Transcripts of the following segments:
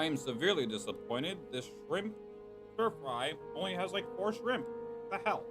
I'm severely disappointed. This shrimp stir fry only has like 4 shrimp. What the hell?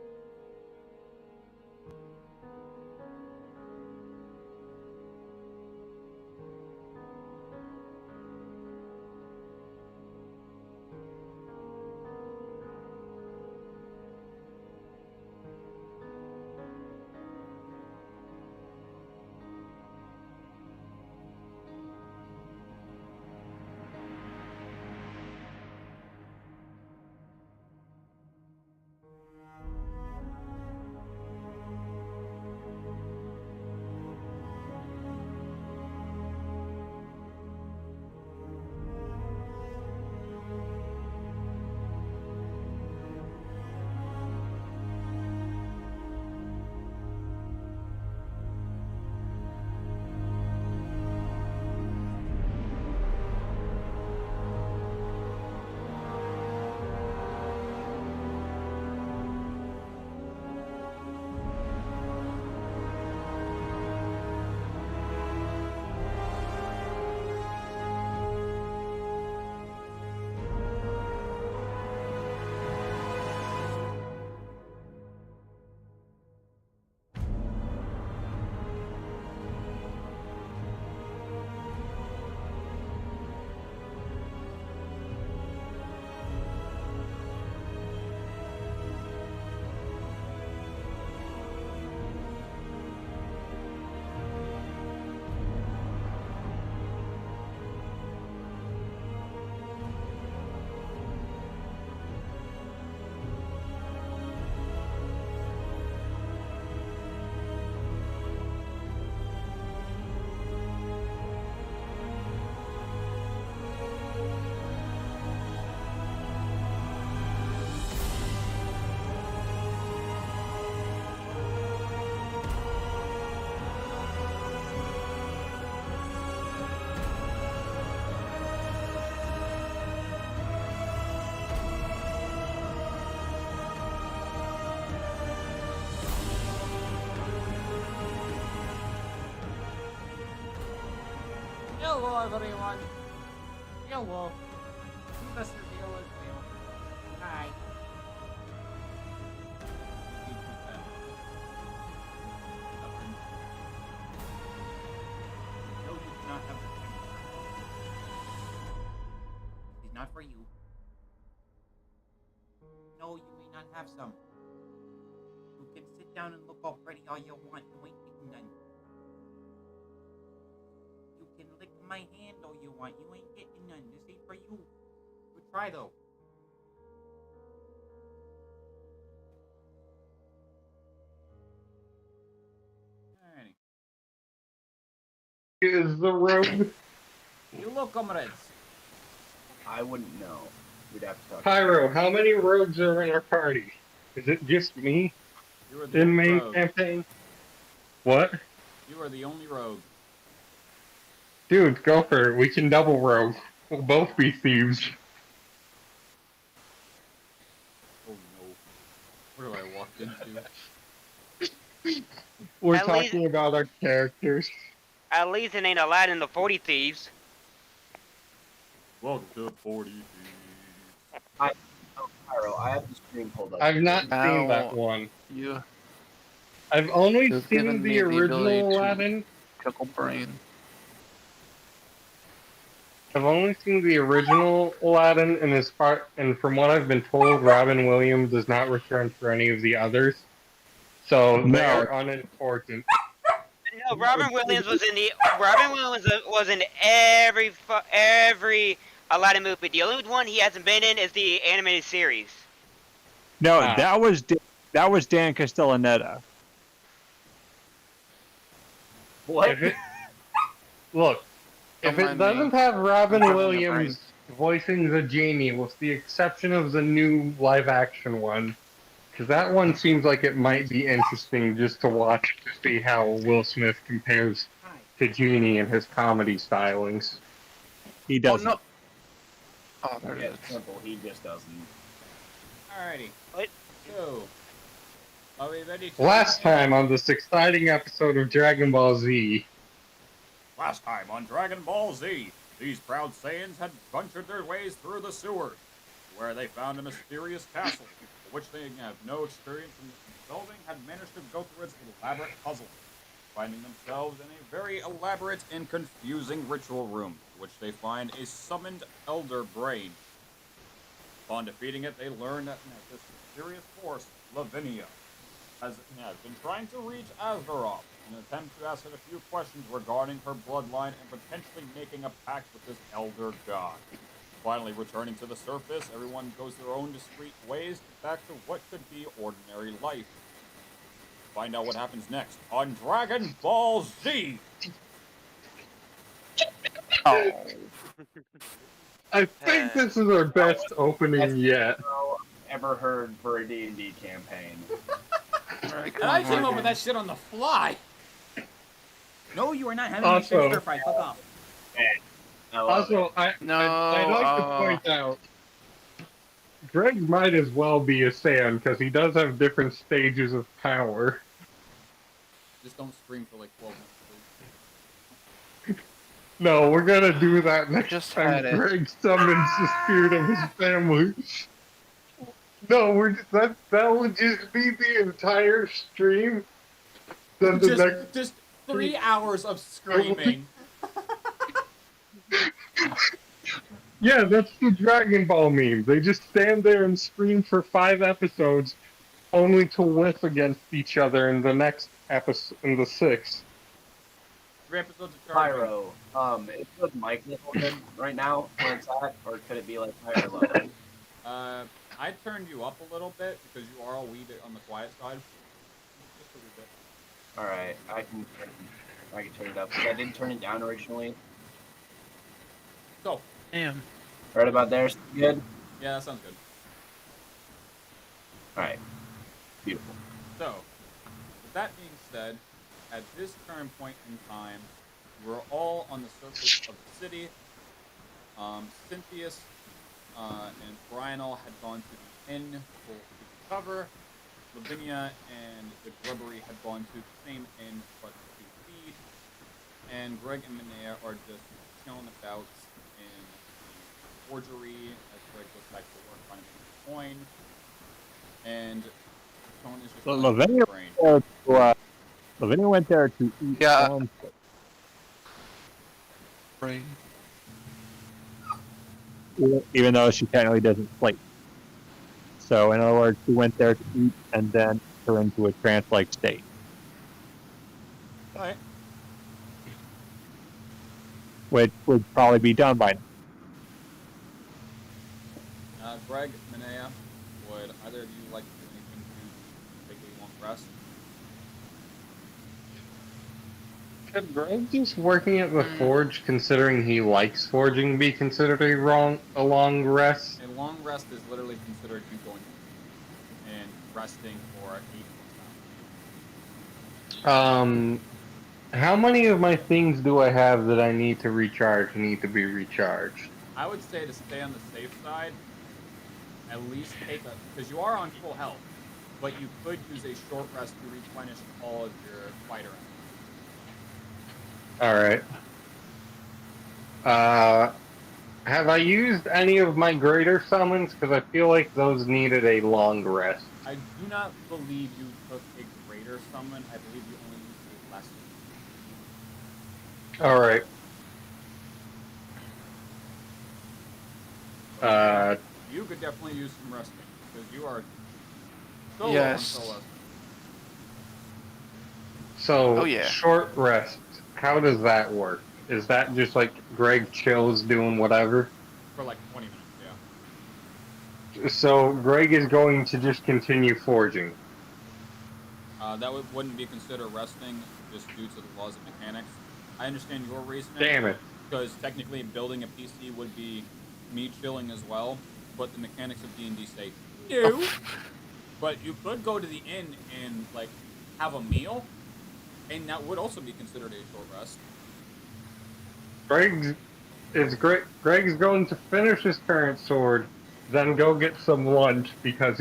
Hello, everyone. Hello. Mr. Deal is real. Hi. No, you do not have the temperature. This is not for you. No, you may not have some. You can sit down and look all pretty all you want. You ain't getting none. You can lick my hand all you want. You ain't getting none. This ain't for you. Good try, though. Alrighty. Is the road Hello, comrades. I wouldn't know. We'd have to talk. Pyro? How many rogues are in our party? Is it just me You are the in only main rogue. campaign? What? You are the only rogue. Dude, go for it. We can double rogue. We'll both be thieves. Oh no. What have I walked into? We're At least- talking about our characters. At least it ain't Aladdin the 40 Thieves. Welcome to 40. Pyro, I have the screen pulled up. I've not Now, seen that one. You I've only You've seen given me the the original ability to- Aladdin. pickle brain. I've only seen the original Aladdin, and and from what I've been told, Robin Williams does not return for any of the others. So No. they're unimportant. No, Robin Williams was in every Aladdin movie. The only one he hasn't been in is the animated series. No, Ah. that was Dan Castellaneta. What? If it, look, if Don't it mind me. doesn't have Robin I'm having a Williams voicing the genie, with the exception of the new live-action one, because that one seems like it might be interesting just to watch to see how Will Smith compares to Genie and his comedy stylings. He Oh doesn't. no! Oh, there Yeah, it it's is. simple. He just doesn't. Alrighty. What? So, are we ready to... Last time on this exciting episode of Dragon Ball Z, Last time on Dragon Ball Z. These proud Saiyans had ventured their ways through the sewers, where they found a mysterious castle, for which they have no experience in solving, had managed to go through its elaborate puzzle, finding themselves in a very elaborate and confusing ritual room, in which they find a summoned Elder Brain. Upon defeating it, they learn that this mysterious force, Lavinia, has been trying to reach Azeroth in an attempt to ask it a few questions regarding her bloodline and potentially making a pact with this Elder God. Finally returning to the surface, everyone goes their own discreet ways back to what could be ordinary life. Find out what happens next on Dragon Ball Z! Oh. I think this is our best opening yet. Ever heard for a D&D campaign? Alright, And I come came on. up with that shit on the fly. No, you are not having me Also- say stir fry. Fuck off. I love it. Also, No, I'd like to point out, Greg might as well be a Saiyan because he does have different stages of power. Just don't scream for like 12 minutes, please. No, we're gonna do that next Just time had it. Greg summons the spirit of his family. No, that would just be the entire stream. Then the next, Just 3 hours of screaming. yeah, that's the Dragon Ball meme. They just stand there and scream for 5 episodes, only to whiff against each other in the next episode, in the 6th. 3 episodes of charging. Pyro, is the mic level good right now where it's at, or could it be like higher level? I turned you up a little bit because you are a wee bit on the quiet side. Just a wee bit. Alright, I can turn it up. 'Cause I did turn it down originally. So, Damn. Right about there, good? yeah, that sounds good. Alright. Beautiful. So, with that being said, at this current point in time, we're all on the surface of the city. Cynthius and Brianol had gone to the inn for cover. Lavinia and the Grubbery had gone to the same inn but to feed. And Greg and Minea are just chilling about in the forgery as Greg goes back to work trying to make a coin. And Tone is just So playing with Lavinia his brain. Lavinia went there to eat Yeah. cornflakes. Brain. Even though she technically doesn't plate. So, in other words, she went there to eat and then enter into a trance-like state. Alright. Which would probably be done by now. Greg, Minea, would either of you like to do anything to take a long rest? Could Greg just working at the forge, considering he likes forging, be considered a long rest? A long rest is literally considered you going and resting for 8 hours. How many of my things do I have that I need to recharge need to be recharged? I would say to stay on the safe side, at least take a, because you are on full health, but you could use a short rest to replenish all of your fighter Alright. Have I used any of my greater summons? Because I feel like those needed a long rest. I do not believe you took a greater summon. I believe you only used a lesser. Alright. You could definitely use some resting, because you are solo Yes. on solo. So, Oh, yeah. short rest. How does that work? Is that just like Greg chills doing whatever? For like 20 minutes, yeah. So, Greg is going to just continue forging. That wouldn't be considered resting, just due to the laws of mechanics. I understand your reasoning. Damn it. Because technically building a PC would be me chilling as well, but the mechanics of D&D say no. But you could go to the inn and like have a meal, and that would also be considered a short rest. Greg's going to finish his current sword, then go get some lunch because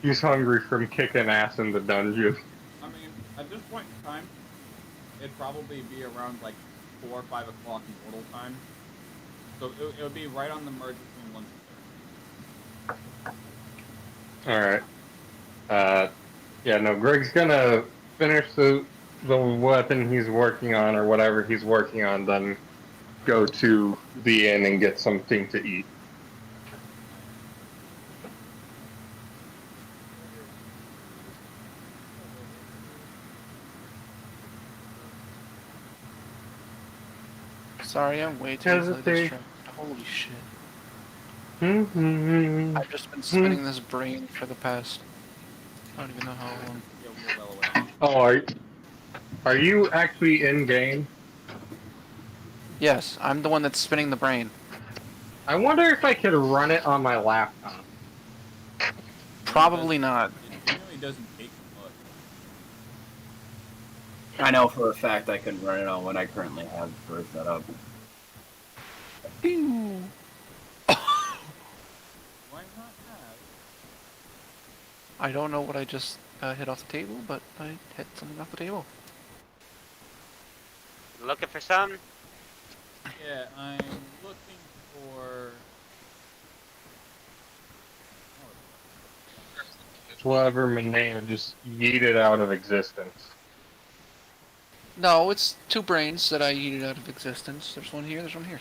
he's hungry from kicking ass in the dungeon. I mean, at this point in time, it'd probably be around like 4 or 5 o'clock in mortal time. So it would be right on the merge between lunch and dinner. All right. Yeah, no, Greg's gonna finish the weapon he's working on or whatever he's working on, then go to the inn and get something to eat. Sorry, I'm way too easily Hesitate. distracted. Holy shit. Mm-hmm. I've just been spinning this brain for the past... I don't even know how long. Yeah, we'll move that away. Oh, are you actually in game? Yes, I'm the one that's spinning the brain. I wonder if I could run it on my laptop. Probably not. It genuinely doesn't take much. I know for a fact I couldn't run it on what I currently have for set up. Pew. Why not have? I don't know what I just hit off the table, but I hit something off the table. Looking for some? Yeah, I'm looking for. It's whatever Manea just yeeted out of existence. No, it's two brains that I yeeted out of existence. There's one here, there's one here.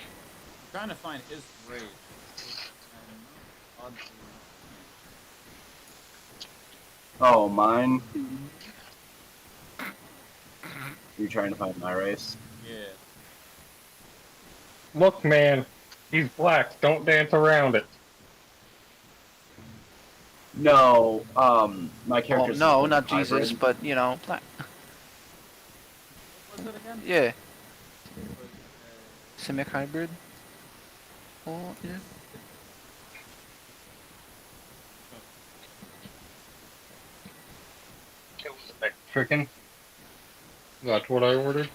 I'm trying to find his raid. I'm not oddly Oh, mine? You're trying to find my race? yeah. Look, man, he's black. Don't dance around it. No, my Well, character's no, a not hybrid. Jesus, but, you know, black. What was it again? Yeah, It was, simic hybrid. Oh, yeah. It was Mexican. That's what I ordered.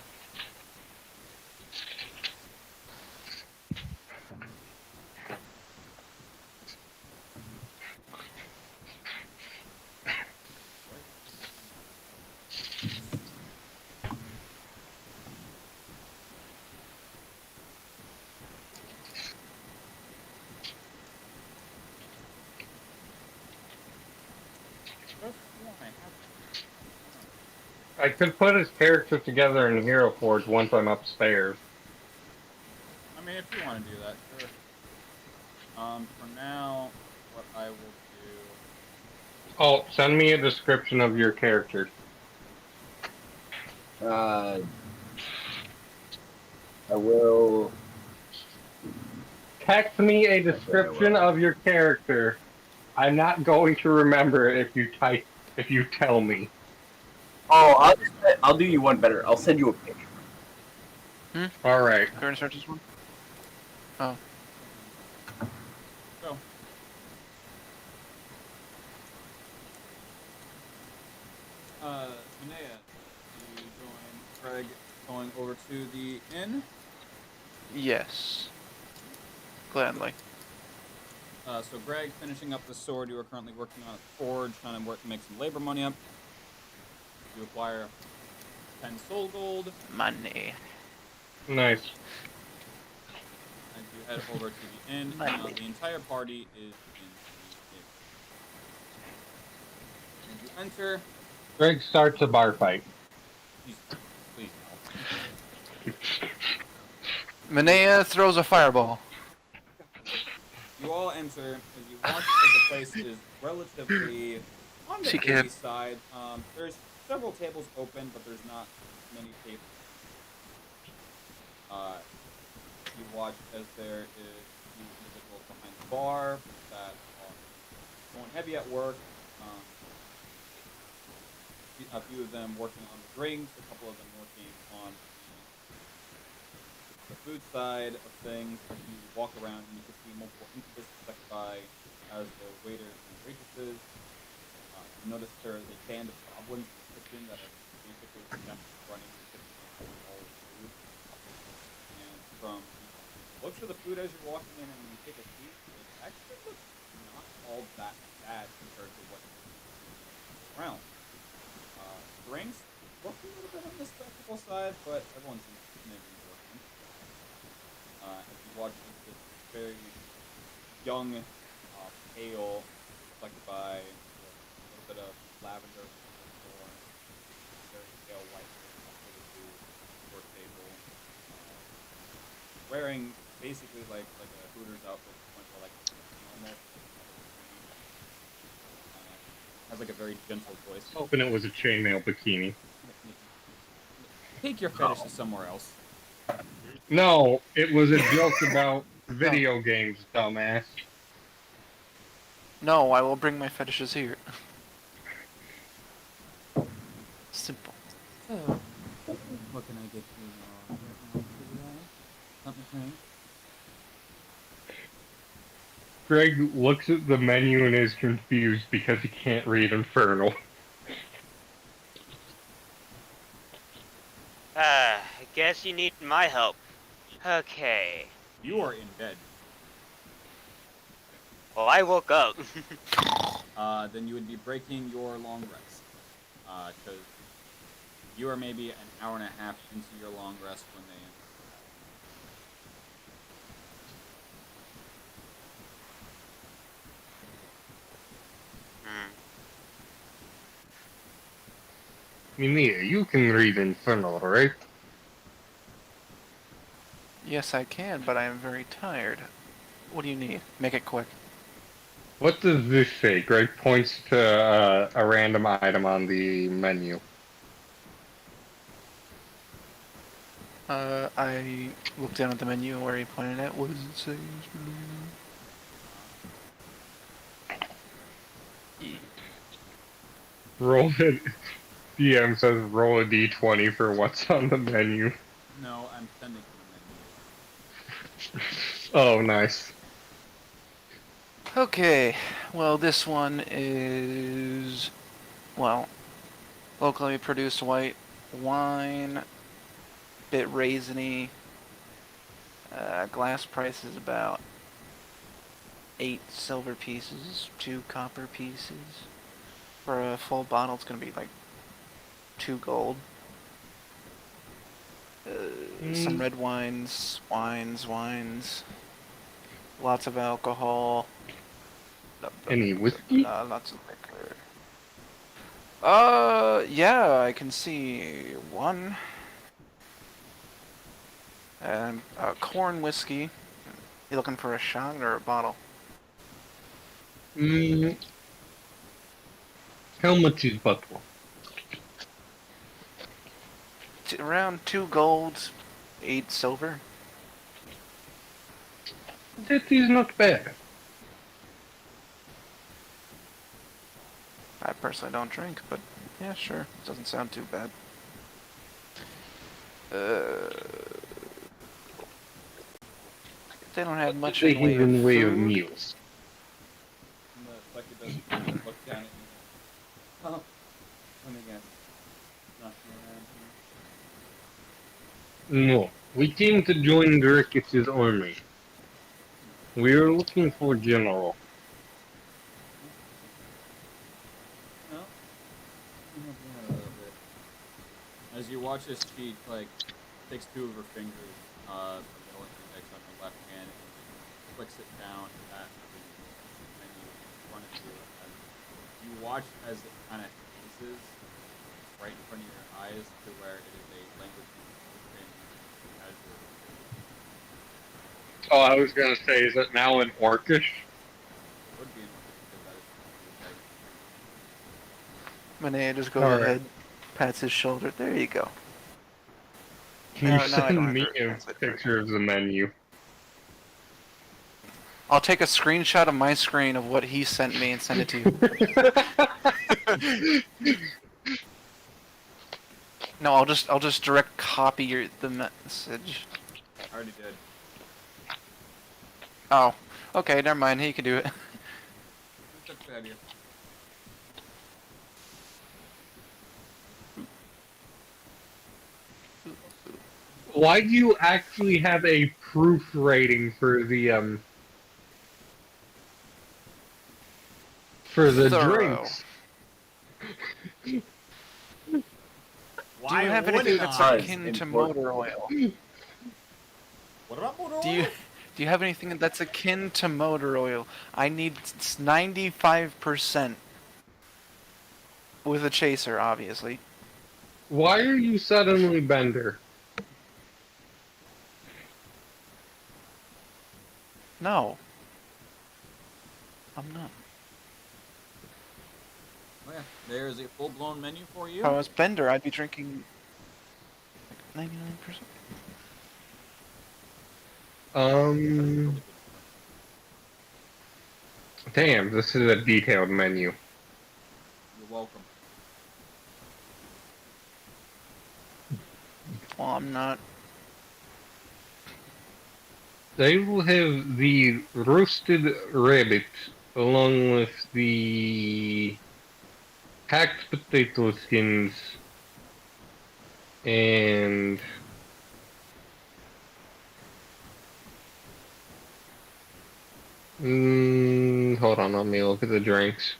I could put his character together in Hero Forge once I'm upstairs. I mean, if you want to do that, sure. For now, what I will do. Oh, send me a description of your character. I will. Text me a description of your character. I'm not going to remember it if you tell me. Oh, I'll do you one better. I'll send you a picture. All right. Go and search this one. Oh. So. Manea, you join Craig going over to the inn. Yes. Gladly. So Greg finishing up the sword you are currently working on at the forge, trying to make some labor money up. You acquire 10 soul gold, Money. Nice. and you head over to the inn. The entire party is in the inn. And you enter. Greg starts a bar fight. Please no. Manea throws a fireball. You all enter as you watch as the place is relatively on the She busy can. side. There's several tables open, but there's not many tables. You watch as there is a few individuals behind the bar that are going heavy at work. A few of them working on the drinks, a couple of them working on the food side of things. As you walk around, and you can see multiple incubus stuck by as the waiters and waitresses. You notice there is a band of goblins in the kitchen that are basically just running the kitchen and all the food. And from the looks of the food as you're walking in and when you take a seat, it actually looks not all that bad compared to what you're around. Drinks look a little bit on the spectacle side, but everyone seems to maybe enjoying them. As you watch as this very young, pale, reflected by a little bit of lavender, orange, very pale white hair, short table, wearing basically like a Hooters outfit, like almost. Has like a very gentle voice. Hoping it was a chainmail bikini. Take your fetishes somewhere else. No, it was a joke about video games, dumbass. No, I will bring my fetishes here. Simple. So, what can I get you something? Greg looks at the menu and is confused because he can't read Infernal. I guess you need my help. Okay. You are in bed. Well, I woke up. Then you would be breaking your long rest. Because you are maybe an hour and a half into your long rest when they end. Mimir, you can read Infernal, right? Yes, I can, but I am very tired. What do you need? Make it quick. What does this say? Greg points to a random item on the menu. I looked down at the menu where he pointed at. What does it say? Roll it. DM says roll a d20 for what's on the menu. No, I'm sending you Oh, nice. Okay, well, this one is, well, locally produced white wine, bit raisiny. Glass price is about 8 silver pieces, 2 copper pieces. For a full bottle, it's gonna be like 2 gold. Some red wines. Lots of alcohol. Any whiskey? Lots of liquor. Yeah, I can see one. And corn whiskey. You looking for a shot or a bottle? How much is bottle? Around 2 gold, 8 silver. That is not bad. I personally don't drink, but yeah, sure. Doesn't sound too bad. They don't have much They in way of in way of food. meals. And the succubus look down at you. Oh, let me guess. Nothing around here. No, we came to join Grickus' army. We are looking for General. No? A little bit. As you watch this, she takes 2 of her fingers, the middle index on her left hand, and flicks it down at the menu in front of you. As you watch as it kind of hises right in front of your eyes to where it is a language you understand as your. Oh, I was gonna say, is it now in Orcish? It would be in because that is Manea just goes Alright. ahead, pats his shoulder. There you go. Can No, you no, I send don't have me to a translate for picture of the menu? I'll take a screenshot of my screen of what he sent me and send it to you. No, I'll just direct copy the message. I already did. Oh, okay, never mind. He can do it. That's a good idea. Why do you actually have a proof rating for the Thorough. drinks? Why Do you have wouldn't anything that's I? akin to motor oil? What about motor Do you oil? Do you have anything that's akin to motor oil? I need 95% with a chaser, obviously. Why are you suddenly Bender? No. I'm not. Oh yeah, there's a full-blown menu for you. If I was Bender, I'd be drinking like 99%. Damn, this is a detailed menu. You're welcome. Well, I'm not. They will have the roasted rabbit along with the hacked potato skins and hold on, let me look at the drinks.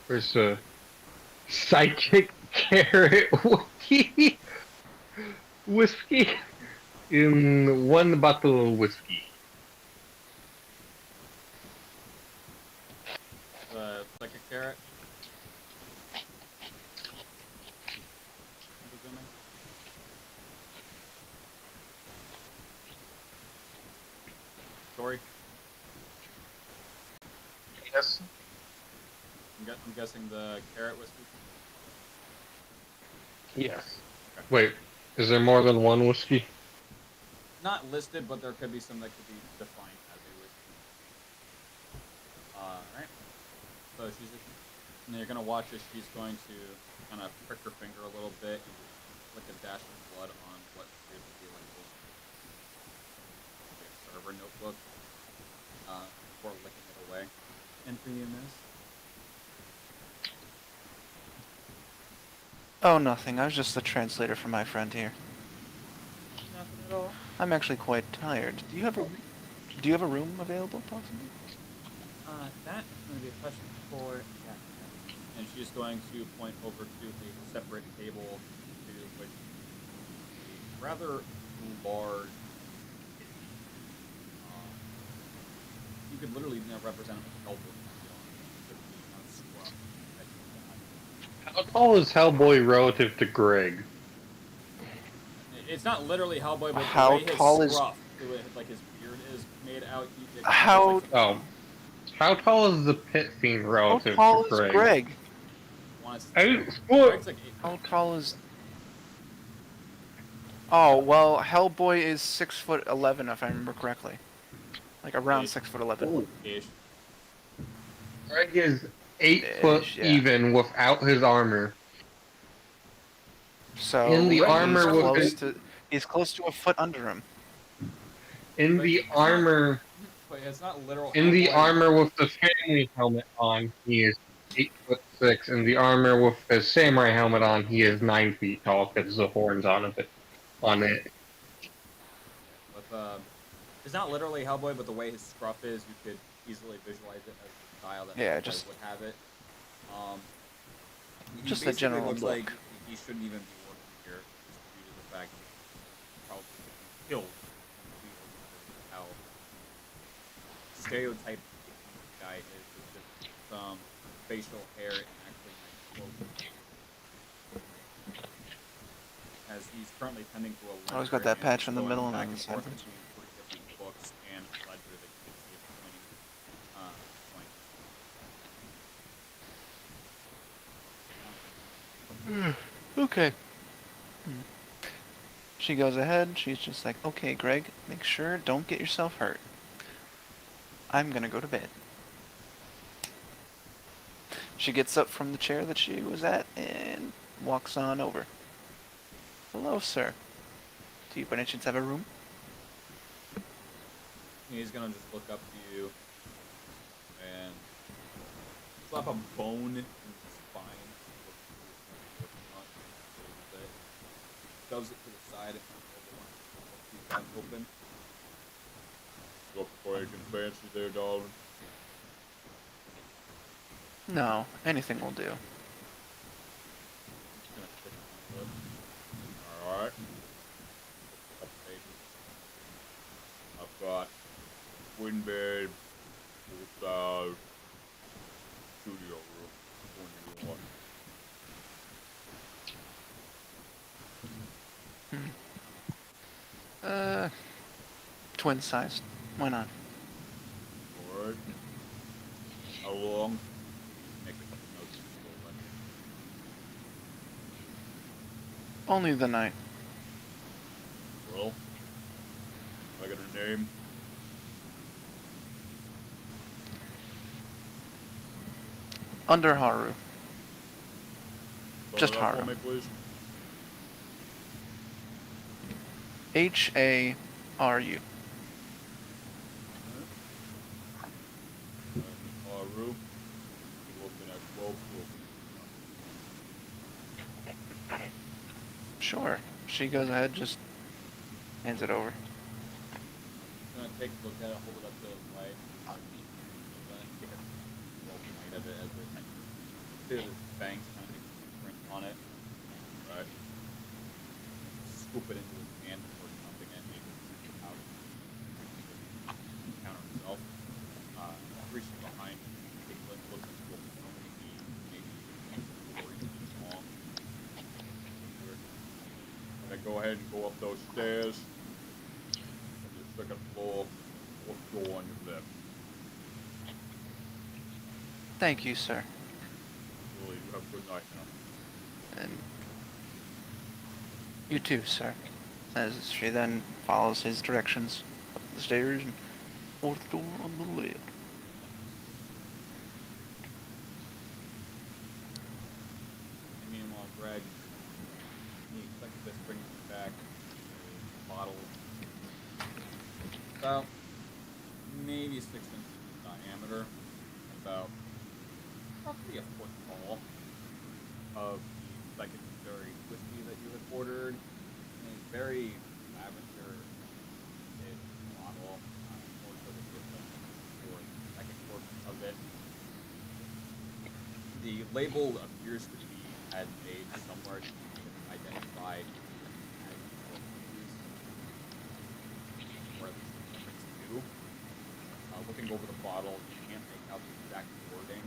Where's the psychic carrot whiskey in one bottle of whiskey? Like a carrot. I'm presuming. Sorry. Yes. I'm guessing the carrot whiskey. Yes. Wait, is there more than one whiskey? Not listed, but there could be some that could be defined as a whiskey. Alright. So she's just, and you're gonna watch as she's going to kind of prick her finger a little bit and flick a dash of blood on what appears to be like a server notebook before licking it away. And for you, miss? Oh, nothing. I was just the translator for my friend here. Nothing at all. I'm actually quite tired. Do you have a room available, possibly? That's going to be a question for... Yeah. And she's going to point over to a separate table to which a rather large you could literally represent him as Hellboy. How tall is Hellboy relative to Greg? It's not literally Hellboy, but How the way tall his is- scruff, like his beard is made out. How- Oh. How tall is the Pit Fiend How relative tall to is Greg? Greg? Greg's like 8 How tall is... Oh, well, Hellboy is 6'11", if I remember correctly. Like around 6'11". ish. Greg is 8 foot Ish, yeah. even without his armor. So In the Greg armor is with close it- to... He's close to a foot under him. In the armor, But it's not literal. in the Hellboy. armor with the family helmet on, he is 8'6". In the armor with the samurai helmet on, he is 9 feet tall because the horns on it. But it's not literally Hellboy, but the way his scruff is, you could easily visualize it as the style that Yeah, Hellboy just- would have it. He Just the basically general looks look. like he shouldn't even be working here, just due to the fact that he's probably been killed completely because of how stereotype the guy is with just some facial hair and actually nice clothes. As he's currently tending to a Oh, he's got that patch in the middle and back on the and forth side. between 3 different books and a ledger that you can see him pointing. Okay. She goes ahead, she's just like, okay, Greg, make sure don't get yourself hurt. I'm gonna go to bed. She gets up from the chair that she was at and walks on over. Hello, sir. Do you by any chance have a room? He's gonna just look up to you and slap a bone in his spine. Shoves it to the side and keeps that open. Look before you can fancy there, darling. No, anything will do. Alright. got twin bed, full-size, studio room. Which one do you want? Twin sized. Why not? Alright. How long? Make a couple notes before then. Only the night. Well, I got her name. Under Haru. Spell Just it out for Haru. me, please. Haru. Haru. Looking at 12. Sure. She goes ahead, just hands it over. I'm gonna take a look at it, hold it up to the light. I'm gonna take a light of it as it see the bangs kind of print on it. Right. Scoop it into his hand before dumping it. Maybe out. Counter himself. Reaching behind, take a look at what maybe 4 inches long. I'm gonna go ahead and go up those stairs. The second floor, 4th door on your left. Thank you, sir. Really, you have a good night now. And you too, sir. As she then follows his directions up the stairs and 4th door on the left. And meanwhile, Greg, he expected this brings him back a bottle about maybe 6 inches in diameter, about roughly a foot tall, of the secondary whiskey that you had ordered in a very lavender bottle, more so the second portion of it. The label appears to be handmade somewhere to be identified as where the difference to. Looking over the bottle, you can't make out the exact wording.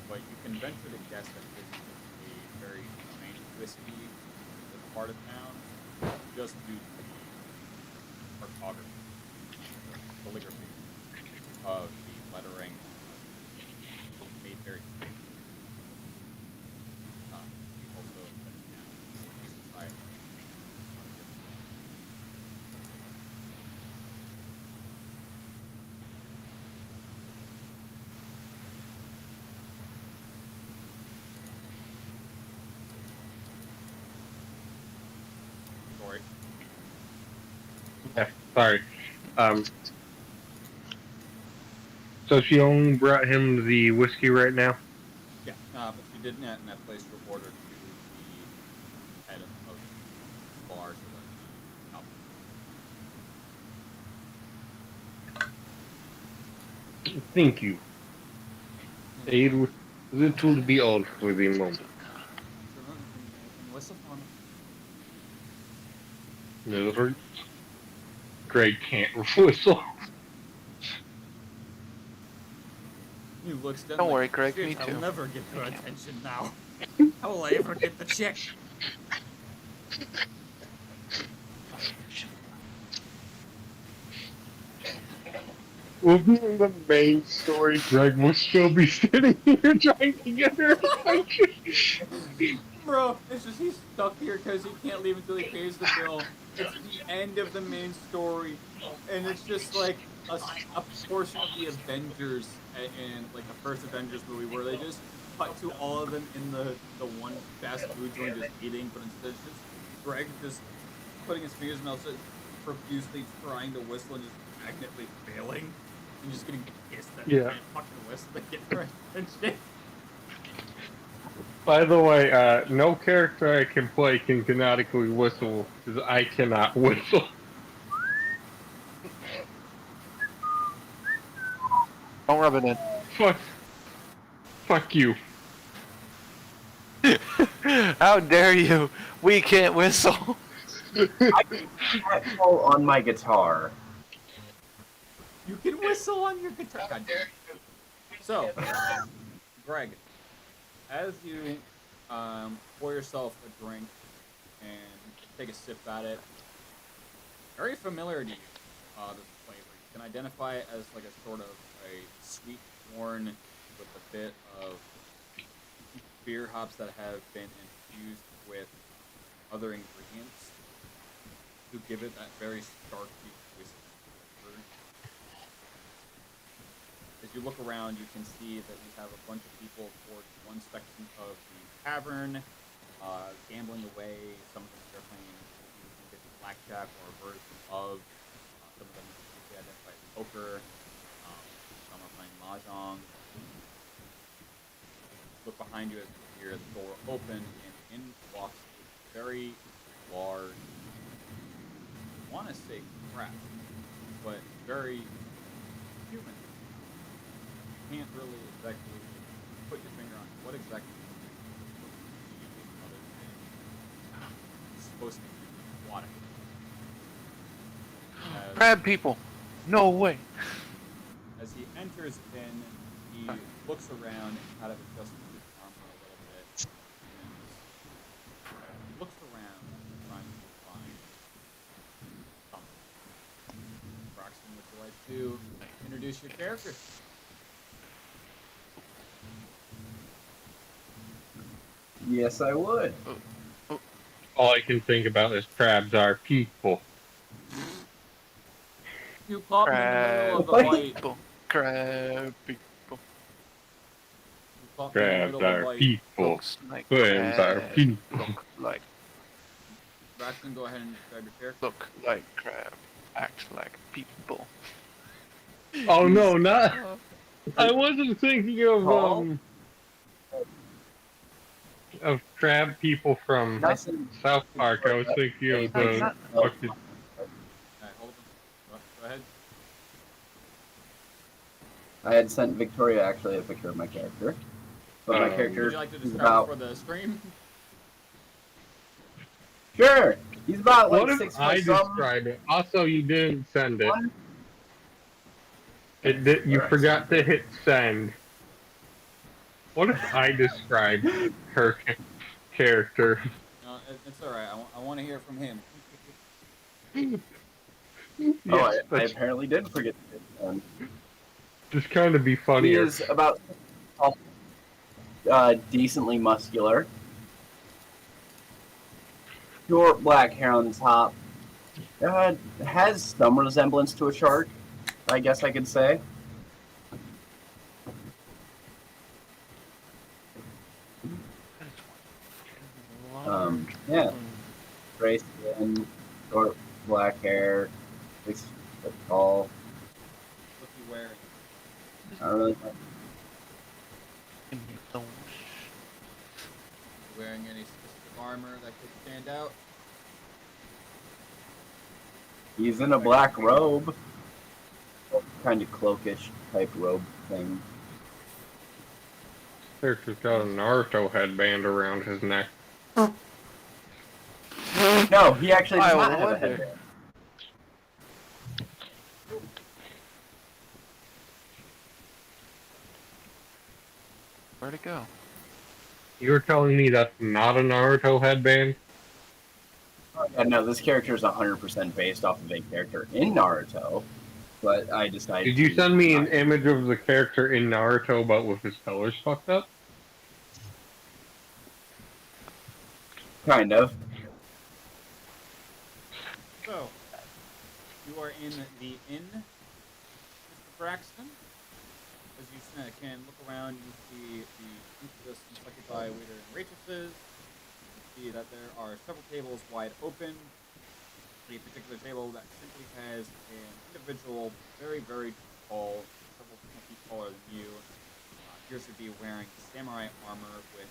But you can venture to guess that this is a very quaint whiskey in this part of town, just due to the cartography, the calligraphy of the lettering made very clear. Also, society. Sorry. Yeah, sorry. So she only brought him the whiskey right now? Yeah, but she did not in that place your order to the head of the bar so that Thank you. It was a little beyond for the moment. Whistle on it. Never. Greg can't whistle. He looks down Don't like, worry, Greg, "Shit, me I'll too." never get her I can't. attention now. How will I ever get the chick? We'll be in the main story. Greg will still be sitting here trying to get her attention. Bro, it's just he's stuck here because he can't leave until he pays the bill. It's the end of the main story, and it's just like a portion of the Avengers in like the first Avengers movie where they just cut to all of them in the one fast food joint just eating, but instead it's just Greg just putting his fingers in his mouth, profusely trying to whistle and just magnetically failing, and just getting pissed that he Yeah. can't fucking whistle to get her attention. By the way, no character I can play can canonically whistle, because I cannot whistle. Don't rub it in. Fuck you. How dare you? We can't whistle. I can pull on my guitar. You can whistle on your guitar. God damn it. So, Greg, as you pour yourself a drink and take a sip at it, very familiar to you, this flavor. You can identify it as like a sort of a sweet corn with a bit of beer hops that have been infused with other ingredients to give it that very starchy whiskey flavor. As you look around, you can see that we have a bunch of people towards one section of the tavern, gambling away. Some of them are playing blackjack or a version of. Some of them usually identify as poker. Some are playing mahjong. Look behind you as you hear the door open, and in walks a very large, I want to say crab, but very human. You can't really exactly put your finger on what exactly other than it's supposed to be aquatic. Crab people. No way. As he enters in, he looks around and kind of adjusts his armor a little bit. And he looks around trying to find something. Braxton, would you like to introduce your character? Yes, I would. All I can think about is crabs are people. You pop in the middle of the Crab bite. People. Crab people. You pop in the Crabs middle of the are bite. people. Looks like Crabs are crab. people. Look like Braxton, go ahead and describe your character. look like crab. Act like people. Oh no, not. I wasn't thinking of crab people from Nice and South Park. I was thinking of the fucking. Alright, hold on. Go ahead. I had sent Victoria actually a picture of my character, but my character Would you like to is describe about it for the stream? sure. He's about like What if 6 I foot something. describe it? Also, you didn't send it. One. It did, you Alright. forgot to hit send. What if I described her character? No, it's alright. I want to hear from him. Oh, I that's apparently did forget to send. just kind of be He funnier. is about decently muscular. Short black hair on top. Has some resemblance to a shark, I guess I could say. Yeah. Gray skin, short black hair, 6 foot tall. What's he wearing? I don't really Wearing any specific armor that could stand out? He's in a black robe. Kind of cloakish type robe thing. Character's got a Naruto headband around his neck. No, he actually does I not have a wonder. headband. Where'd it go? You were telling me that's not a Naruto headband? No, this character is 100% based off of a character in Naruto, but I decided. Did you to send me an not- image of the character in Naruto but with his colors fucked up? Kind of. So, you are in the inn, Mr. Braxton. As you can look around, you see the Incubus inspected by waiter and waitresses. You see that there are several tables wide open. A particular table that simply has an individual, very, very tall, several feet taller than you, appears to be wearing samurai armor with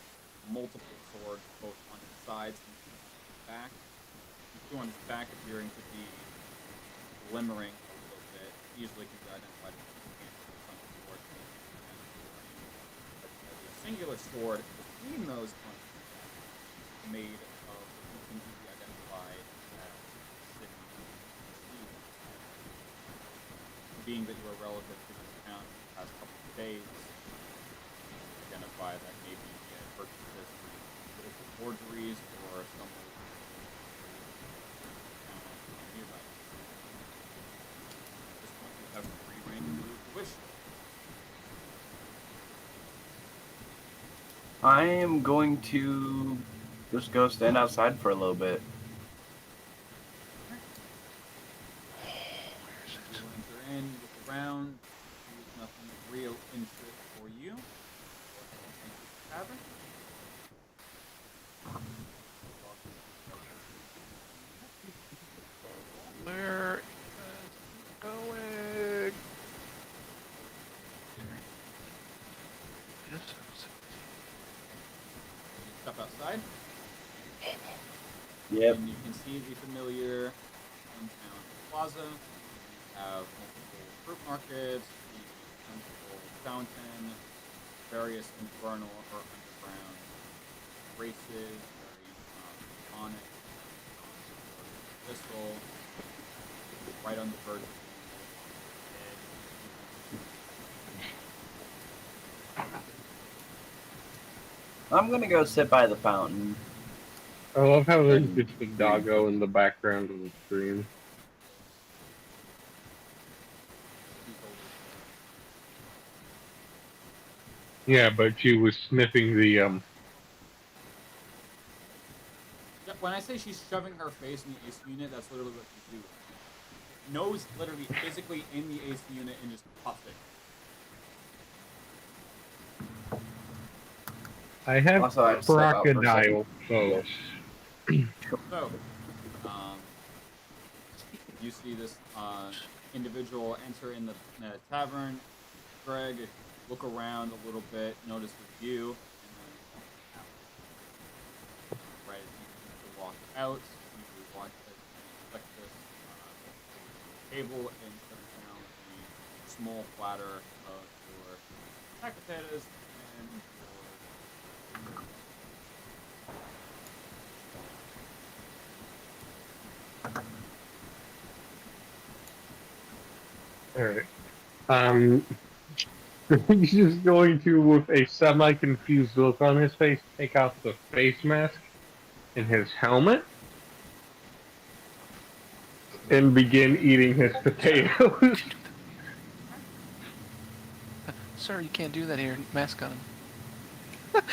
multiple swords, both on his sides and on his back. The two on his back appearing to be glimmering a little bit, easily can be identified as some sword. But there's a singular sword between those on his back, made of what can be identified as being that you are relative to this town for the past couple of days, identify that maybe purchase history, political forgeries, or some of the town nearby. At this point, you have free reign to do as you wish. I am going to just go stand outside for a little bit. You will enter in, look around, see nothing of real interest for you. Enter the tavern. Where is it going? Yes. Step outside. Yep. And you can see the familiar in-town plaza. You have multiple fruit markets, the central fountain, various infernal or underground races, very demonic, thistle, right on the verge of I'm gonna go sit by the fountain. I love how there's just a doggo in the background of the screen. Yeah, but she was sniffing the Yeah, when I say she's shoving her face in the AC unit, that's literally what she's doing. Nose literally physically in the AC unit and just puffing. I have Also, I have to step out for a crocodile pose. So, you see this individual enter in the tavern. Greg, look around a little bit, notices you, and then out. Right as you walk out, you watch as you select this table and set down a small platter of your packed potatoes and your Alright. He's just going to, with a semi-confused look on his face, take off the face mask and his helmet and begin eating his potatoes. Sir, you can't do that here. Mask on. I'm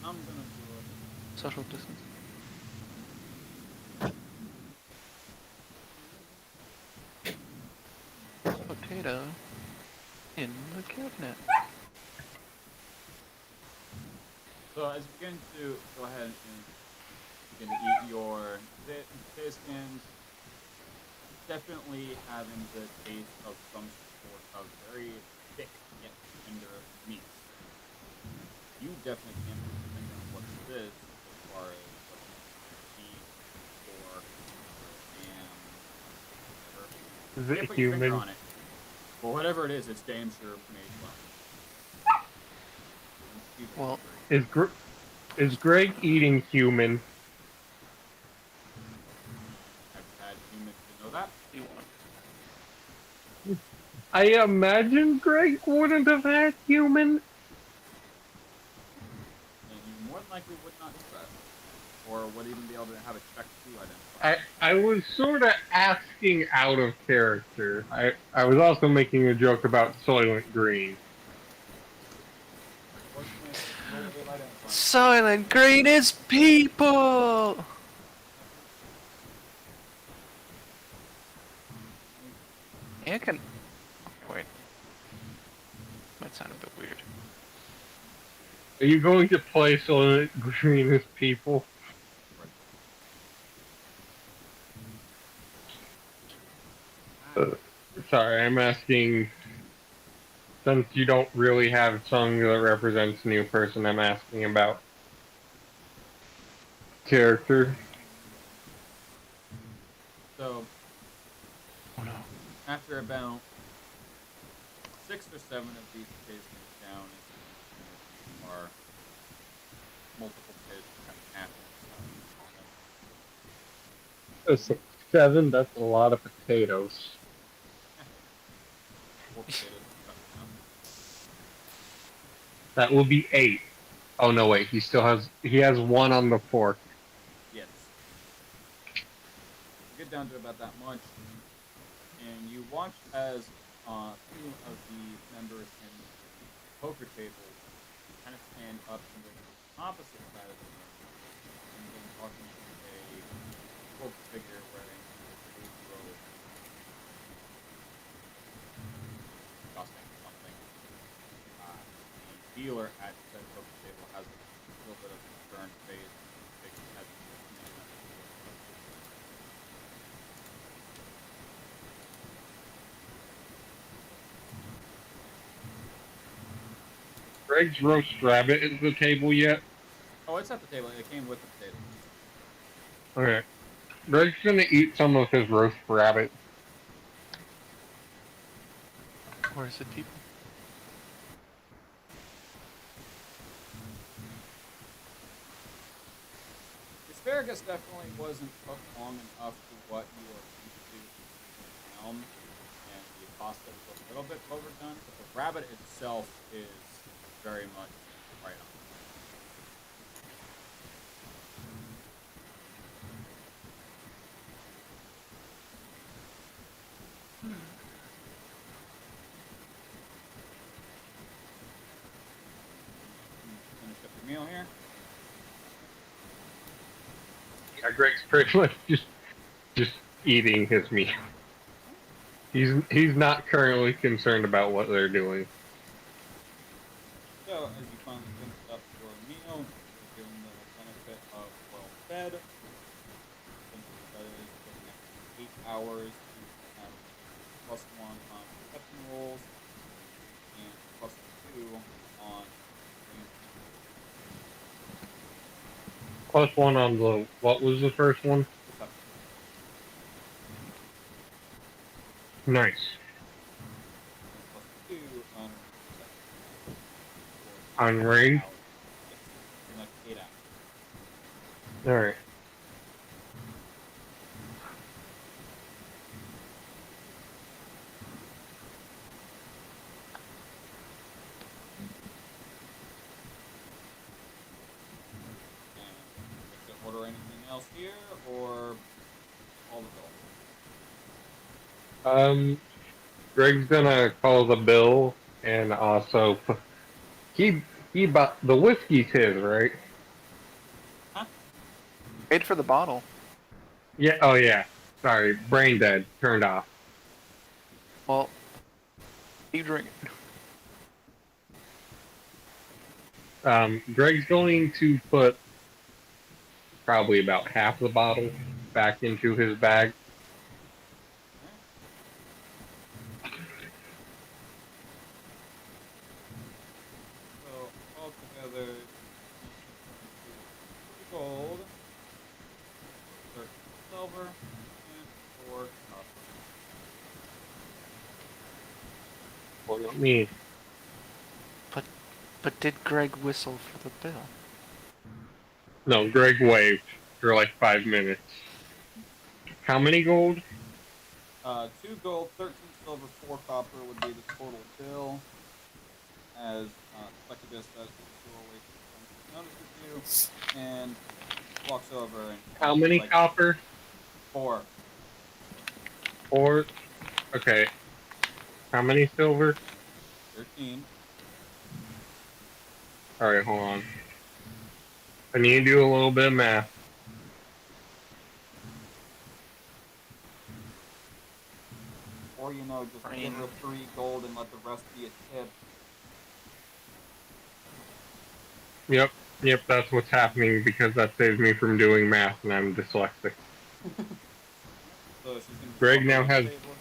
gonna do Social distance. Potato in the cabinet. So as you begin to go ahead and begin to eat your potato skins, definitely having the taste of some sort of very thick yet tender meat. You definitely can't put your finger on what this is as far as what beef, pork, ham, whatever. Is Can't it put your finger human? on it. But whatever it is, it's damn sure made well. Well, Is Greg eating human? I've had humans to know that. I imagine Greg wouldn't have had human. And you more than likely would not do that. Or would even be able to have a check to identify. I was sort of asking out of character. I was also making a joke about Soylent Green. Silent Green is people! Yeah, can... Wait. Might sound a bit weird. Are you going to play Soylent Green as people? Sorry, I'm asking... Since you don't really have a song that represents a new person, I'm asking about character. So, Oh no. after about 6 or 7 of these cases down, are multiple cases cut in half. So 7, that's a lot of potatoes. 4 potatoes. That will be 8. Oh no, wait, he has 1 on the fork. Yes. You get down to about that much, and you watch as two of the members in the poker table kind of stand up to the opposite side of the room and begin talking to a cloaked figure wearing a robe, discussing something. The dealer at said poker table has a little bit of a concerned face, shaking his head. Greg's roast rabbit is the table yet? Oh, it's at the table. It came with the potato. Okay. Greg's gonna eat some of his roast rabbit. Where's the people? The asparagus definitely wasn't cooked long enough for what you are used to in town, and the pasta was a little bit overdone, but the rabbit itself is very much right on. Finish up your meal here. Yeah, Greg's pretty much just eating his meat. He's not currently concerned about what they're doing. So, as you finally finish up your meal, you're given the benefit of well fed. Essentially, that is for the next 8 hours. You have +1 on perception rolls and +2 on range. +1 on the what was the first one? Perception. Nice. And +2 on perception. On range? Hours. Yes. For the next 8 hours. Alright. And to order anything else here, or all the bill? Greg's gonna call the bill and also he bought the whiskey's his, right? Paid for the bottle. Yeah, oh yeah. Sorry, brain dead, turned off. Well, you drink. Greg's going to put probably about half the bottle back into his bag. So altogether, 2 gold, 13 silver, and 4 copper. Well, not me. But did Greg whistle for the bill? No, Greg waved for like 5 minutes. How many gold? 2 gold, 13 silver, 4 copper would be the total bill. As Succubus does notices you and walks over and How many like, copper? 4. 4? Okay. How many silver? 13. Alright, hold on. I need to do a little bit of math. Or just give her 3 gold and let the rest be a tip. Yep, that's what's happening because that saves me from doing math and I'm dyslexic. So she's gonna Greg walk now over to has- the table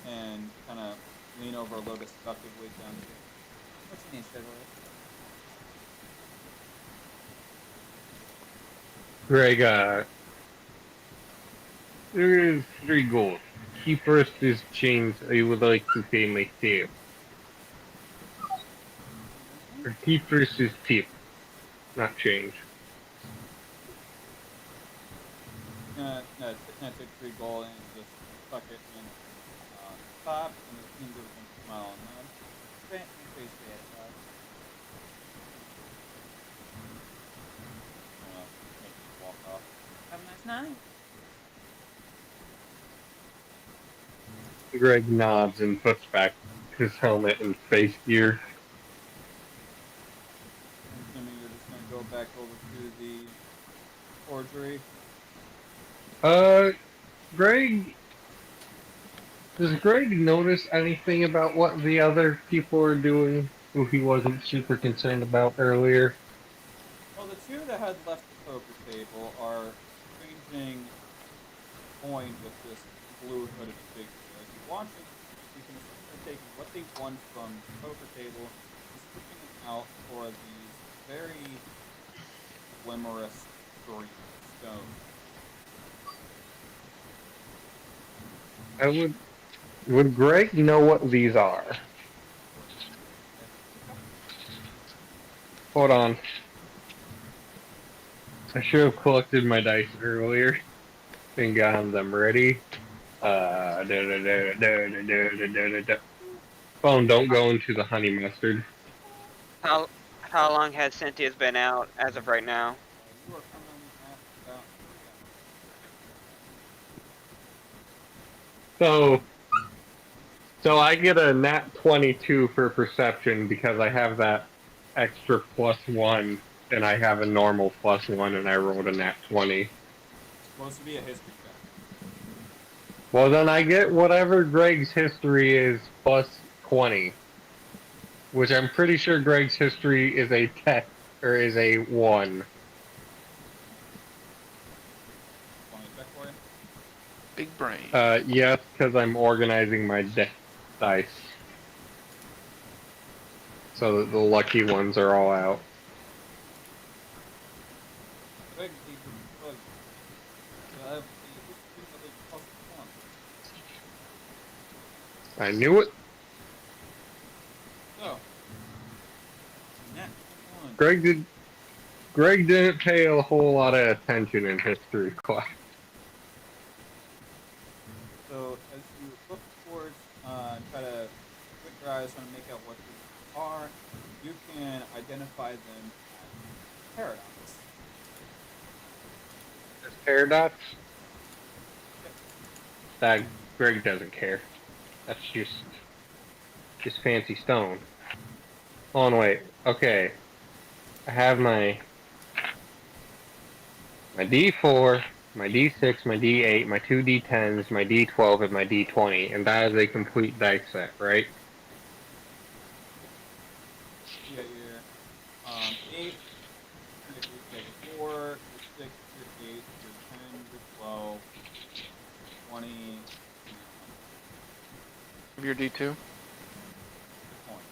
and kind of lean over a little bit seductively down to what's your name, Trevor? Greg, there is 3 gold. He first is chains I would like to pay myself. Or he first is tip, not change. gonna take 3 gold and just tuck it in top, and the team gives him a smile and nod. Great, appreciate it, bud. Make him walk off. Have a nice night. Greg nods and puts back his helmet and face gear. I'm assuming you're just gonna go back over to the forgery. Greg, does Greg notice anything about what the other people are doing who he wasn't super concerned about earlier? Well, the 2 that had left the poker table are exchanging coin with this blue hooded figure. As you watch it, you can assume they're taking what they won from the poker table and switching it out for these very glimmerous green stones. Would Greg know what these are? Hold on. I should have collected my dice earlier and gotten them ready. Phone, don't go into the honey mustard. How long has Cynthia's been out as of right now? You are coming at about 3 hours. So I get a nat 22 for perception because I have that extra +1, and I have a normal +1, and I rolled a nat 20. It's supposed to be a history check. Well, then I get whatever Greg's history is +20, which I'm pretty sure Greg's history is a 10 or is a 1. 20 check for you. Big brain. Yes, because I'm organizing my dice so that the lucky ones are all out. Greg, the drug. You have the history of a +1. I knew it. So, nat 1. Greg didn't pay a whole lot of attention in history class. So as you look towards and try to quick your eyes trying to make out what these are, you can identify them as paradox. Paradox? That Greg doesn't care. That's just fancy stone. Oh, and wait. Okay. I have my D4, my D6, my D8, my 2 D10s, my D12, and my D20, and that is a complete dice set, right? You got your 8, you got your 4, your 6, your 8, your 10, your 12, 20, Of your D2? your point.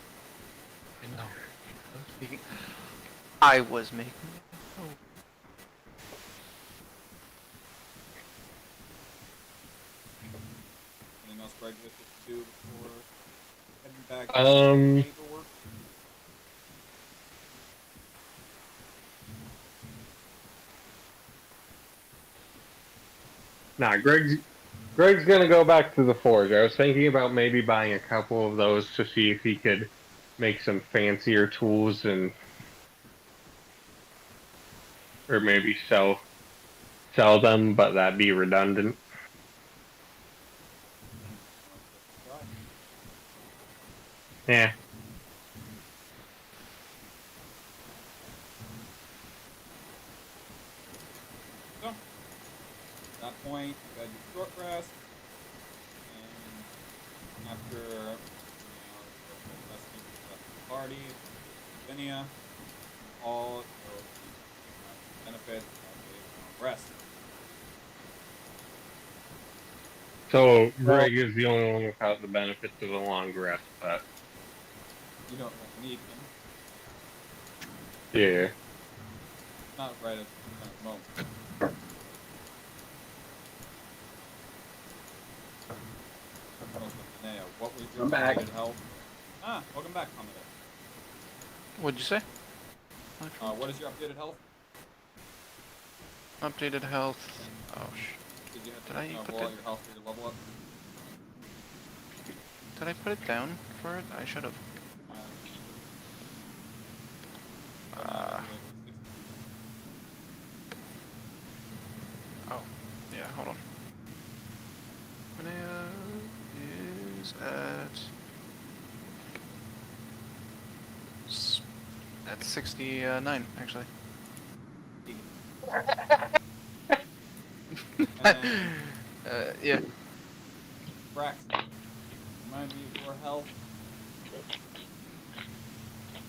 No. I was making. Anything else Greg wishes to do before heading back to the paperwork? Nah, Greg's gonna go back to the forge. I was thinking about maybe buying a couple of those to see if he could make some fancier tools and or maybe sell them, but that'd be redundant. Yeah. So, at that point, you had your short rest, and after the rest of the party, Zetithia, all the benefits of a rest. So Greg is the only one without the benefits of a long rest, but You don't really need them. yeah. Not right at the moment. What was your I'm back. updated health? Welcome back, Commodore. What'd you say? What is your updated health? Updated health. Oh Did you have Did to I put roll the- out your health for your level up? Did I put it down for it? I should have. Right now, Uh, it's 60. oh, yeah. Hold on. Manea is at 69 actually. And Yeah. Braxton, remind me of your health.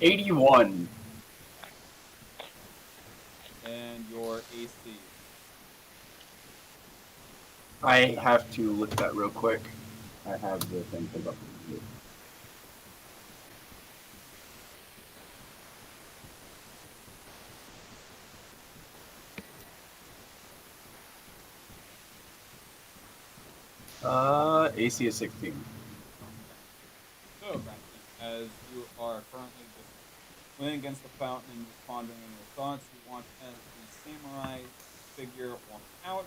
81. And your AC. I have to look at that real quick. I have the thing pulled up. AC is 16. So, Braxton, as you are currently just leaning against the fountain and just pondering on your thoughts, you watch as the samurai figure walk out,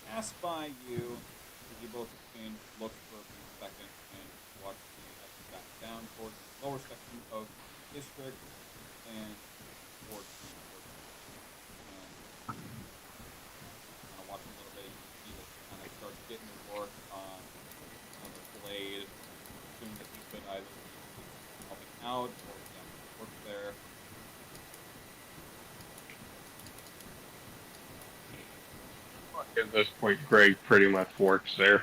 pass by you, as you both exchange looks for a brief second, and watch the head back down towards the lower section of the district and towards the airport. And kind of watching a little bit, you see that he kind of starts getting to work on the blade. Assume that he could either be helping out or he actually work there. At this point, Greg pretty much works there.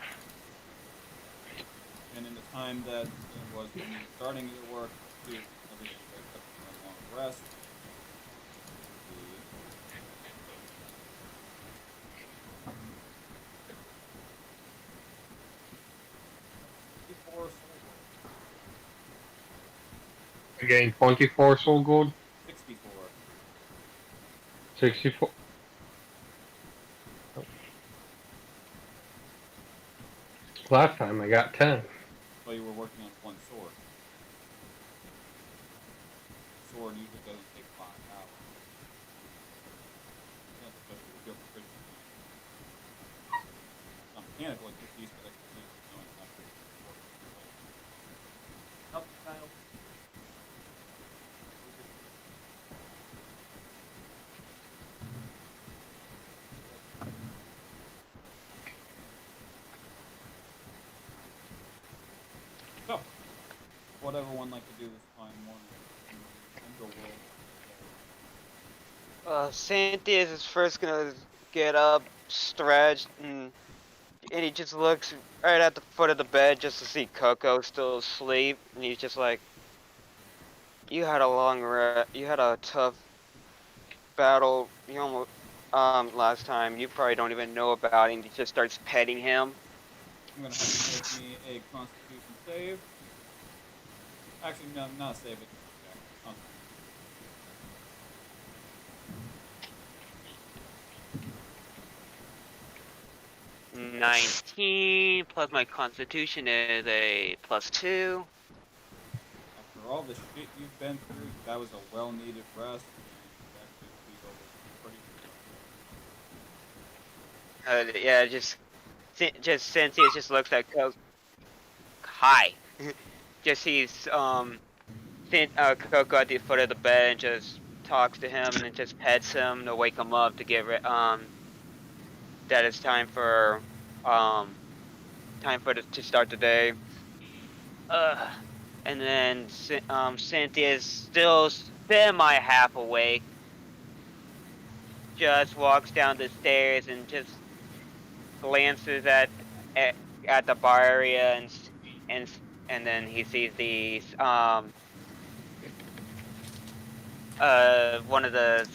And in the time that it was when you were starting your work to everything wakes up from a long rest. The 54 soul gold. Again, 24 soul gold, 64. 64. Last time I got 10. So you were working on one sword. Sword usually doesn't take 5 hours. Yeah, especially with your proficiency. Mechanical expertise, but expertise is knowing how to work with the blade. Help child. So, what everyone like to do this fine morning in the Underworld. Cynthia is first gonna get up, stretch, and he just looks right at the foot of the bed just to see Coco still asleep, and he's just like, "You had a you had a tough battle. You almost last time. You probably don't even know about it." And he just starts petting him. I'm gonna have you make me a Constitution save. Actually, no, not a save. It's a check. Constitution. 19 plus my Constitution is a +2. After all the shit you've been through, that was a well-needed rest, and you actually feel pretty. Yeah, just Cynthia just looks at Coco. Hi. Just sees Coco at the foot of the bed and just talks to him and then just pets him to wake him up to get that it's time for to start the day. And then Cynthia's still semi half awake. Just walks down the stairs and just glances at the bar area and then he sees these one of the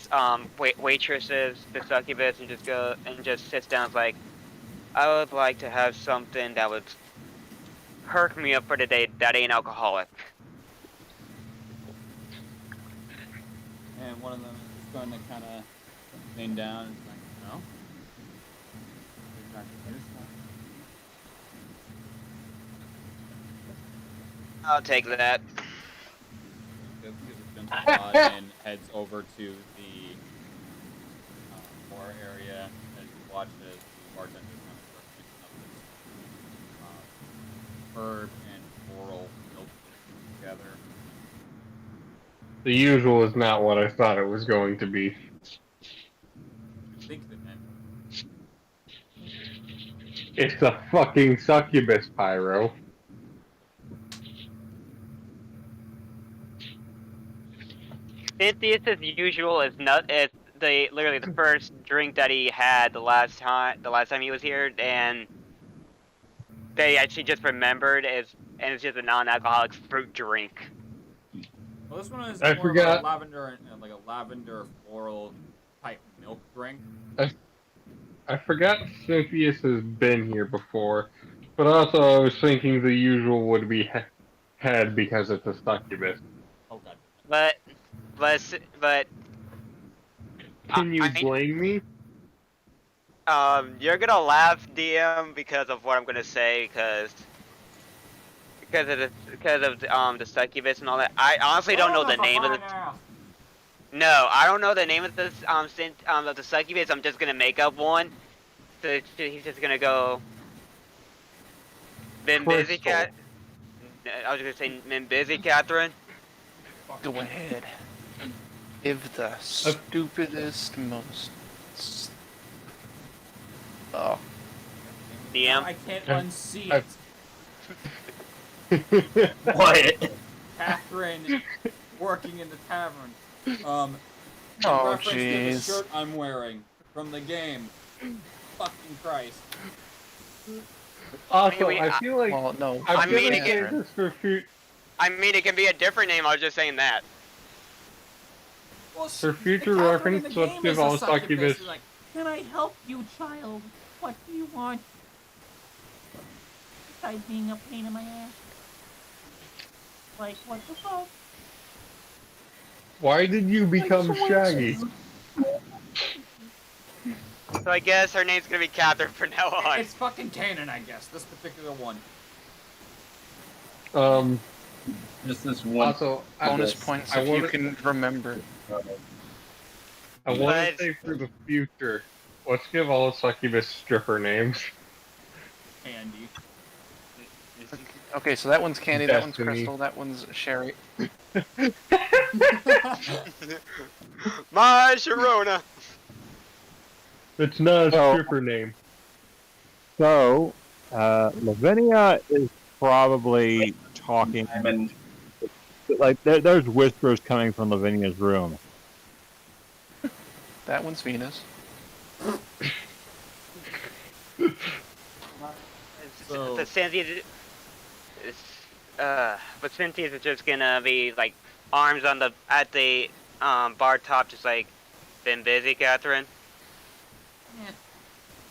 waitresses, the succubus, and just sits down like, "I would like to have something that would perk me up for the day that ain't alcoholic." And one of them is going to kind of lean down and like, no. I'll take that. Gives a gentle nod and heads over to the bar bar area as you watch as the bartender kind of starts mixing up this herb and floral milk together. The usual is not what I thought it was going to be. I think the name. It's a fucking succubus, Pyro. Cynthia's usual is not is the literally the first drink that he had the last time he was here, and they actually just remembered and it's just a non-alcoholic fruit drink. Well, this one is I more forgot. of a lavender, like a lavender floral type milk drink. I forgot Cynthius has been here before, but also I was thinking the usual would be head because it's a succubus. Oh god. But Can you I- blame me? you're gonna laugh, DM, because of what I'm gonna say, because of the succubus and all that. I honestly don't know the name of the. No, I don't know the name of this of the succubus. I'm just gonna make up one. So he's just gonna go. Been busy, Crystal. cat. I was gonna say, been busy, Catherine. Go ahead. Give the stupidest, most. Oh, DM. I can't unsee I- it. What? Catherine working in the tavern. In Oh, reference to the jeez. shirt I'm wearing from the game. Fucking Christ. Also, Wait, I feel like well, no. I I feel mean, like again- this for future. I mean, it can be a different name. I was just saying that. Well, For future Catherine in reference, the let's game give is a all succubus. succubus. She's like, can I help you, child? What do you want? Besides being a pain in my ass. Like, what the fuck? Why did you become Shaggy? So I guess her name's gonna be Catherine from now on. It's fucking canon, I guess. This particular one. Just this one. Also, Bonus points I if you wanna- can remember. I want But- to say for the future, let's give all succubus stripper names. Candy. Okay, so that one's Candy, that one's Destiny. Crystal, that one's Sherry. My Sharona. It's not a So- stripper name. So, Lavinia is probably talking, And like, there's whispers coming from Lavinia's room. That one's Venus. So- But Cynthia's is just gonna be like arms on the at the bar top, just like been busy, Catherine. Yeah.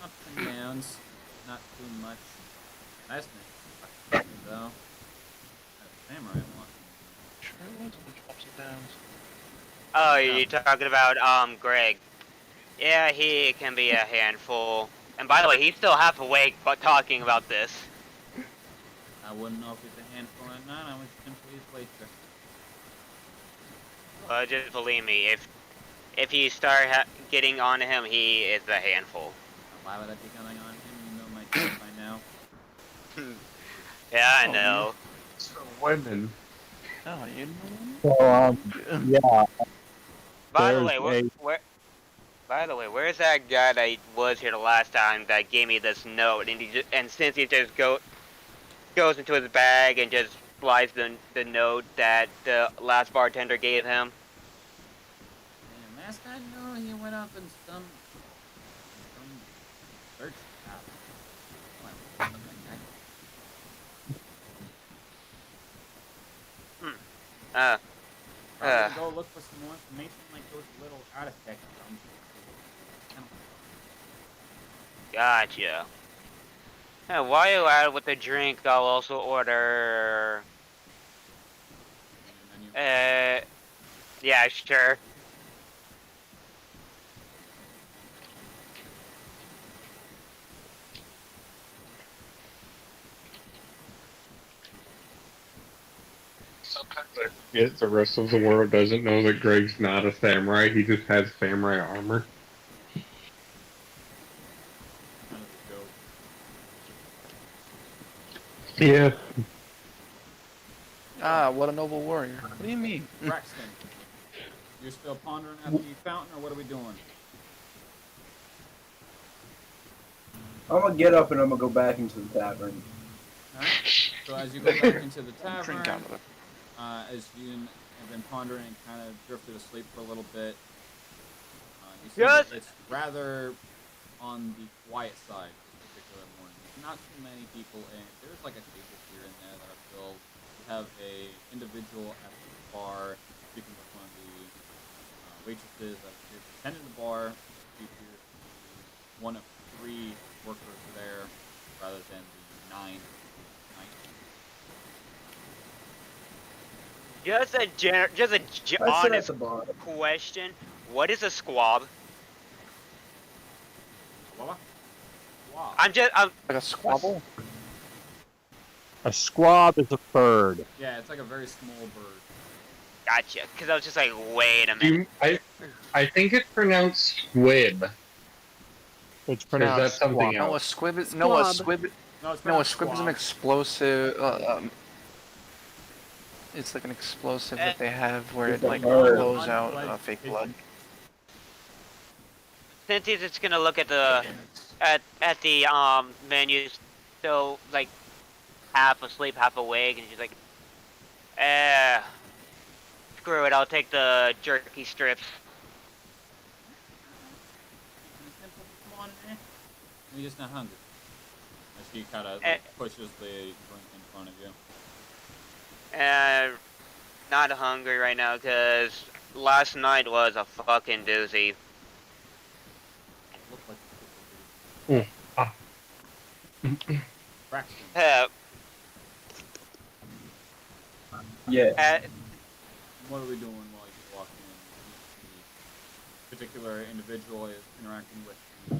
Ups and downs. Not too much. Nice name. Though. Samurai one. Sure it was. Which ups and downs? Oh, you're talking about Greg. Yeah, he can be a handful. And by the way, he's still half awake, but talking about this. I wouldn't know if he's a handful or not. I was simply his waitress. Just believe me, if you start getting on him, he is a handful. Why would I be coming on him? You know my type by now. Yeah, I Oh, know. Women. Oh, you know So, yeah, By the there's way, where's that guy that was here the last time that gave me this note? And since he just goes into his bag and just slides the note that the last bartender gave him. Yeah, mascot, no, he went off in some search app. Probably go look for some more information like those little artifacts. Gotcha. While you're out with the drink, I'll also order. Yeah, sure. Sometimes I forget the rest of the world doesn't know that Greg's not a samurai. He just has samurai armor. Yeah. Ah, what a noble warrior. What do you mean? Braxton, you're still pondering at the fountain, or what are we doing? I'm gonna get up and I'm gonna go back into the tavern. Alright. So as you go back into the Drink tavern, out of it. as you have been pondering and kind of drifted asleep for a little bit, you see Yes. that it's rather on the quiet side this particular morning. There's not too many people in. There's like a table here and there that are filled. You have a individual at the bar speaking with one of the waitresses that appears to attend the bar. She appears to be one of 3 workers there rather than the 9. Just a I sit at honest the bar. question. What is a squab? Wow. Like a squabble? A squab is a bird. Yeah, it's like a very small bird. Gotcha. Because I was just like, wait a minute. I think it's pronounced squib. It's Or is that pronounced something squab. No, a else? squib is Squab. no a squib. No, it's No, a not squib is an squab. explosive. It's like an explosive that they have where It's it a like bird. blows out Unfledged fake pigeon. blood. Since he's just gonna look at the the menus, so like half asleep, half awake, and she's like, screw it, I'll take the jerky strips. You're just not hungry. As she kind of pushes the drink in front of you. And not hungry right now because last night was a fucking doozy. Look like Braxton. Yeah. What are we doing while you're walking in? The particular individual is interacting with the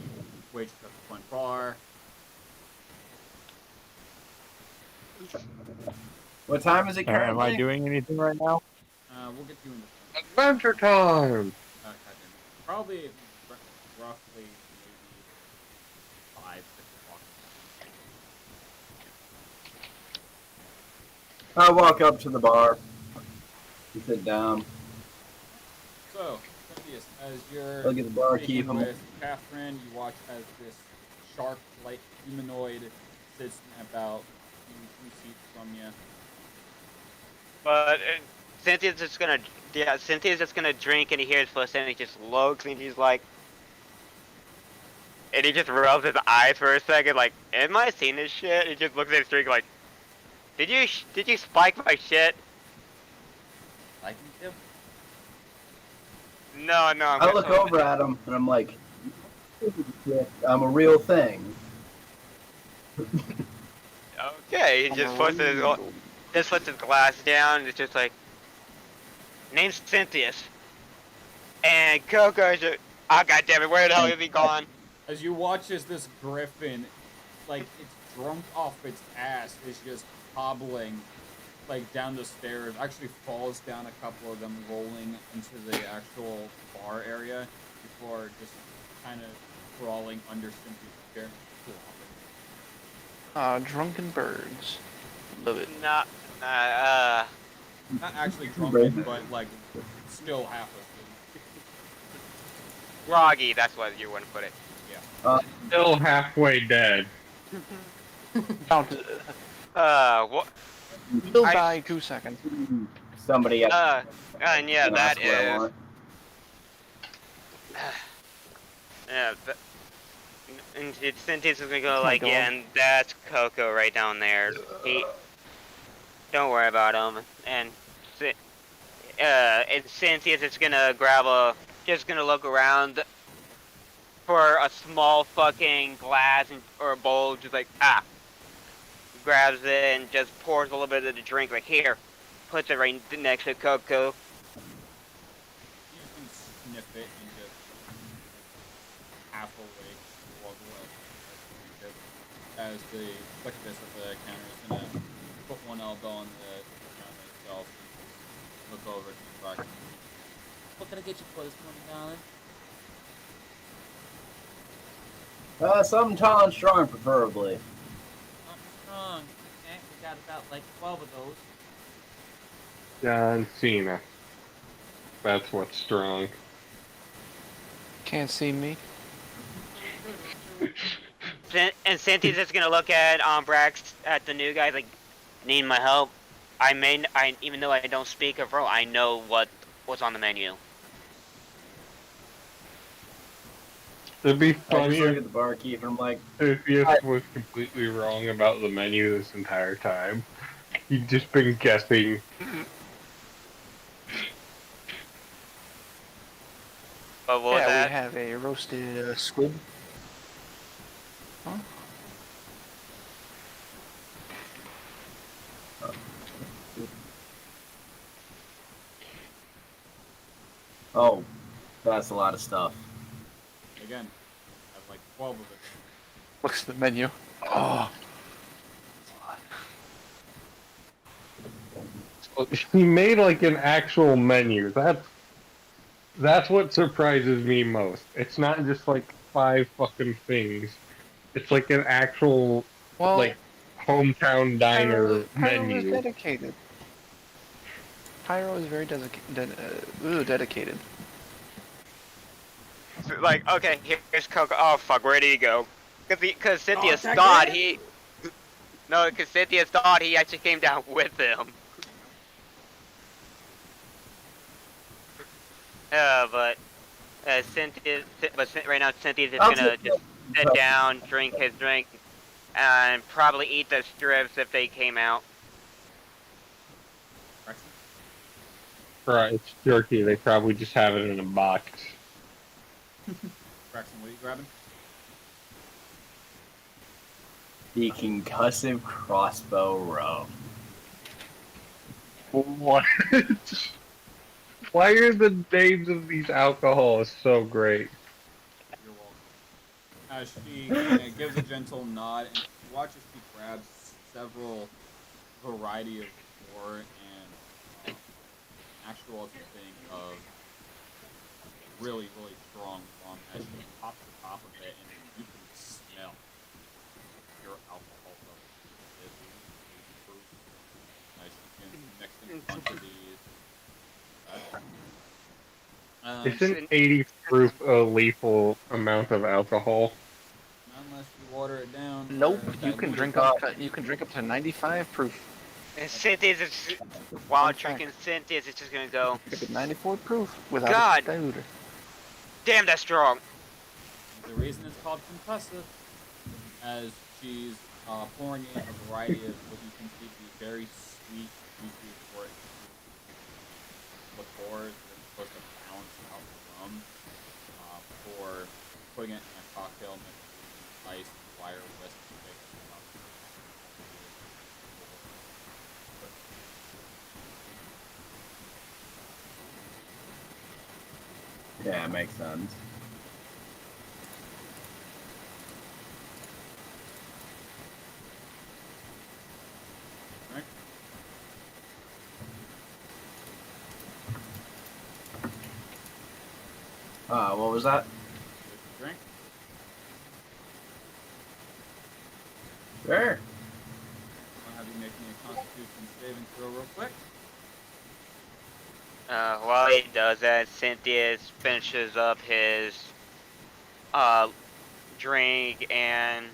waitress at the front bar. What time is it currently? Am I doing anything right now? We'll get you in the Adventure time! probably roughly maybe 5, 6 o'clock. I walk up to the bar. You sit down. So, Cynthia, as you're Look at the barkeep. speaking with Catherine, you watch as this shark-like humanoid sits about 2 seats from you. But Cynthia's just gonna drink, and he hears first, and he just looks, and he's like, and he just rubs his eyes for a second, like, am I seeing this shit? He just looks at his drink like, did you spike my shit? Like me too? No, I'm I just look hoping- over at him and I'm like, I'm a real thing. Okay, he just puts his glass down, and it's just like, name's Cynthius. And Coco's just, oh goddammit, where the hell is he gone? As you watch as this griffin, like, it's drunk off its ass, is just hobbling, like, down the stairs, actually falls down a couple of them, rolling into the actual bar area before just kind of crawling under Cynthia's chair. Drunken birds. Love it. Not Not actually drunken, but, like, still half asleep. groggy, that's what you want to put it. Still halfway dead. Count. What? He'll I- die 2 seconds. Somebody at And yeah, that's that what I is. want. Yeah, and Cynthia's is gonna go my like, God. yeah, and that's Coco right down there. Don't worry about him. And Cynthia's just gonna just gonna look around for a small fucking glass or a bowl, just like, grabs it and just pours a little bit of the drink, like, here, puts it right next to Coco. You can sniff it and just half awake, walk away. As the quickness of the counter is gonna put one elbow on the counter itself and look over to the back. What can I get you for this morning, darling? Something tall and strong, preferably. Something strong. Okay. got about like 12 of those. John Cena. That's what's strong. Can't see me. And Cynthia's just gonna look at Brax at the new guy like, need my help. I even though I don't speak a pro, I know what's on the menu. It'd be I just funny look at the barkeep and I'm like, if Yes was completely wrong about the menu this entire time. He'd just been guessing. But what was Yeah, that? we have a roasted squid. Huh? oh, that's a lot of stuff. Again, I have like 12 of it. Looks at the menu. Oh. He made like an actual menu. That's what surprises me most. It's not just like 5 fucking things. It's like an actual Well, like hometown diner Pyro is menu. dedicated. Pyro is very dedicated. So, like, okay, here's Coco. Oh fuck, where did he go? Because Cynthia that thought good? he. No, because Cynthia thought he actually came down with him. But right now Cynthia's just I'll gonna take just sit down, drink his drink, and probably eat the strips if they came out. Right, it's jerky. They probably just have it in a box. Braxton, what are you grabbing? The concussive crossbow rum. What? Why are the names of these alcohols so great? You're welcome. As she kinda gives a gentle nod and you watch as she grabs several variety of more and actual thing of really, really strong rum as she pops the top of it and you can smell pure alcohol level. It is 80 proof. As she can mix in a bunch of these. Isn't 80 proof a lethal amount of alcohol? Unless you water it down. Nope, or you can dilute drink it. up. You can drink up to 95 proof. And Cynthia's just, while Fun drinking, Cynthia's just gonna go, Drink at 94 proof without God. a diluter. damn, that's strong. The reason it's called concussive, as she's pouring in a variety of what you can see to be very sweet, juicy for liqueurs that are supposed to balance out the rum for putting it in a cocktail mix with ice, wire, whisk, Yeah, it makes sense. right? What was that? Drink. Sure. I'll have you make me a Constitution saving throw real quick. While he does that, Cynthia finishes up his drink and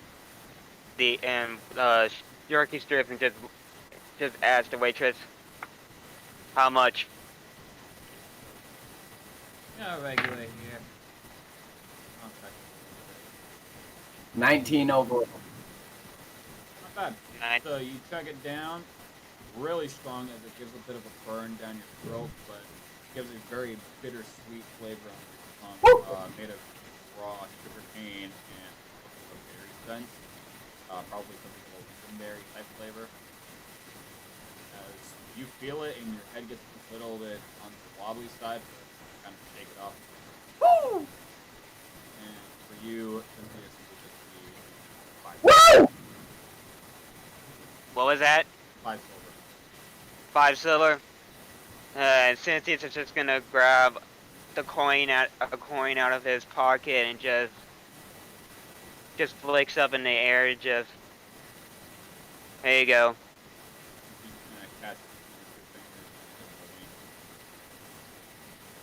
jerky strips and just asks the waitress, how much? Yeah, regular here. Okay. 19 overall. Not bad. Nine. So you chug it down, really strong as it gives a bit of a burn down your throat, but gives a very bittersweet flavor on the tongue, made of raw sugar cane and a berry scent. Probably something a little lingonberry type flavor. As you feel it and your head gets a little bit on the wobbly side, but kind of shake it off. Woo! And for you, Cynthia, this will just be 5 Woo! What was that? 5 silver. 5 silver. And Cynthia's just gonna grab a coin out of his pocket and just flicks up in the air. Just there you go.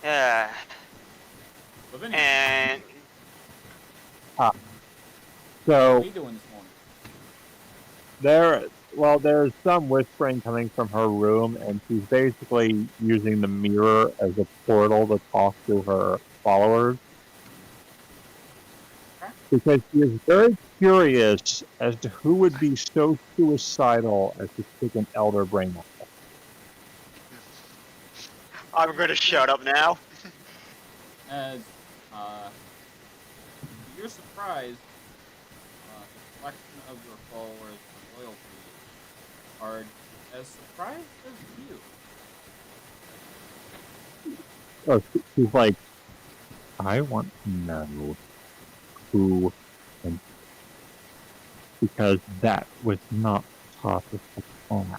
Yeah. Lavinia, And what So are you doing this morning? there's some whispering coming from her room, and she's basically using the mirror as a portal to talk to her followers. Okay. Because she is very curious as to who would be so suicidal as to take an elder brain out. I'm gonna shut up now. As, uh, to your surprise, the collection of your followers and loyalty are as surprised as you. So she's like, I want to know who, and because that was not part of the plan. Go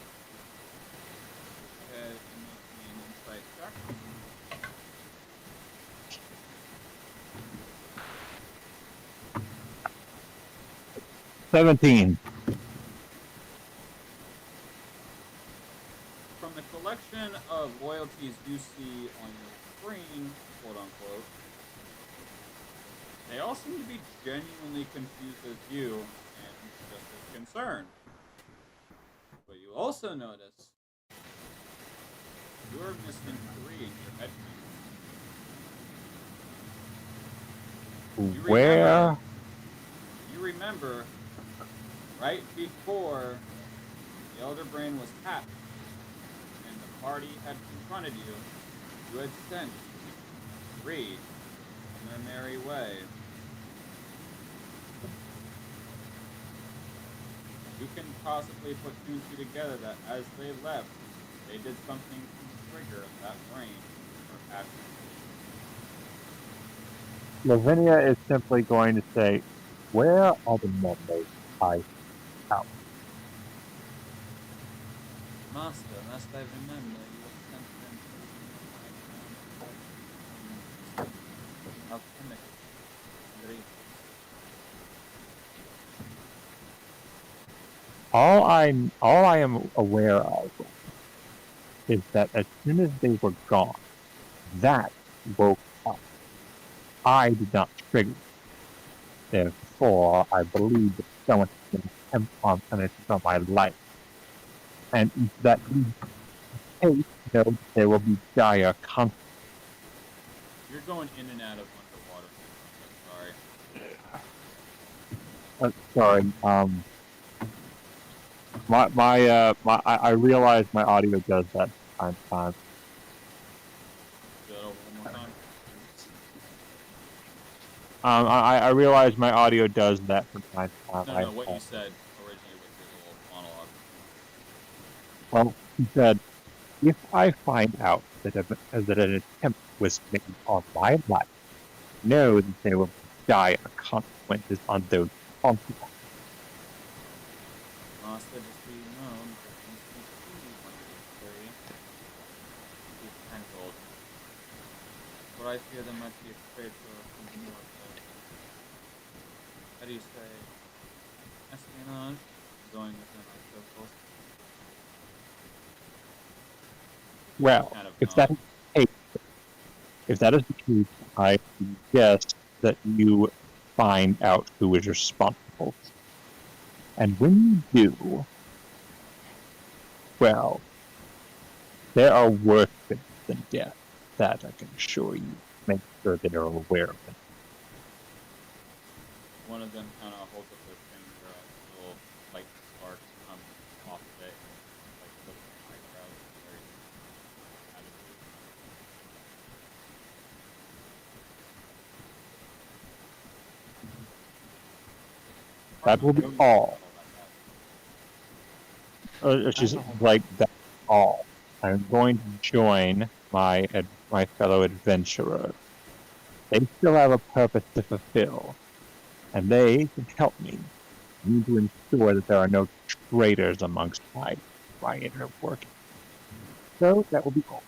ahead and make me an insight check. 17. From the collection of loyalties you see on your screen, quote unquote, they all seem to be genuinely confused as you and just as concerned. But you also notice you're missing 3 in your head canon. Where? You remember right before the Elder Brain was tapped and the party had confronted you, you had sent 3 on their merry way. You can possibly put 2 and 2 together that as they left, they did something to trigger that brain or action. Lavinia is simply going to say, where are the members I out? Master, must I remember you have sent them to my alchemical great. All I am aware of is that as soon as they were gone, that woke up. I did not trigger. Therefore, I believe that someone has been attempt on punishment on my life. And if that is the case, know there will be dire consequences. You're going in and out of underwater. Sorry. I realize my audio does that from time to time. Do that over one more time. I realize my audio does that from time to time. No, what you said originally with your little monologue. Well, he said, if I find out that an attempt was made on my life, know that there will be dire consequences on those responsible. Master, just so you know, that things continue one of these 3. He's handled. But I fear there might be a traitor from the north. How do you say? Espionage? Going within our circles. Well, Kind of if that is the case, I suggest that you find out who is responsible. And when you do, well, there are worse things than death. That I can assure you. Make sure they are aware of it. one of them kind of holds up their finger as a little light spark comes off of it, like looks at my eyebrows, very attitude. That will be all. She's like, that's all. I'm going to join my fellow adventurers. They still have a purpose to fulfill, and they can help me. I need to ensure that there are no traitors amongst my inner working. So that will be all.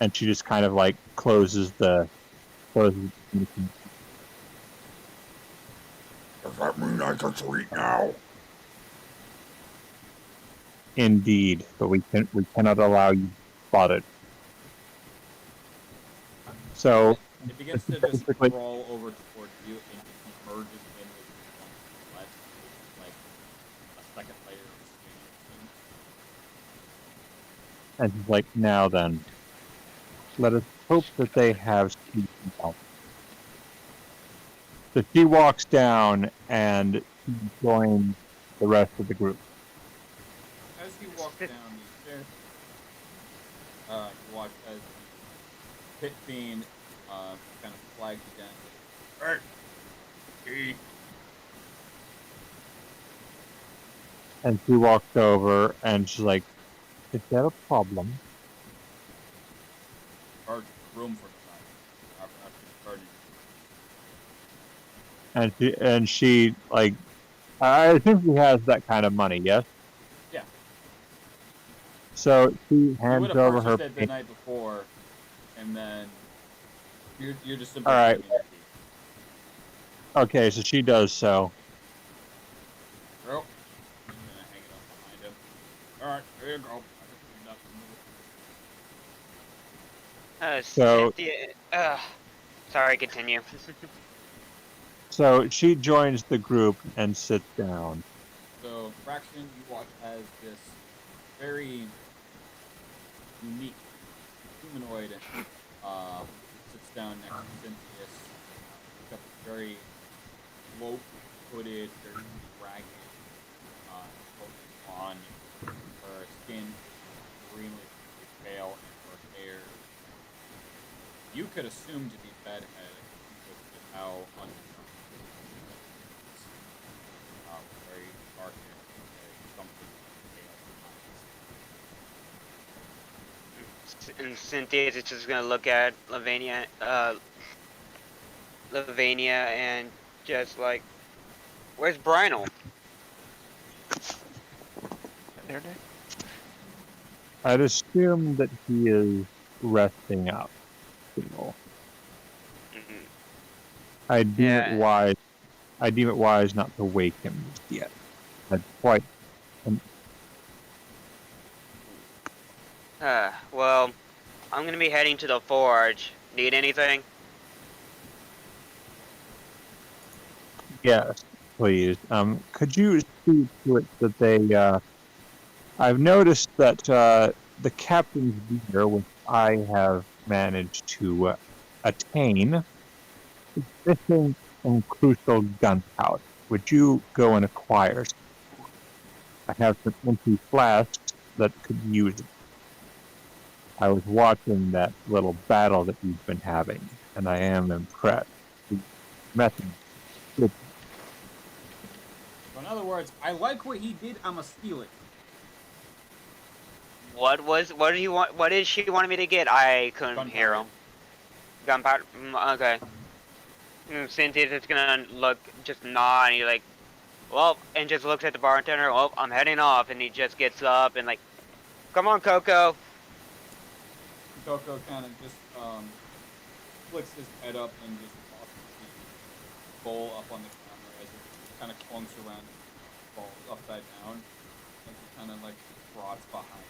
And she just kind of like closes the. Does that mean I can sleep now? Indeed, but we cannot allow you spotted. So It begins to just basically, crawl over towards you and it merges in with one flesh, like a second layer of skin. and he's like, now then, let us hope that they have sweet mouth. So she walks down and joins the rest of the group. As you walk down these stairs, you watch as the pit fiend kind of flags you down. Hey, And she walks over and she's like, is there a problem? charge room for the night. After charging. And she like, I assume she has that kind of money, yes? Yeah. So she You would hands have over her purchased it the night before, and then you're just simply All right. taking your key. Okay, so she does so. Girl, I'm gonna hang it up behind him. All right, there you go. So- Zetithia, sorry, continue. So she joins the group and sits down. So, Braxton, you watch as this very unique humanoid sits down next to Cynthia's. She's got this very low-footed, very ragged clothing on. Her skin is extremely pale, and her hair you could assume to be bedhead with how undetermined very dark hair, very something pale. And Cynthia's just gonna look at Lavania and just like, where's Brynel? There. I'd assume that he is resting up. Mhm. I deem Yeah. it wise. I deem it wise not to wake him just yet. That's quite. Well, I'm gonna be heading to the forge. Need anything? Yes, please. Could you see to it that they? I've noticed that the captain's gear, which I have managed to attain, is missing some crucial gunpowder. Would you go and acquire some? I have some empty flasks that could use it. I was watching that little battle that you've been having, and I am impressed. The method. So in other words, I like what he did. I'ma steal it. What do you want? What did she want me to get? I couldn't hear him. Gunpowder. Okay. Cynthia's just gonna look, just nod, and he's like, well, and just looks at the bartender. Well, I'm heading off, and he just gets up and like, come on, Coco. Coco kind of just flicks his head up and just tosses the bowl up on the counter as it kind of clunks around, falls upside down, and he kind of like trots behind him.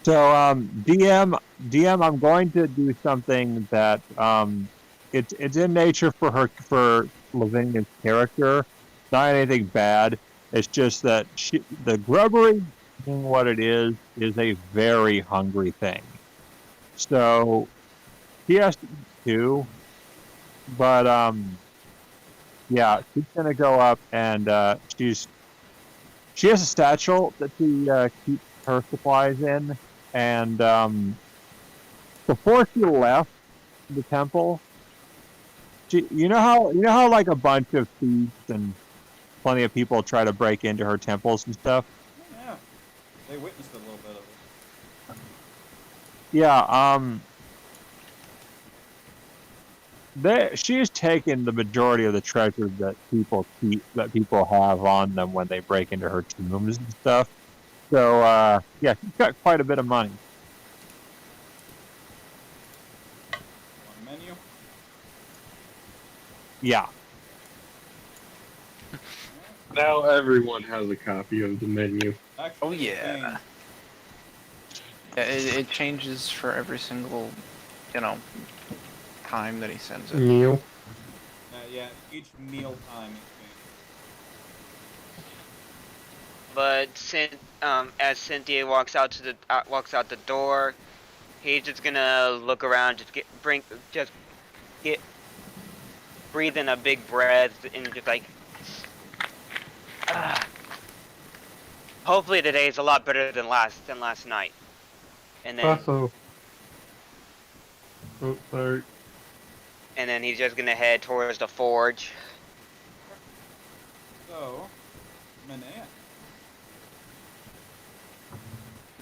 So, DM, I'm going to do something that it's in nature for Lavinia's character. Not anything bad. It's just that the grubbery, being what it is a very hungry thing. So he has to eat too. But yeah, she's gonna go up and she has a satchel that she keeps her supplies in. And before she left the temple, you know how like a bunch of thieves and plenty of people try to break into her temples and stuff. Yeah, they witnessed a little bit of it. Yeah, she's taken the majority of the treasure that people have on them when they break into her tombs and stuff. So yeah, she's got quite a bit of money. On the menu. Yeah. Now everyone has a copy of the menu. Actually, Oh, yeah. Yeah, it changes for every single, you know, time that he sends it. Meal. Yeah, each meal time it changes. But as Cynthia walks out the door, he's just gonna look around, breathe in a big breath, and just like, ah. Hopefully today is a lot better than last night. And then Also, oh, sorry. he's just gonna head towards the forge. So, Manea.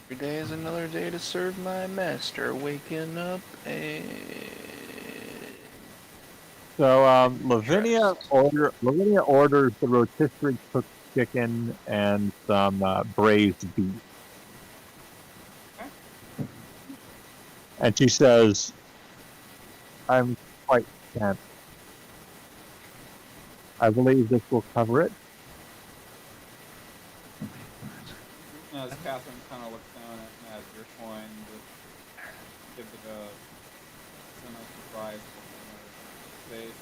Every day is another day to serve my master. Waking up and So Lavinia orders the rotisserie cooked chicken and some braised beef. Okay. And she says, I'm quite content. I believe this will cover it. As Catherine kind of looks down at your coin, just gives it a semi-surprised look on her face.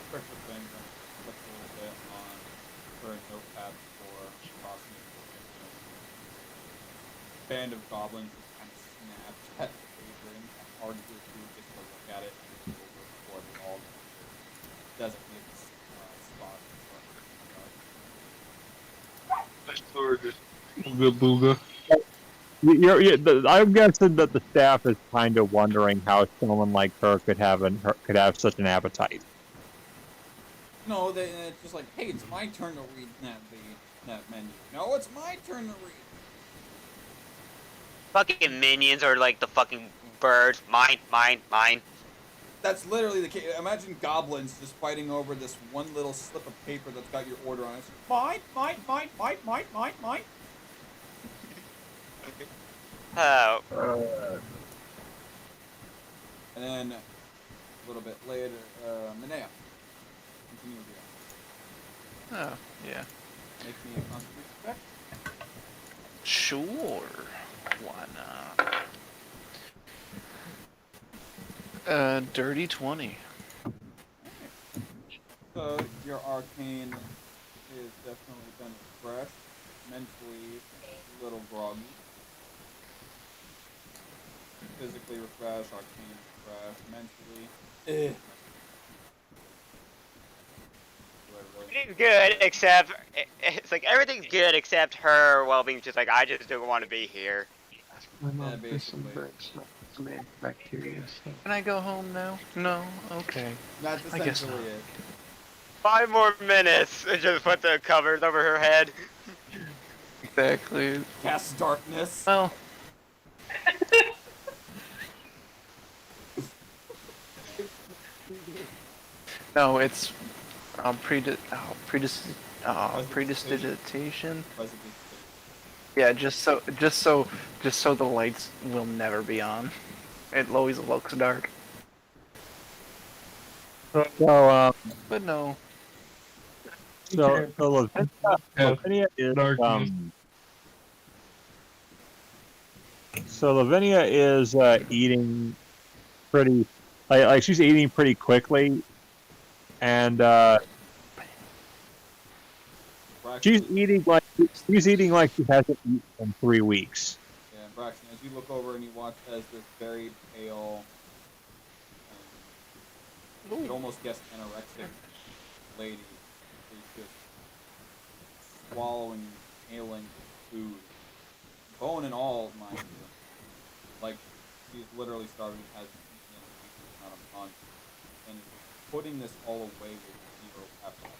Pricks her finger and clicks a little bit on her notepad before tossing it to the band of goblins just kind of snaps at the paper and argues with you just to look at it and move over before they all go to their designated spots. Booga booga. I'm guessing that the staff is kind of wondering how someone like her could have such an appetite. No, it's just like, hey, it's my turn to read that menu. No, it's my turn to read. Fucking minions are like the fucking birds. Mine, mine, mine. That's literally the case. Imagine goblins just fighting over this one little slip of paper that's got your order on it. It's mine, mine, mine, mine, mine, mine, mine. Oh. And then a little bit later, Manea. Continue with you. oh yeah, Make me a constitution check. sure, why not? Dirty 20. So your arcane is definitely been refreshed. Mentally a little groggy. Physically refreshed, arcane refreshed, mentally. Everything's good except it's like everything's good except her well-being. Just like I just don't want to be here. My Yeah, mom there's some basically. birds, some bacteria stuff. Can I go home now? No. Okay. That's I guess essentially not. it. 5 more minutes and just put the covers over her head. Exactly. Cast darkness. Well. No, it's prestidigitation. Yeah, just so the lights will never be on. It always looks dark. So But no. Lavinia is Lavinia is eating pretty like she's eating pretty quickly, and she's eating like she hasn't eaten in 3 weeks. Yeah, Braxton, as you look over and you watch as this very pale, you could almost guess anorexic lady is just swallowing, inhaling food, bone and all, mind you. Like she's literally starving, has eaten in a decent amount of months, and is putting this all away with zero appetite.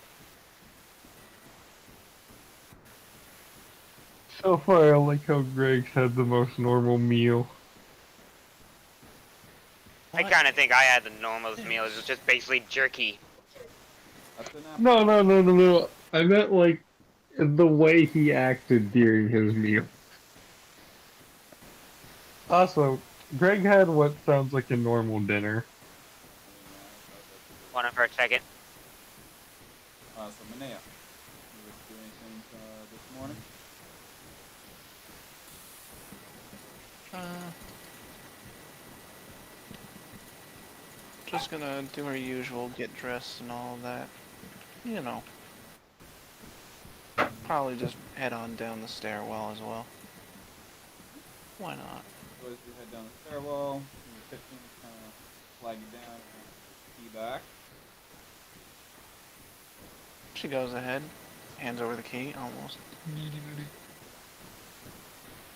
So far, I like how Greg's had the most normal meal. I kind of think I had the normalest meal. It was just basically jerky. No. I meant like the way he acted during his meal. Also, Greg had what sounds like a normal dinner. Hold on for a second. So Manea, you wish to do anything this morning? Just gonna do our usual, get dressed and all of that. You know. Probably just head on down the stairwell as well. Why not? So as you head down the stairwell, your kitchen kind of flag you down and key back. She goes ahead, hands over the key, almost.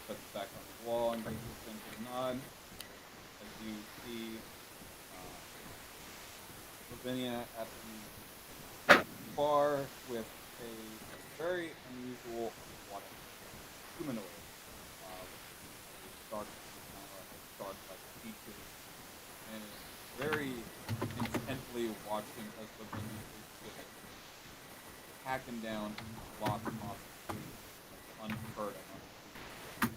Puts it back on the wall and gives a gentle nod. As you see Lavinia at the bar with a very unusual humanoid. Dark, dark like features, and is very intently watching as Lavinia is just hacking down lots and lots of food unheard of. I'm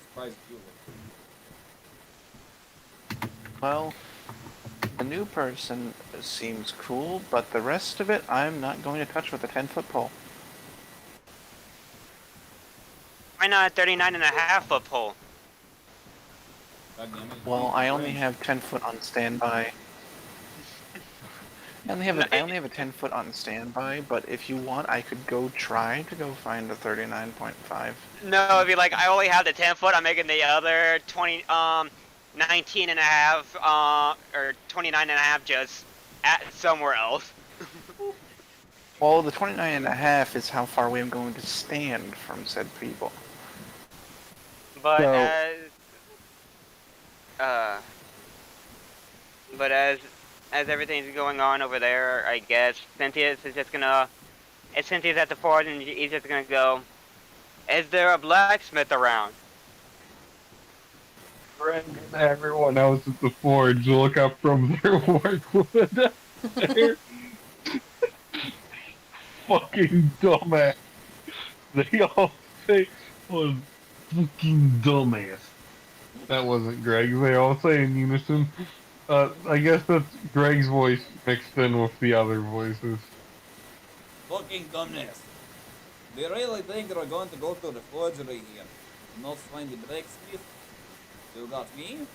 surprised you a little. Well, the new person seems cool, but the rest of it I'm not going to touch with a 10-foot pole. Why not a 39.5-foot pole? Well, I only have 10 foot on standby. I only have a 10-foot on standby, but if you want, I could try to go find a 39.5. No, it'd be like, I only have the 10-foot, I'm making the other 19.5, or 29.5 just at somewhere else. Well, the 29.5 is how far away I'm going to stand from said people. But So- as everything's going on over there, I guess Cynthia's is just gonna. If Cynthia's at the fort, and he's just gonna go. Is there a blacksmith around? Greg and everyone else at the forge look up from their workwood. Fucking dumbass. They all say, "Oh, fucking dumbass." That wasn't Greg. They all say in unison. I guess that's Greg's voice mixed in with the other voices. Fucking dumbness. Do you really think you're going to go to the forgery here and not find the blacksmith? You got me.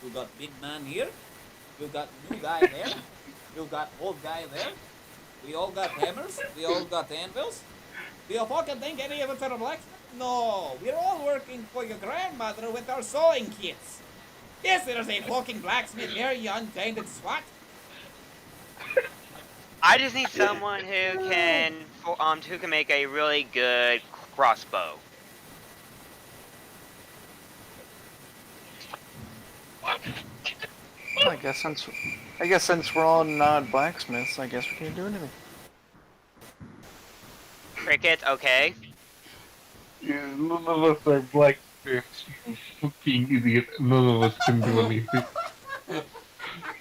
You got big man here. You got new guy there. You got old guy there. We all got hammers. We all got anvils. Do you fucking think any of us are a blacksmith? No, we're all working for your grandmother with our sewing kits. Yes, there's a fucking blacksmith here, you untainted swat. I just need someone who can make a really good crossbow. Well, I guess since we're all not blacksmiths, I guess we can't do anything. Cricket, okay. Yeah, none of us are blacksmiths, you fucking idiot. None of us can do anything.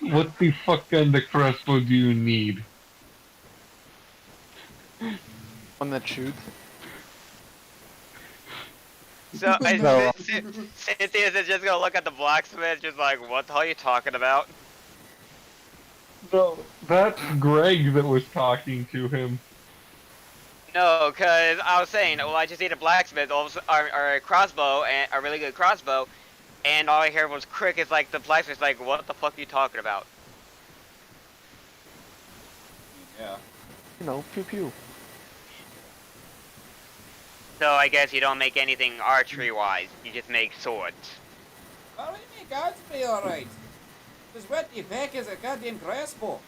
What the fuck kind of crossbow do you need? One that shoots. So Cynthia's is just gonna look at the blacksmith, just like, what the hell are you talking about? No, that's Greg that was talking to him. No, cause I was saying, well, I just need a blacksmith or a crossbow, and a really good crossbow, and all I heard was crickets. Like the blacksmith's like, what the fuck are you talking about? Yeah. You know, pew pew. So I guess you don't make anything archery-wise. You just make swords. Well, we make odds be alright. Because what the heck is a goddamn crossbow?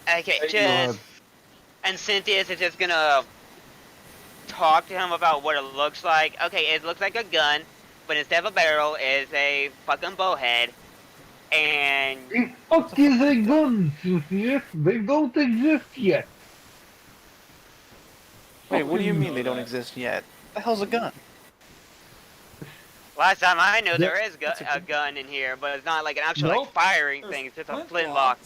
Okay, just... And Cynthia's is just gonna talk to him about what it looks like. Okay, it looks like a gun, but instead of a barrel, it's a fucking bowhead. And... What the fuck is a gun, Cynthia? They don't exist yet. Wait, what do you mean they don't exist yet? What the hell's a gun? Last time I knew there is a gun in here, but it's not like an actual like firing thing, it's just a flintlock.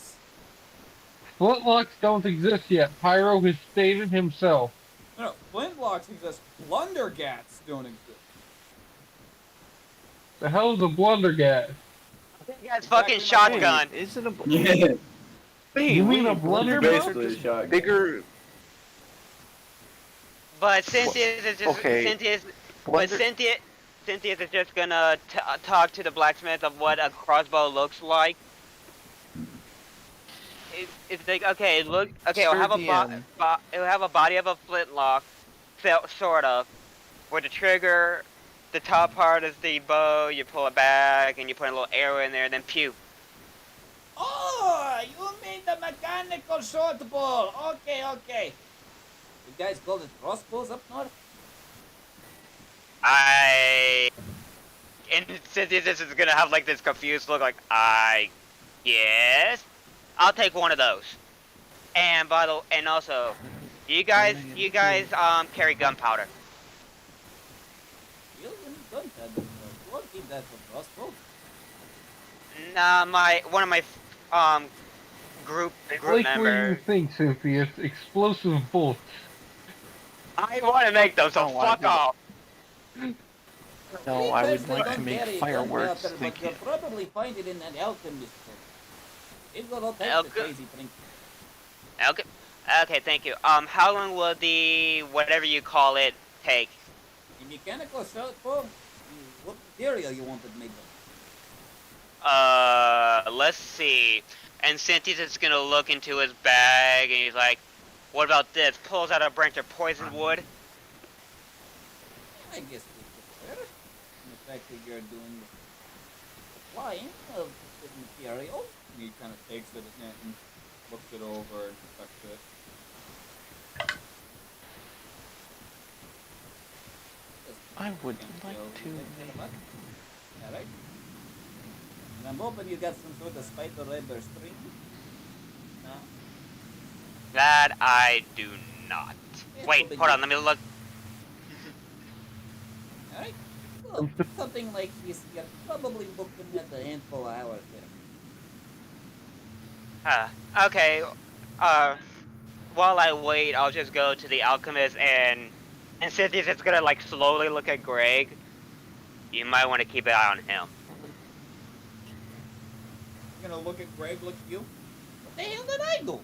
Flintlocks don't exist yet. Pyro has stated himself. No, flintlocks exist. Blundergats don't exist. The hell's a blundergat? That's fucking shotgun. Wait, is it a... Yeah. Wait, You mean a blunderbuss? Basically a shotgun. Bigger... But Cynthia's is just... Okay. But Cynthia is just gonna talk to the blacksmith of what a crossbow looks like. It's like, okay, look, okay, it'll have it'll have a body of a flintlock, sort of, where the trigger, the top part is the bow, you pull it back, and you put a little arrow in there, and then pew. Oh, you mean the mechanical short bow? Okay. You guys call it crossbows up north? And Cynthia just is gonna have like this confused look, like, yes, I'll take one of those. And also, you guys carry gunpowder. You need gunpowder. You won't need that for crossbows. Nah, one of my group Like where you members. think, Cynthia, explosive bolts. I want to make them, so fuck off. No, I would like to make fireworks. But Thank you'll you. probably find it in an alchemist book. It will take the crazy thing. Okay, thank you. How long will the whatever you call it take? The mechanical short bow? What material you wanted to make them? Let's see. And Cynthia's just gonna look into his bag, and he's like, "What about this?" Pulls out a branch of poison wood. I guess we could bear it. And the fact that you're doing the supplying of the material. He kind of takes it and looks it over and inspects it. I would like to Alright. And I'm hoping you got some sort of spider web or string. No? That I do not. Wait, hold on, let me look. Alright. Well, something like this, you're probably looking at a handful of hours there. Okay. While I wait, I'll just go to the alchemist and Cynthia's just gonna like slowly look at Greg. You might want to keep an eye on him. You're gonna look at Greg, look at you. What the hell did I do?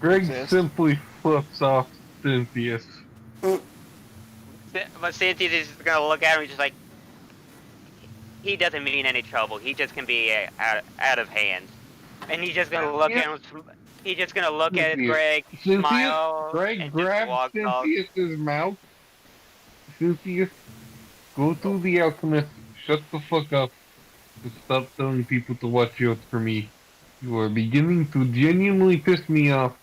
Greg simply flips off Cynthia. But Cynthia's just gonna look at him and just like, he doesn't mean any trouble. He just can be out of hand. And he's just gonna look at him. He's just gonna look at Greg, smile, Greg and just grabs walk off. Cynthia's mouth. Cynthia, go to the alchemist, shut the fuck up, and stop telling people to watch out for me. You are beginning to genuinely piss me off,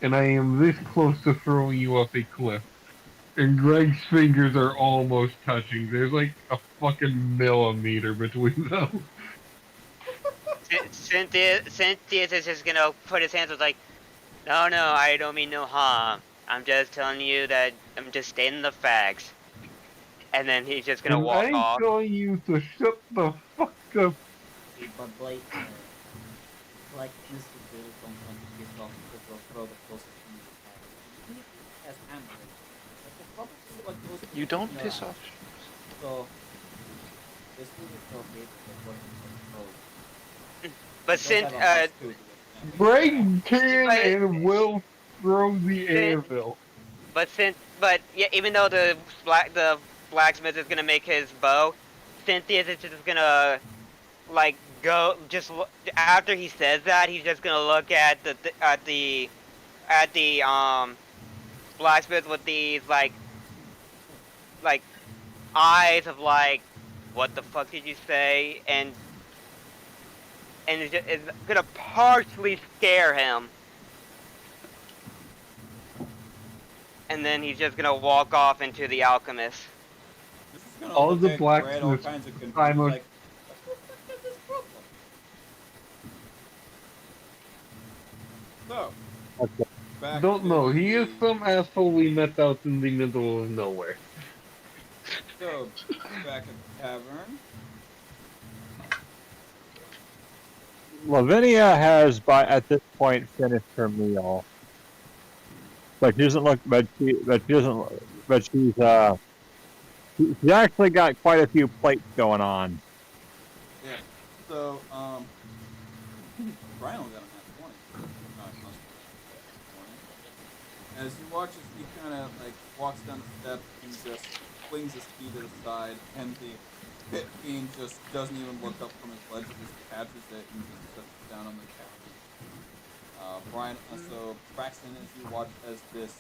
and I am this close to throwing you off a cliff. And Greg's fingers are almost touching. There's like a fucking millimeter between them. Cynthia's is just gonna put his hands up like, no, I don't mean no harm. I'm just telling you that I'm just stating the facts. And then he's just gonna walk off. I'm telling you to shut the fuck up. But like Mr. Bill sometimes gets off because they'll throw the closest thing you have. He has hammers. But the problem is what goes to You don't the piss off. So, this is appropriate for the But Greg can and will throw the anvil. but yeah, even though the blacksmith is gonna make his bow, Cynthia's is just gonna like go after he says that, he's just gonna look at the blacksmith with these like eyes of like, what the fuck did you say? And it's gonna partially scare him. And then he's just gonna walk off into the alchemist. This is gonna All the take blacksmiths Brad all kinds of confused, I'm a- like, what the fuck is this problem? So, Okay. back Don't to know. He is the- some asshole we met out in the middle of nowhere. So, back at the tavern. Lavinia has, at this point, finished her meal. But she doesn't look. But she doesn't. But she's actually got quite a few plates going on. Yeah. So, Brian got him at 20. No, it must be 20. As you watch as he kind of like walks down the steps and just flings his feet to the side, and the pit fiend just doesn't even look up from his ledge, he just catches it and just sets it down on the counter. Brian, so Braxton, as you watch as this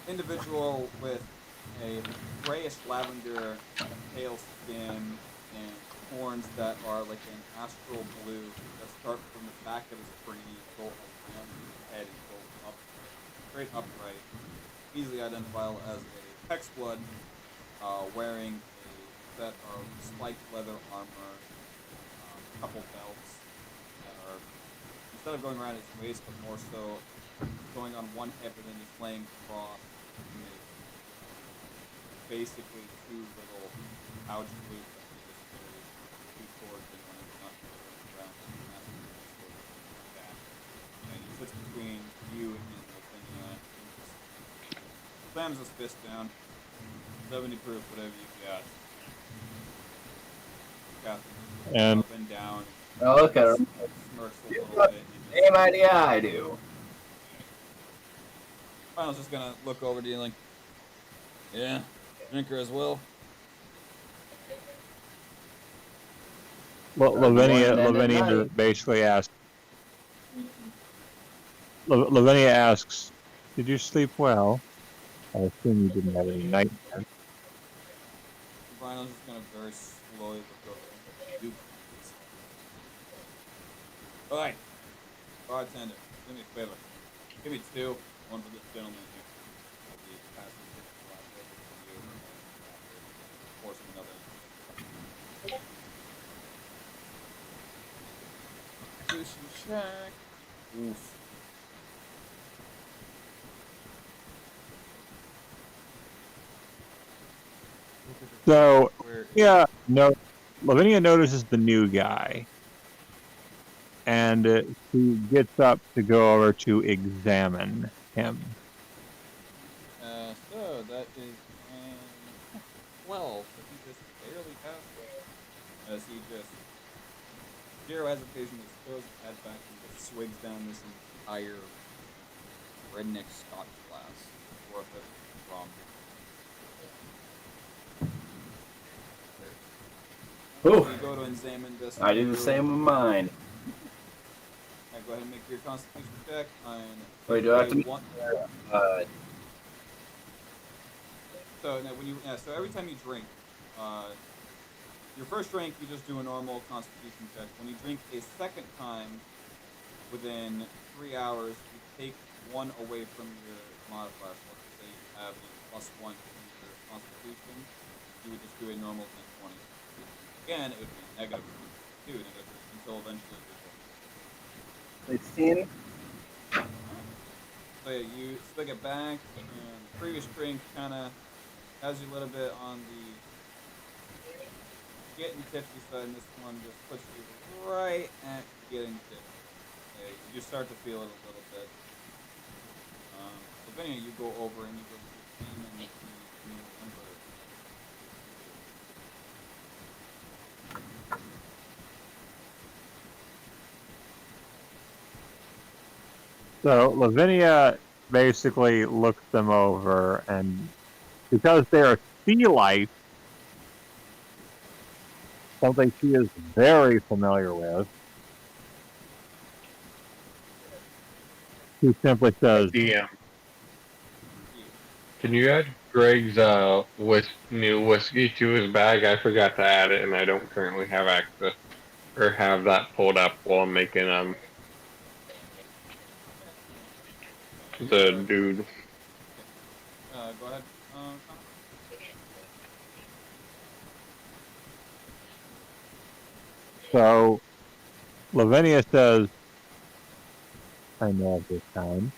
individual with a grayish lavender pale skin and horns that are like an astral blue that start from the back of his cranium, go around his head and go up, straight upright, easily identifiable as a hexblood, wearing a set of spiked leather armor, a couple belts that are, instead of going around his waist, but more so going on one hip and then just laying across basically two little pouch flutes that he just carries, two swords and one is not around that. And he sits between you and Lavinia and just slams his fist down. 70 proof, whatever you got. Catherine And up and down. Oh, look at him. Smirks a little bit. Same idea I do. Final's just gonna look over to you like, yeah, drinker as well. well, Morning and at Lavinia night. basically asks. Lavinia asks, "Did you sleep well? I assume you didn't have any nightmares." Rhino's just gonna very slowly look over. You. Alright. Bartender, do me a favor. Give me two. One for this gentleman here. I'll be passing this glass over to you. And pour some another. Sushi shack. Oof. So Where yeah, no, Lavinia notices the new guy, and she gets up to go over to examine him. So that is an 12, so he just barely passed it. As he just, zero hesitation, just throws his head back and just swigs down this entire redneck Scotch glass worth of rum. Ooh, So you go to examine this. I do the same with mine. Alright, go ahead and make your constitution check. Wait, do I have to? one. So now, when you so every time you drink, your first drink you just do a normal constitution check. When you drink a second time within 3 hours, you take one away from your modifier. So let's say you have a +1 to your constitution, you would just do a normal +20. Again, it would be -2, until eventually it 16. So yeah, you stick it back, and the previous drink kind of has you a little bit on the getting tipsy side, and this one just puts you right at getting tipsy. Yeah, you just start to feel it a little bit. So if anyway, you go over and you go to the team and you remember. So Lavinia basically looks them over, and because they're sea life, something she is very familiar with, she simply says, DM. Can you add Greg's new whiskey to his bag? I forgot to add it, and I don't currently have access or have that pulled up while I'm making the dude. Go ahead. so Lavinia says, "I know of this time.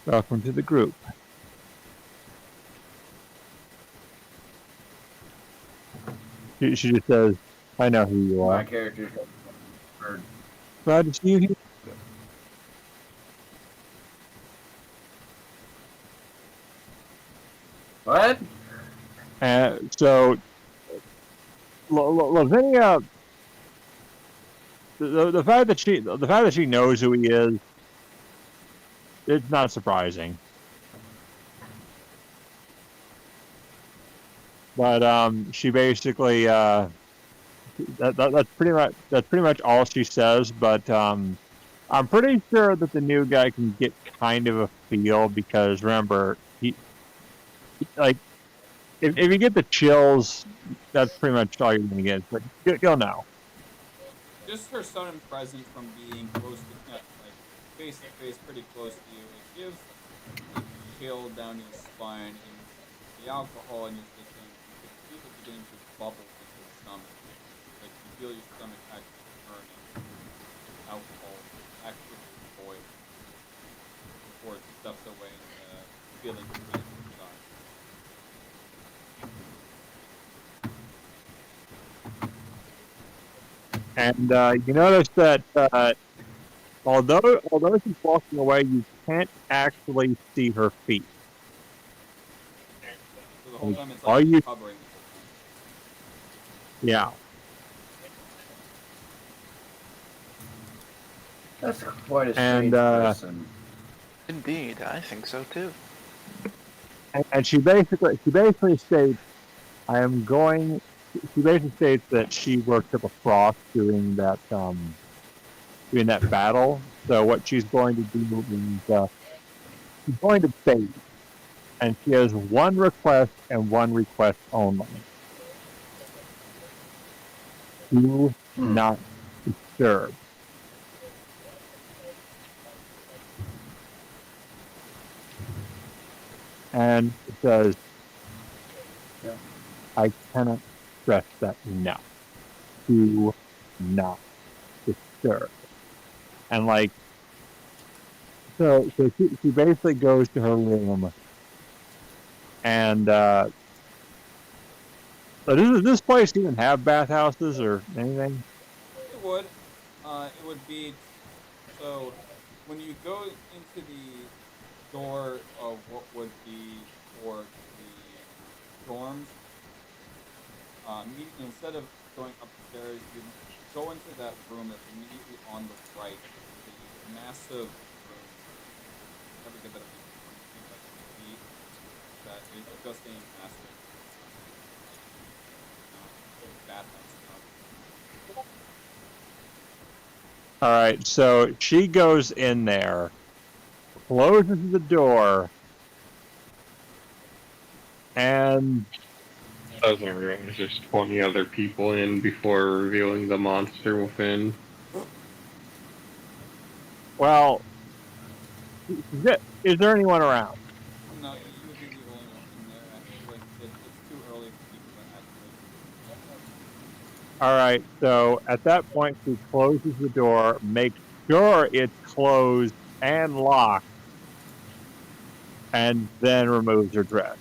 Welcome to the group." She just says, "I know who you My are. character's bird. Glad to see you here." What? So Lavinia the fact that she knows who he is, it's not surprising. But she basically that's pretty much all she says. But I'm pretty sure that the new guy can get kind of a feel because remember he like if you get the chills, that's pretty much all you're gonna get. But you'll know. Just her sudden presence from being close to, like, face to face, pretty close to you, it gives a chill down your spine, and the alcohol in your system, you can feel it beginning to bubble into your stomach. Like, you feel your stomach actually turning, alcohol actually boiling before it stuffs away and feeling kind of inside. And you notice that although she's walking away, you can't actually see her feet. So the whole time it's Are like you? covering the Yeah. That's quite a And strange person. Indeed, I think so too. and she basically states, "I am going." She basically states that she worked up a frost during that battle. So what she's going to do is she's going to bathe, and she has one request and one request only: do not disturb. And it says, Yeah. I cannot stress that enough. Do not disturb. And like, so she basically goes to her room, and so does this place even have bathhouses or anything? It would. It would be, so when you go into the door of what would be towards the dorms, instead of going upstairs, you go into that room that's immediately on the right. The massive room. Never get that up to like 3 feet. That is just a massive bathhouse. All right, so she goes in there, closes the door, and Doesn't realize there's 20 other people in before revealing the monster within. well, is there anyone around? No, you would be the only one in there. Actually, it's too early for people to activate. All right, so at that point, she closes the door, makes sure it's closed and locked, and then removes her dress.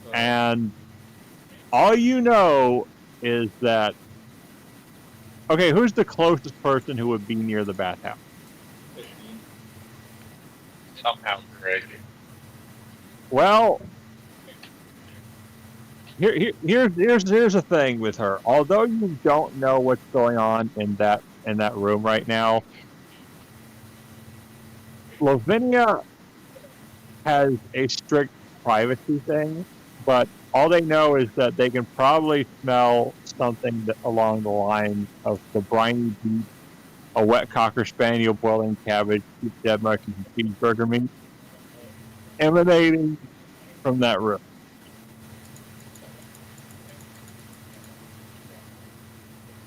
So, And all you know is that, okay, who's the closest person who would be near the bathhouse? 15. Somehow Greg. Well, here's the thing with her. Although you don't know what's going on in that room right now, Lavinia has a strict privacy thing, but all they know is that they can probably smell something along the lines of the briny beef, a wet cocker spaniel boiling cabbage, dead mushrooms, and cheeseburger meat emanating from that room.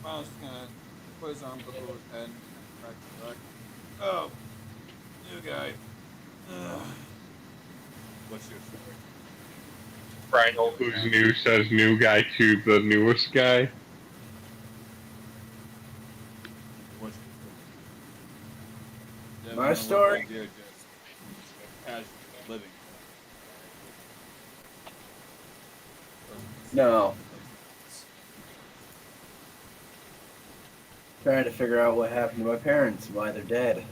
Miles is gonna put his arms up over his head and crack his back. Oh, new guy. Ugh. What's your story? Rhino, who's new, says new guy to the newest guy. What's your story? My story? You're just casual living. No. Trying to figure out what happened to my parents and why they're dead.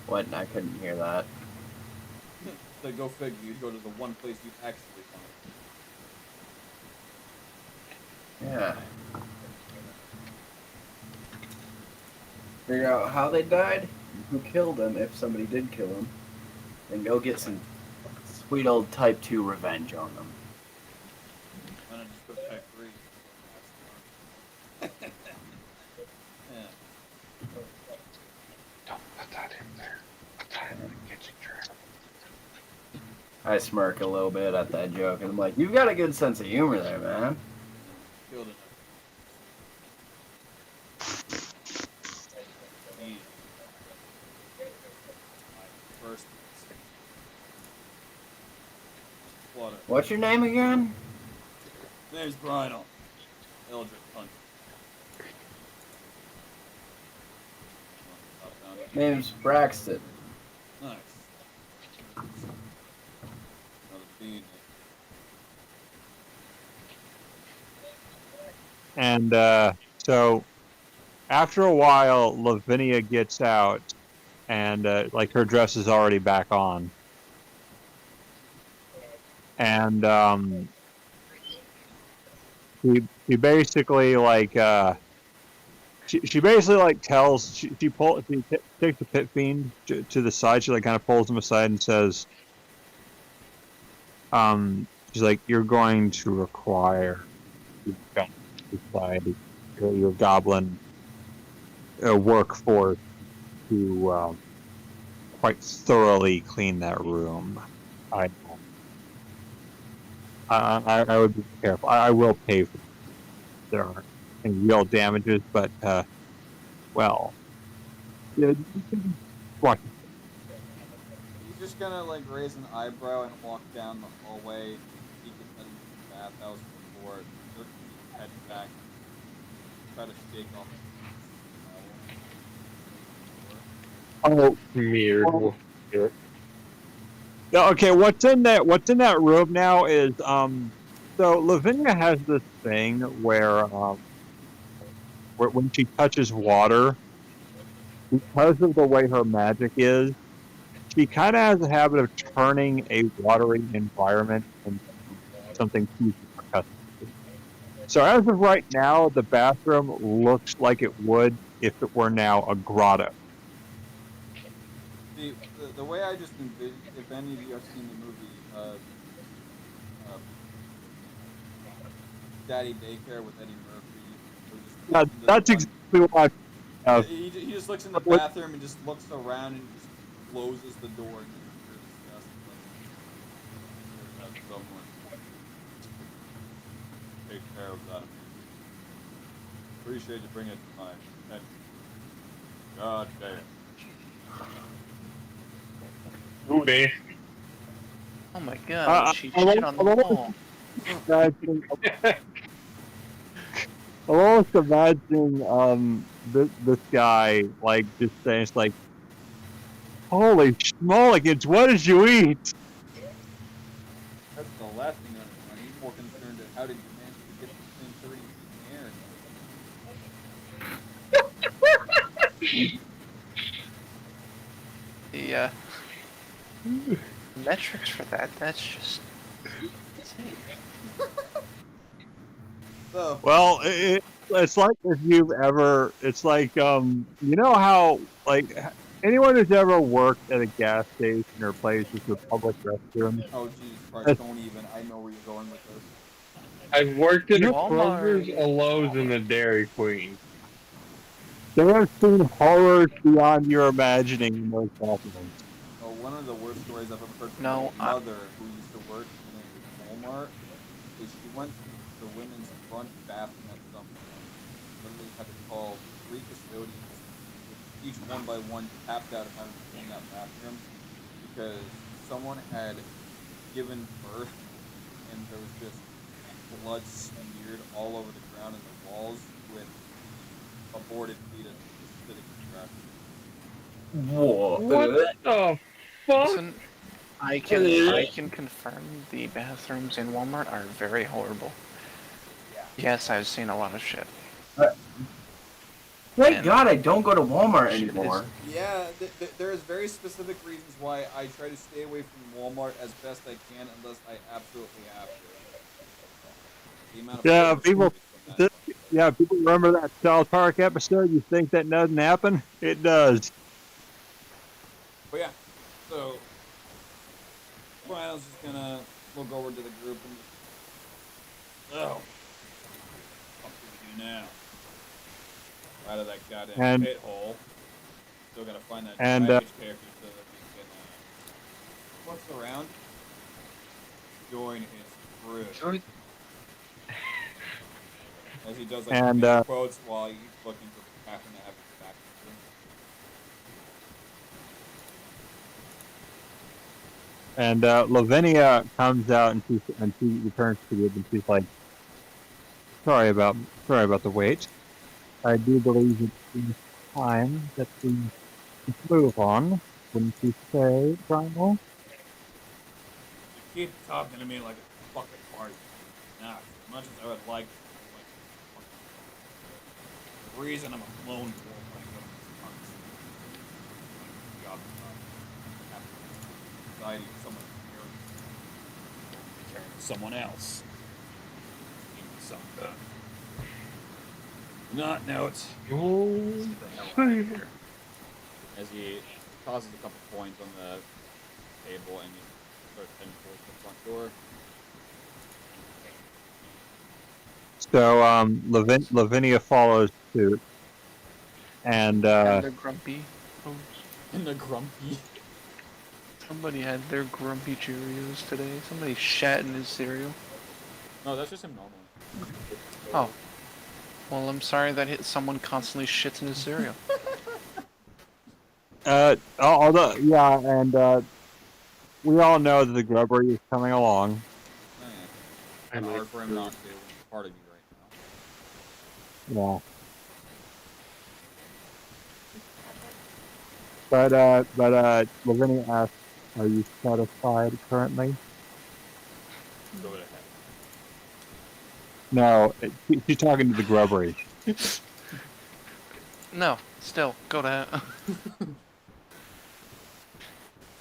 What? I couldn't hear that. So go figure, you'd go to the one place you'd actually find. Yeah. Figure out how they died, who killed them, if somebody did kill them, and go get some sweet old Type 2 revenge on them. Why not just go Type 3? Yeah. Don't put that in there. Put that in the kitchen tray. I smirk a little bit at that joke, and I'm like, you've got a good sense of humor there, man. Killed enough. First slaughter. What's your name again? Name's Bridal. Eldritch Hunt. Name's Braxton. Nice. Another feed. And so after a while, Lavinia gets out, and like her dress is already back on, and she basically like she basically like tells she takes the pit fiend to the side. She like kind of pulls him aside and says, she's like, "You're going to require your goblin workforce to quite thoroughly clean that room. I would be careful. I will pay for it. There aren't any real damages, but well, yeah, you can watch. He's just gonna like raise an eyebrow and walk down the hallway. He gets into the bathhouse before head back. Try to shake off. Oh, weird. We'll do it. Yeah, okay, what's in that room now is so Lavinia has this thing where when she touches water, because of the way her magic is, she kind of has a habit of turning a watery environment into something she's accustomed to. So as of right now, the bathroom looks like it would if it were now a grotto. The way I just envision, if any of you have seen the movie Daddy Daycare with Eddie Murphy, Yeah, that's exactly what he just looks in the bathroom and just looks around and just closes the door and just have someone take care of that. Appreciate you bringing it to my attention. God damn. Ooh, Dave. Oh my god, she shit on the wall. I'm almost imagining this guy like just saying, it's like, holy schmolikins, what did you eat? That's the last thing on his mind. He's more concerned at how did you manage to get this thing 30 feet in the air? The metrics for that's just insane. So, Well, it's like if you've ever, it's like, you know how, like, anyone who's ever worked at a gas station or places with public restrooms? oh Jesus Christ, don't even. I know where you're going with this. I've worked at a Walmart. Kroger's, a Lowe's, and a Dairy Queen. They have seen horrors beyond your imagining in those bathrooms. Oh, one of the worst stories I've ever heard from No, my mother, who used to work in Walmart, is she went to the women's front bathroom at some point. Literally had to call 3 custodians, which each one by one tapped out of having to clean that bathroom because someone had given birth and there was just blood smeared all over the ground and the walls with aborted fetus just sitting in the trash. Whoa. What the fuck? Listen, I can confirm the bathrooms in Walmart are very horrible. Yes, I've seen a lot of shit. Thank And God I don't go to Walmart shit is- anymore. Yeah, there's very specific reasons why I try to stay away from Walmart as best I can unless I absolutely have to. The amount of Yeah, flavor people. from that fucking place. Yeah, people remember that South Park episode. You think that doesn't happen? It does. But yeah, so Brian's just gonna look over to the group and just, oh, what do we do now? Out of that goddamn And- pit hole. Still gotta find that and, baggage character so that we can what's around? Join his crew. As he does like And, many quotes while he's looking for Catherine to have his back to him. And Lavinia comes out and she returns to you and she's like, sorry about the wait. I do believe it's time that we move on. Wouldn't you say, Primal? You keep talking to me like a fucking party. Nah, as much as I would like the reason I'm a lone wolf when I go to these parties. Job society or someone here. Someone else. Give me something. Not notes. As he tosses a couple coins on the table and he starts heading towards the front door. So Lavinia follows suit, and and they're grumpy. Oh, And the grumpy. somebody had their grumpy Cheerios today. Somebody shat in his cereal. No, that's just him normally. Oh. Well, I'm sorry that someone constantly shits in his cereal. although yeah, and we all know that the grubbery is coming along. Oh, yeah. Kind of hard for him not to when he's part of you right now. Yeah. But Lavinia asks, "Are you satisfied currently?" Go ahead. No, she's talking to the grubbery. No, still, go to hell.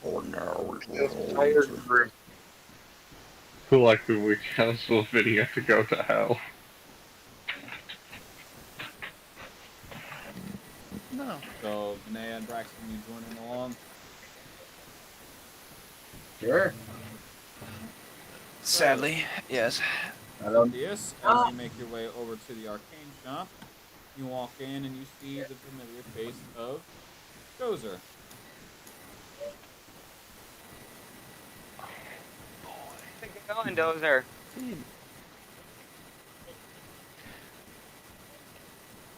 For now, it's This all entire easy. group collectively counsel Lavinia to go to hell. No. So, Vinaya and Braxton, you joining along? Sure. Sadly, yes. I don't. Yes, as you make your way over to the arcane shop, you walk in and you see the familiar face of Gozer. How's it going, Dozer?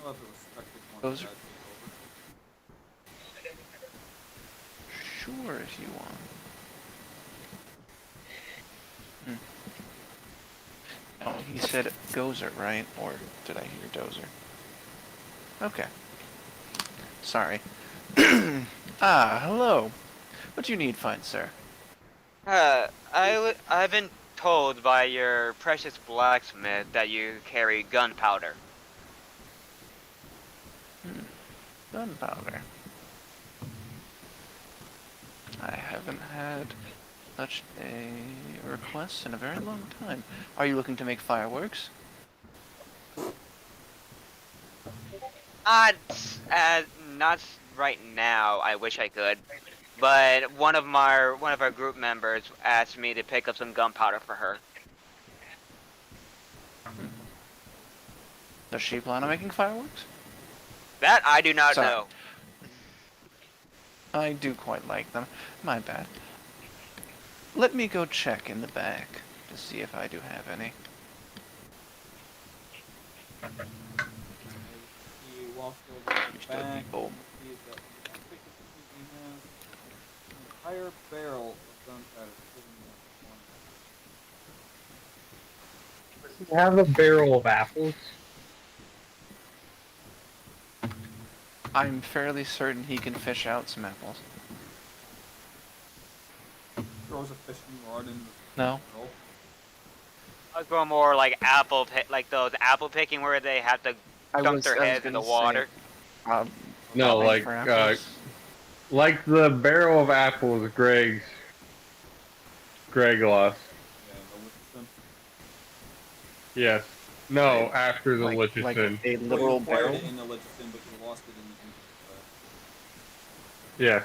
I'll have to respect this one. Gozer? Sure, if you want. Oh, he said Gozer, right? Or did I hear Dozer? Okay. Sorry. Hello. What do you need, fine sir? I've been told by your precious blacksmith that you carry gunpowder. Gunpowder. I haven't had such a request in a very long time. Are you looking to make fireworks? Not right now. I wish I could, but one of our group members asked me to pick up some gunpowder for her. Does she plan on making fireworks? That I do not Sorry. know. I do quite like them. My bad. Let me go check in the back to see if I do have any. He walks over to the Used to be back. bold. He sees that he has an entire barrel of gunpowder sitting in the corner. Does he have a barrel of apples? I'm fairly certain he can fish out some apples. Throws a fishing rod in the No? barrel. I was going more like like those apple picking where they have to I dunk was- their I was heads in the gonna water. No, bobbing for apples. like the barrel of apples Greg lost. Yeah, the Lichtenstein. Yes. No, Right. after the like Lichtenstein. a Well, you literal acquired barrel. it in the Lichtenstein, but you lost it in the Yes.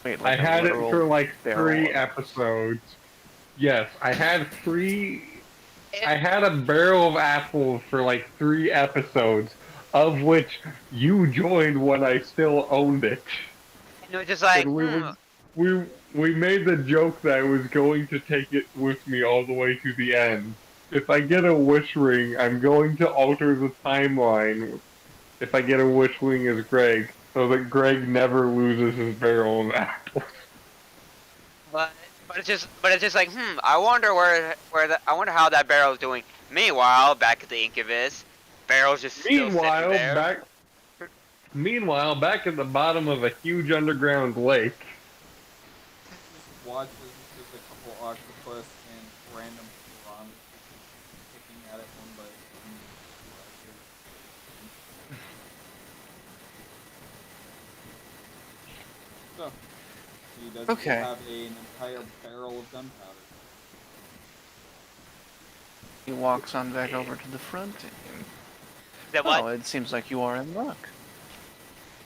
Wait, I like a had it literal for like barrel 3 of episodes. Yes, I had a barrel of apples for like 3 episodes, of which you joined when I still owned it. And it was just like, And we made the joke that I was going to take it with me all the way to the end. If I get a wish ring, I'm going to alter the timeline if I get a wish ring as Greg, so that Greg never loses his barrel of apples. but it's just like, I wonder I wonder how that barrel is doing. Meanwhile, back at the Incubus, barrel's just still sitting there. Meanwhile, back at the bottom of a huge underground lake. Just watch as just a couple octopus and random piranhas picking at it one by one. So, he does Okay. have an entire barrel of gunpowder. He walks on back over to the front. And, That well, what? it seems like you are in luck.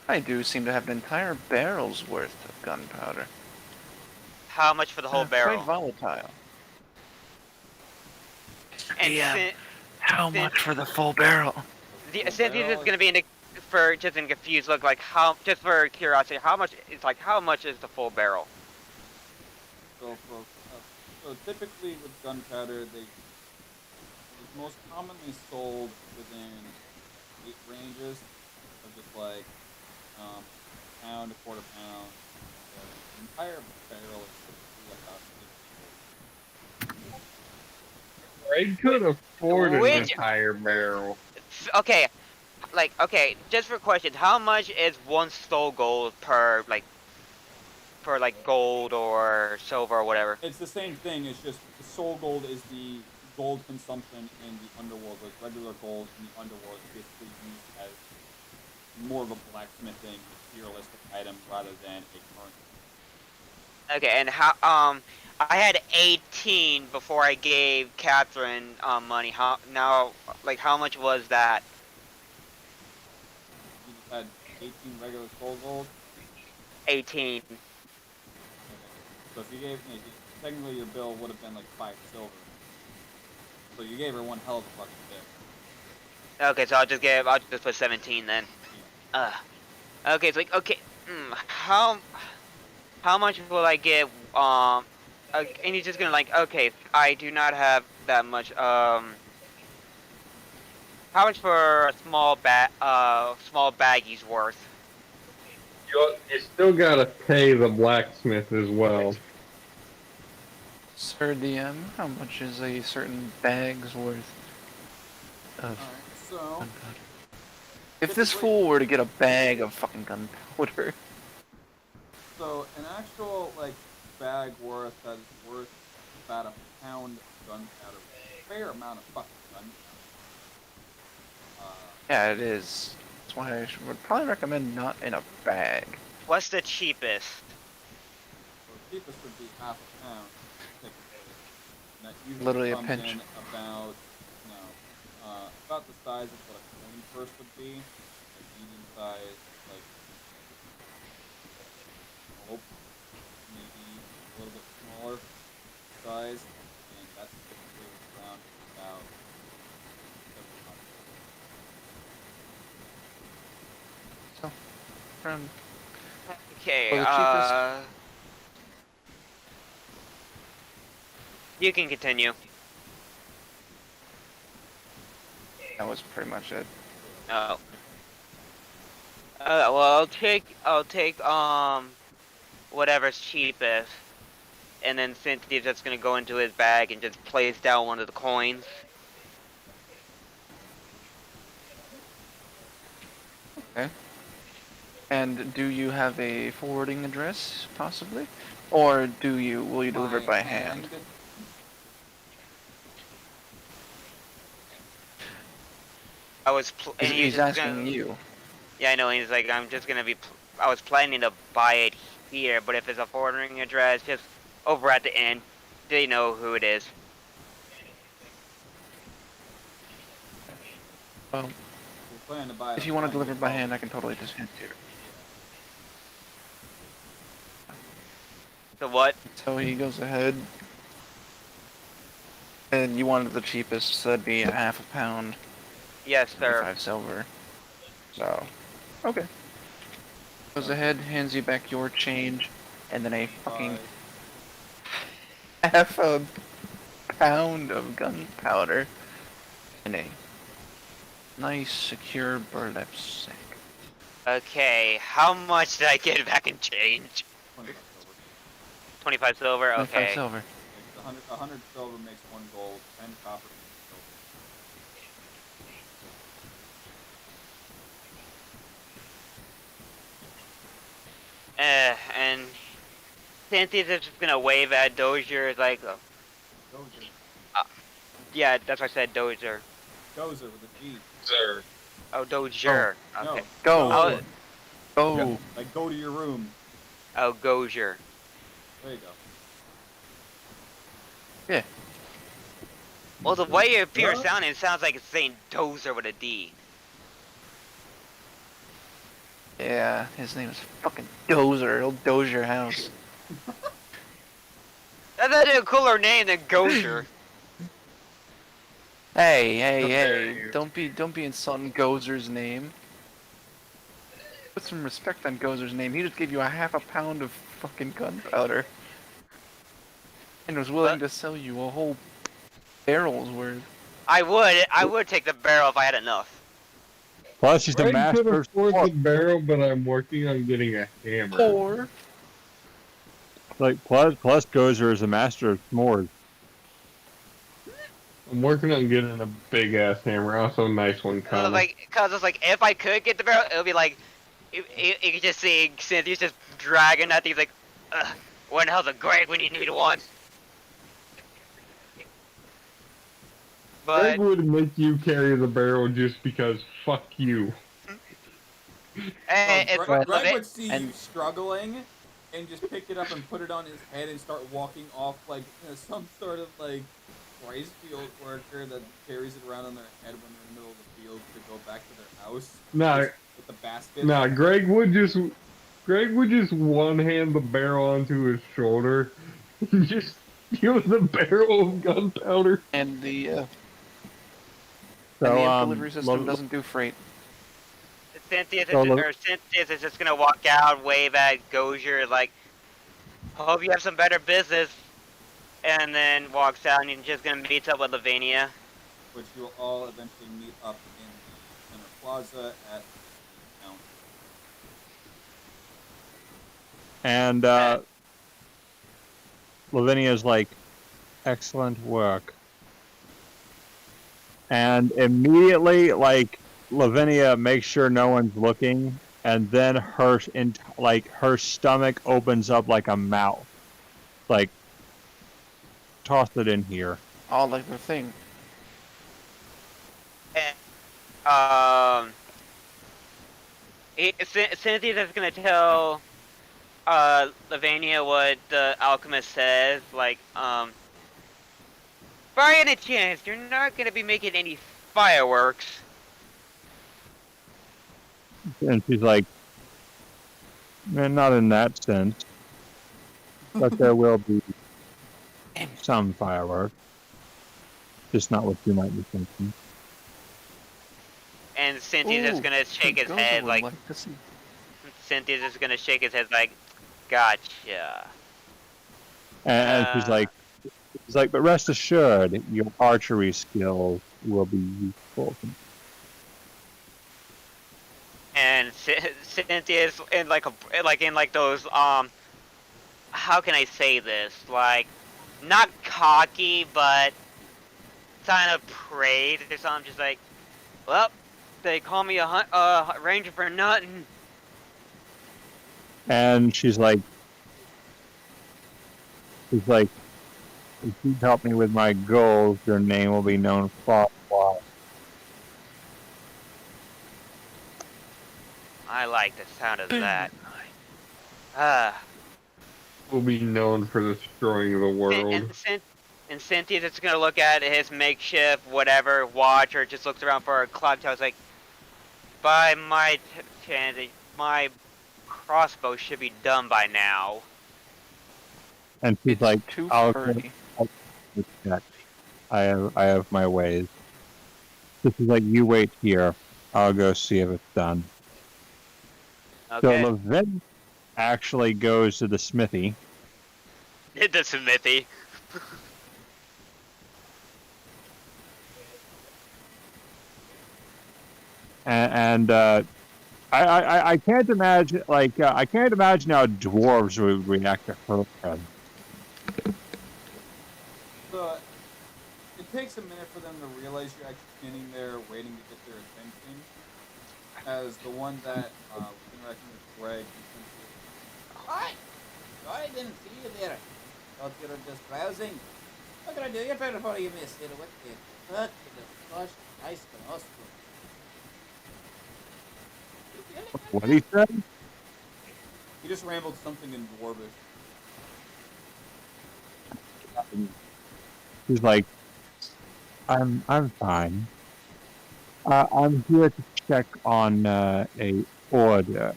I do seem to have an entire barrel's worth of gunpowder. How much for the whole barrel? Quite volatile. And Yeah. sin- How Sin- much for the full barrel? Since this is gonna be for just in confused look, like just for curiosity, how much is the full barrel? So typically with gunpowder, it's most commonly sold within 8 ranges of just like pound to quarter pound. The entire barrel is typically about 50. Greg could afford an Which- entire barrel. Okay, just for questions, how much is 1 soul gold per for gold or silver or whatever? It's the same thing. It's just the soul gold is the gold consumption in the underworld. Like regular gold in the underworld is basically used as more of a blacksmithing materialistic item rather than a currency. Okay, and how I had 18 before I gave Catherine money. How much was that? You just had 18 regular soul gold. 18. Okay. So if you gave me, technically your bill would have been like 5 silver. So you gave her one hell of a fucking bit. Okay, so I'll just put 17 then. Okay, it's like, okay, how much will I get, and he's just gonna okay, I do not have that much, how much for a small baggie's worth? You still gotta pay the blacksmith as well. Sir DM, how much is a certain bag's worth of Alright, so gunpowder? If this fool were to get a bag of fucking gunpowder. an actual bag worth that is worth about a pound of gunpowder, a fair amount of fucking gunpowder. Yeah, it is. That's why I would probably recommend not in a bag. What's the cheapest? So the cheapest would be half a pound, typically. And that usually Literally a comes pinch. in about the size of what a coin purse would be, like medium size, maybe a little bit smaller size, and that's typically around about 700. So, from Okay, For the cheapest- you can continue. that was pretty much it. Oh. Well, I'll take whatever's cheapest, and then since he's just gonna go into his bag and just place down one of the coins. Okay. And do you have a forwarding address, possibly? Or will you deliver it by hand? I was. And He's just asking gonna, you. Yeah, I know. He's like, I'm just gonna be. I was planning to buy it here, but if it's a forwarding address, just over at the inn, they know who it is. Well, We plan to buy it if on you want to Friday, deliver it by so- hand, I can totally just hand it to you. So what? So he goes ahead, and you wanted the cheapest, so that'd be a half a pound, Yes, sir. 5 silver. So, okay. Goes ahead, hands you back your change, and then a fucking half a pound of gunpowder in a nice, secure burlap sack. Okay, how much did I get back in change? 25 silver. 25 Okay. silver. 100 silver makes 1 gold. 10 copper makes silver. And Cynthia's just gonna wave at Dozier, like, Dozer. yeah, that's what I said, Dozier. Dozer with a G. Sir. Oh, Dozier. No. Okay. Go! Dozer. Go! Yeah, like, go to your room. Oh, Gozier. There you go. Yeah. Well, the way your fear Huh? sounding, it sounds like it's saying Dozer with a D. Yeah, his name is fucking Dozer. He'll doze your house. That's actually a cooler name than Gozier. Hey, How dare hey, you. don't be insulting Gozer's name. Put some respect on Gozer's name. He just gave you a half a pound of fucking gunpowder. And was willing to sell you a whole barrel's worth. I would take the barrel if I had enough. Plus, she's the Greg could master. afford the barrel, but I'm working on getting a hammer. Or Like plus Gozer is a master of s'mores. I'm working on getting a big ass hammer, also a nice one coming. Cause it's like, if I could get the barrel, it would be like, you could just see Cynthia's just dragging that thing, like, when the hell's a Greg when you need one? Greg But, would make you carry the barrel just because fuck you. it's Greg would see you and- struggling and just pick it up and put it on his head and start walking off like some sort of like rice field worker that carries it around on their head when they're in the middle of the field to go back to their house. Nah, With the basket. nah, Greg would just one hand the barrel onto his shoulder and just use the barrel of gunpowder. and the So, delivery system lo- doesn't do freight. Cynthia's So look- is just gonna walk out, wave at Gozier, like, hope you have some better business, and then walks out and he's just gonna meet up with Lavinia. Which you will all eventually meet up in the center plaza at the town. And Lavinia's like, excellent work. And immediately, like, Lavinia makes sure no one's looking, and then her stomach opens up like a mouth. Like, toss it in here. All like the thing. And, Cynthia's gonna tell Lavinia what the alchemist says, like, by any chance, you're not gonna be making any fireworks. And she's like, not in that sense. But there will be some fireworks. Just not what you might be thinking. And Cynthia's just Ooh, gonna shake his Gozer head, would like, to see. Cynthia's just gonna shake his head, like, gotcha. And she's like, but rest assured, your archery skills will be useful. And Cynthia's in like those how can I say this, like, not cocky but kind of praised or something, just like, well, they call me a ranger for nothing. And she's like, if you help me with my goals, your name will be known far and wide. I like the sound of that. Ah. Will be known for destroying the And, world. and Cynthia's just gonna look at his makeshift whatever watch, or just looks around for a clock tower. It's like, by my my crossbow should be done by now. And she's It's like, too I'll furry. go check. I have my ways. This is like, you wait here. I'll go see if it's done. Okay. So Levin actually goes to the smithy. The smithy. And I can't imagine, like, I can't imagine how dwarves would react to her. So it takes a minute for them to realize you're actually standing there waiting to get their attention. As the one that was interacting with Greg, hi! Sorry I didn't see you there. Thought you were just browsing. What can I do? You're better for you, miss. With the fuck to the slush, nice and us. What he said? He just rambled something in Dwarvish. He's like, I'm fine. I'm here to check on a order.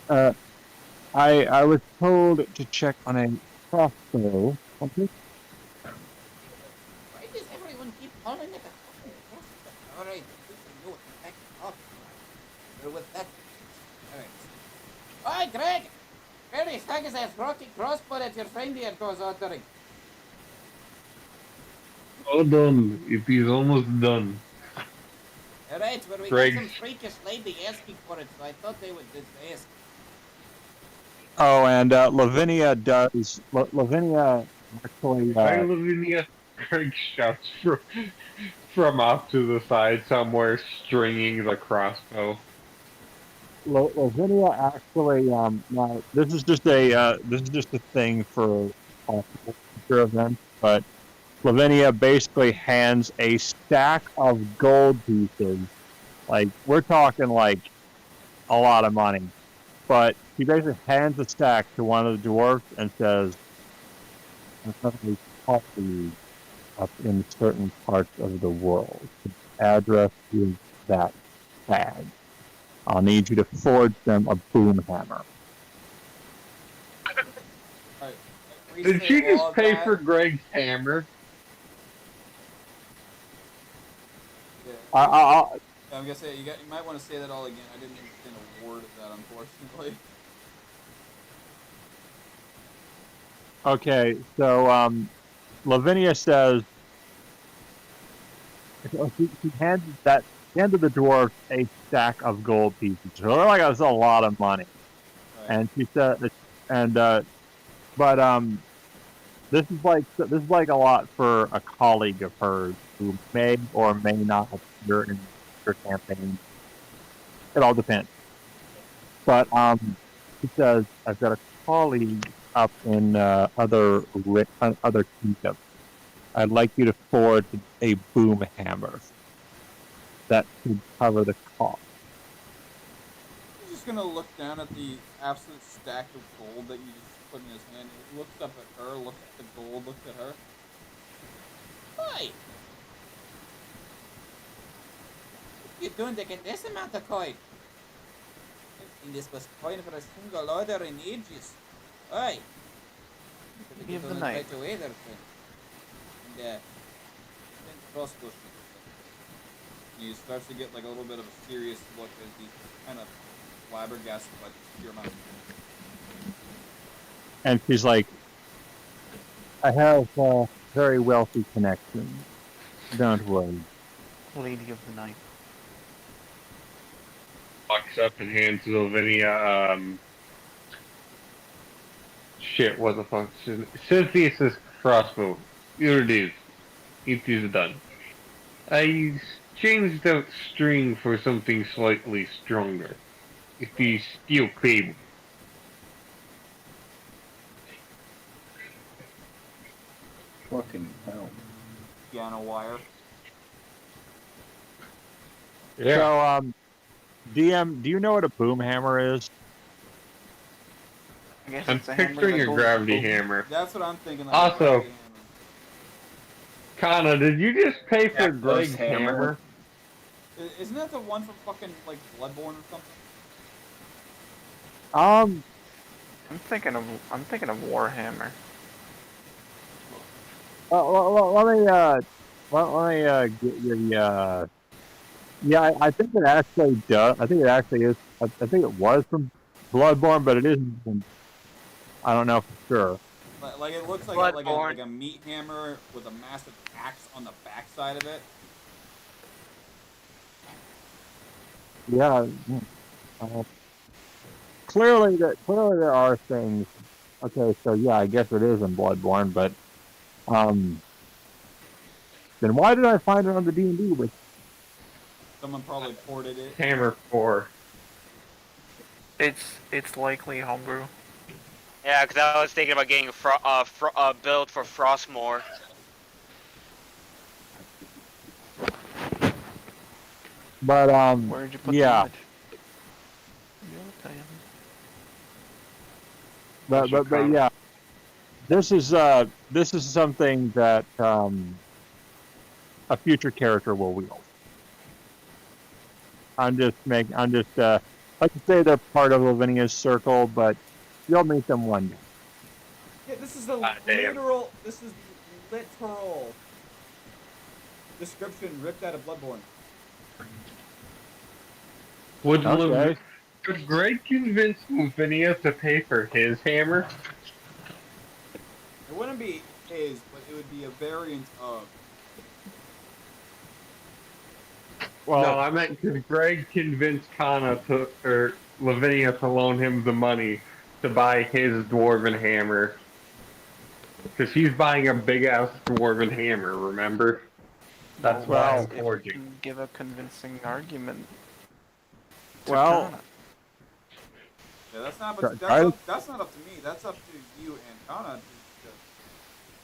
I was told to check on a crossbow. Okay. Why does everyone keep calling it a fucking crossbow? Alright, you know what the heck you're talking about. Or with that. Alright. Oi, Greg! Very stag is that rocky crossbow that your friend here goes ordering. All done. It is almost done. Alright, well, we Greg. got some freakish lady asking for it, so I thought they would just ask. Oh, and Lavinia does. Lavinia actually. Hi, Lavinia. Greg shouts from off to the side somewhere, stringing the crossbow. Lavinia actually. Now this is just a thing for future events, but Lavinia basically hands a stack of gold pieces. Like, we're talking like a lot of money. But he basically hands the stack to one of the dwarves and says, "There's coffee up in certain parts of the world. The address is that tag. I'll need you to forge them a boom hammer." Alright. Did she just pay for Greg's hammer? Yeah. I'm gonna say you might want to say that all again. I didn't understand a word of that, unfortunately. Okay, so Lavinia says he handed the dwarf a stack of gold pieces. So they're like, that's a lot of money. Right. And she said, but this is like a lot for a colleague of hers who may or may not appear in her campaign. It all depends. But she says, I've got a colleague up in other kingdoms. I'd like you to forge a boom hammer that should cover the cost. He's just gonna look down at the absolute stack of gold that you just put in his hand. He looks up at her, looks at the gold, looks at her. Hi! What are you doing to get this amount of coin? I've seen this was coin for a single order in ages. Oi! Give the knife. Right away there, friend. And, crossbow shoot. He starts to get like a little bit of a serious look as he's kind of flabbergasted by the sheer amount of And she's like, I have very wealthy connections. Don't worry. Lady of the Night. Walks up and hands Lavinia, shit, what the fuck? Cynthia's crossbow. Here it is. It is done. I changed out string for something slightly stronger. It is steel cable. Fucking hell. piano wire. Yeah. So DM, do you know what a boom hammer is? I guess I'm it's a hammer picturing that a goes gravity boom. hammer. That's what I'm thinking. Like Also- a gravity hammer. Kana, did you just pay for Atmos Greg's hammer. hammer? Isn't that the one from fucking like Bloodborne or something? I'm thinking of Warhammer. Let me give you. Yeah, I think it actually does. I think it actually is. I think it was from Bloodborne, but it isn't. I don't know for sure. Like it looks like Bloodborne. a meat hammer with a massive axe on the backside of it. Yeah. Clearly, there are things. Okay, so yeah, I guess it is in Bloodborne, but then why did I find it on the D&D with? Someone probably ported it. Hammer 4. It's likely homebrew. Yeah, because I was thinking about getting a build for Frostmourne. But Where'd you put yeah. the image? Yeah, I'll tell you. But yeah, this is something that a future character will wield. I'm just like to say they're part of Lavinia's circle, but you'll meet them one day. Yeah, this is the damn. literal. This is the literal description ripped out of Bloodborne. Okay. Could Greg convince Lavinia to pay for his hammer? It wouldn't be his, but it would be a variant of. Well, No, I meant could Greg convince or Lavinia to loan him the money to buy his dwarven hammer? Because he's buying a big ass dwarven hammer, remember? That's why I'm If you forging. can give a convincing argument. to Well- Kana. Yeah, that's not. Try- That's not up to me. That's up to you and Kana.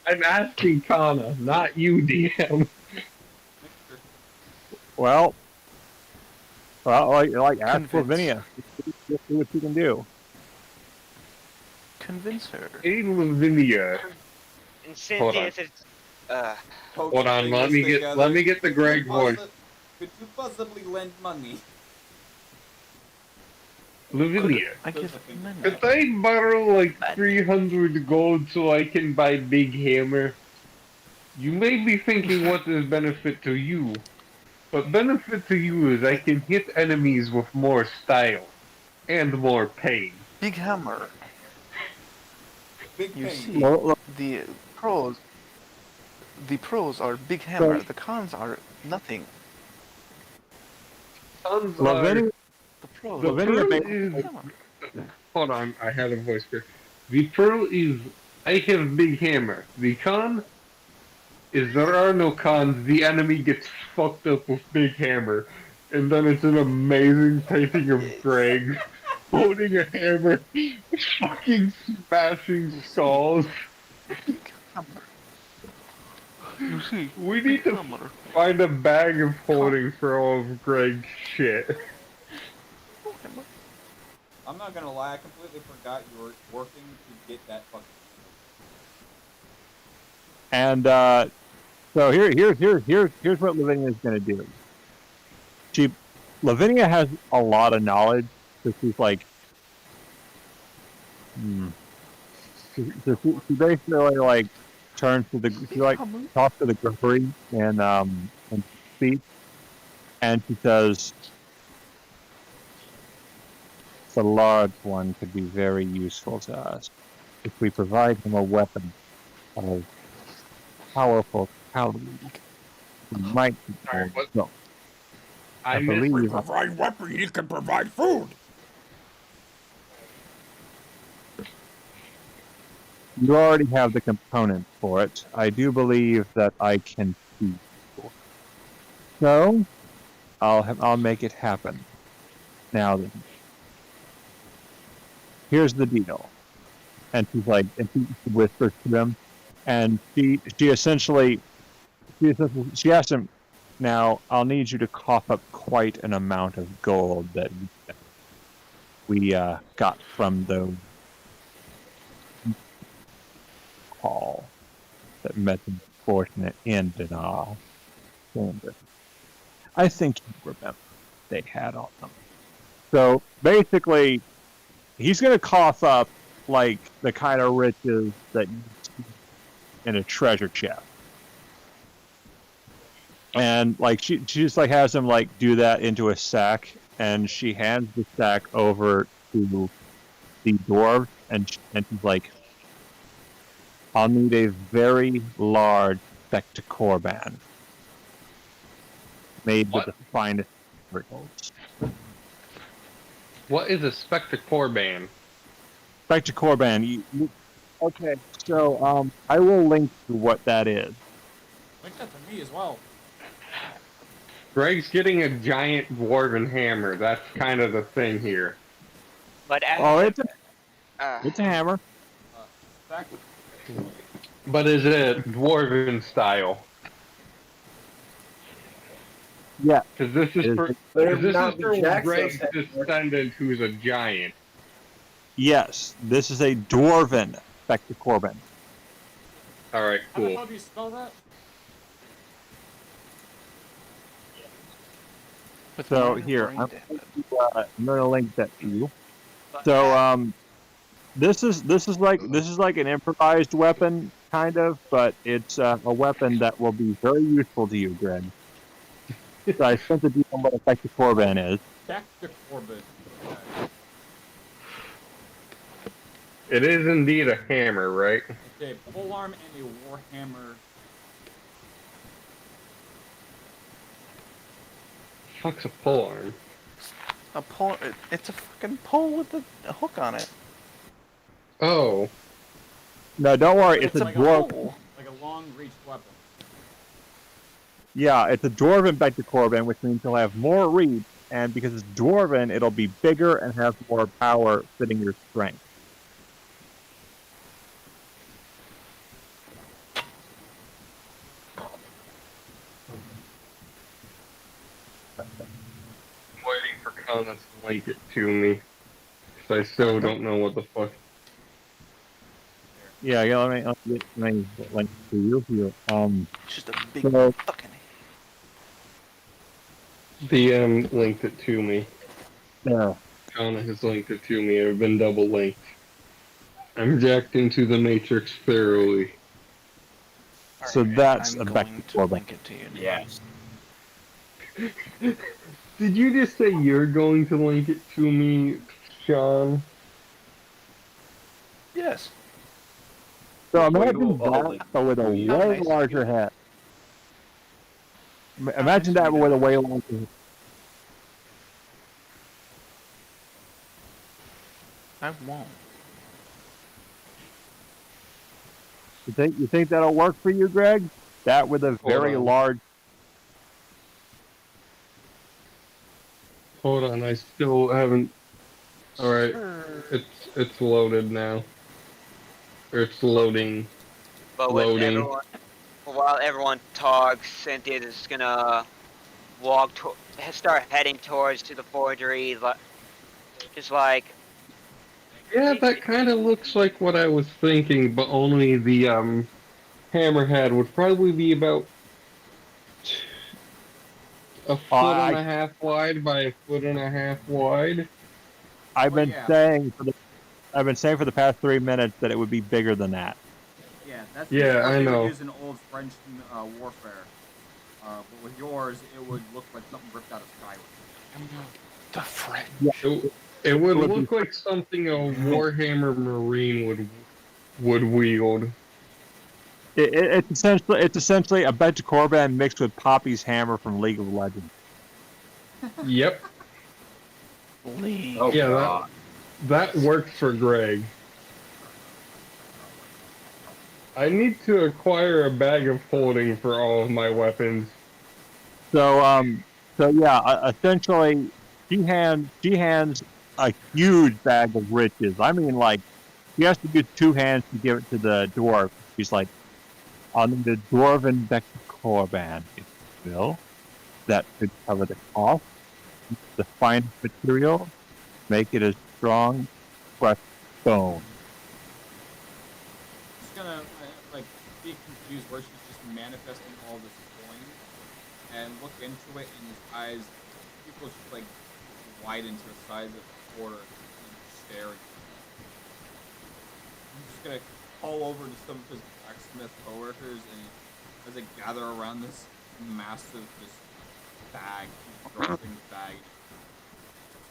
I'm asking Kana, not you, DM. well, like ask Convince. Lavinia. See what you can do. Convince her. Hey, Lavinia. And Hold on. Cynthia said, Hold on, let me get the Greg voice. Could you possibly lend money? Lavinia. I give money. Could I borrow like 300 gold so I can buy big hammer? You may be thinking what is benefit to you, but benefit to you is I can hit enemies with more style and more pain. Big hammer. Big You pain. see, Well, the pros. The pros are big hammer. The cons are nothing. Lavinia, The pros. The Lavinia pearl makes- is... Hammer. Hold on, I had a voice here. The pearl is I have big hammer. The con is there are no cons. The enemy gets fucked up with big hammer. And then it's an amazing painting of Greg holding a hammer, fucking smashing skulls. Big hammer. You see, We need big to hammer. find a bag of holding for all of Greg's shit. I'm not gonna lie. I completely forgot you were working to get that fucking. And so here's what Lavinia is going to do. Lavinia has a lot of knowledge, so she's like, so she basically like turns to she like talks to the Grippery and speaks, and she says, the large one could be very useful to us if we provide him a weapon of powerful caliber. He might be Sorry, able what? to go. I If missed we provide weapon, he can provide food. You already have the components for it. I do believe that I can feed you. So, I'll make it happen. Now then, here's the deal. And she's like, and she whispers to him, and she essentially she asked him, Now, I'll need you to cough up quite an amount of gold that we got from the hall that met the unfortunate end in our chamber. I think you remember they had on them. So basically, he's going to cough up like the kind of riches that you see in a treasure chest. And like she just like has him like do that into a sack, and she hands the sack over to the dwarf, and she's like, "I'll need a very large spectacorban made with the finest materials." What is a spectacorban? Spectacorban. Okay, so I will link to what that is. Link that to me as well. Greg's getting a giant dwarven hammer. That's kind of the thing here. But Oh, after, it's a hammer. Stack. But is it dwarven style? Yeah. Because this is for There's this not is the for Jack Greg's says that. descendant, who's a giant. Yes, this is a dwarven spectacorban. All right, How the cool. hell do you spell that? With So minor here, brain I'm damage. going to link that to you. So this is like an improvised weapon kind of, but it's a weapon that will be very useful to you, Greg. So I sent the deal on what a spectacorban is. Stack the Corbin. It is indeed a hammer, right? Okay, polearm and a warhammer. Fuck's a polearm? A pole. It's a fucking pole with a hook on it. Oh, No, don't worry, it's a like dwarf. pole. Like a long-reach weapon. Yeah, it's a dwarven spectacorban, which means it'll have more reach, and because it's dwarven, it'll be bigger and have more power fitting your strength. I'm waiting for comments to link it to me. Because I still don't know what the fuck. Yeah, let me link to you here. Just a big So- fucking. DM linked it to me. Yeah. Kana has linked it to me. I've been double linked. I'm jacked into the matrix thoroughly. So Alright, that's I'm a going to spectacorban. link it to you. Yeah. Did you just say you're going to link it to me, Sean? Yes. So Wait, imagine whoa, that, but with a way nice. larger head. Imagine that with a way larger head. I won't. You think that'll work for you, Greg? That with a very on. large. Hold on, I still haven't. Alright, it's loaded now. Or it's loading. but with Loading. everyone, while everyone talks, Cynthia is gonna start heading towards to the forgery, just like. Yeah, that kind of looks like what I was thinking, but only the hammerhead would probably be about a foot and a half wide by a foot and a half wide. I've Well, been yeah. saying for the past 3 minutes that it would be bigger than that. Yeah, that's Yeah, what I they know. would use in old French warfare. But with yours, it would look like something ripped out of Skyrim. The friend. It would Would look like something a Warhammer Marine would wield. It's essentially a spectacorban mixed with Poppy's hammer from League of Legends. Yep. Leave. Oh, Yeah, God. that works for Greg. I need to acquire a bag of holding for all of my weapons. So yeah, essentially, she hands a huge bag of riches. I mean, like, she has to use 2 hands to give it to the dwarf. She's like, on the dwarven spectacorban, if you will. that could cover the cost. The finest material, make it a strong, fresh stone. She's gonna like be confused where she's just manifesting all this coin and look into it, and his eyes, people just like widen to the size of a quarter and stare at you. I'm just gonna call over to some of his blacksmith coworkers and as they gather around this massive just bag, dropping the bag,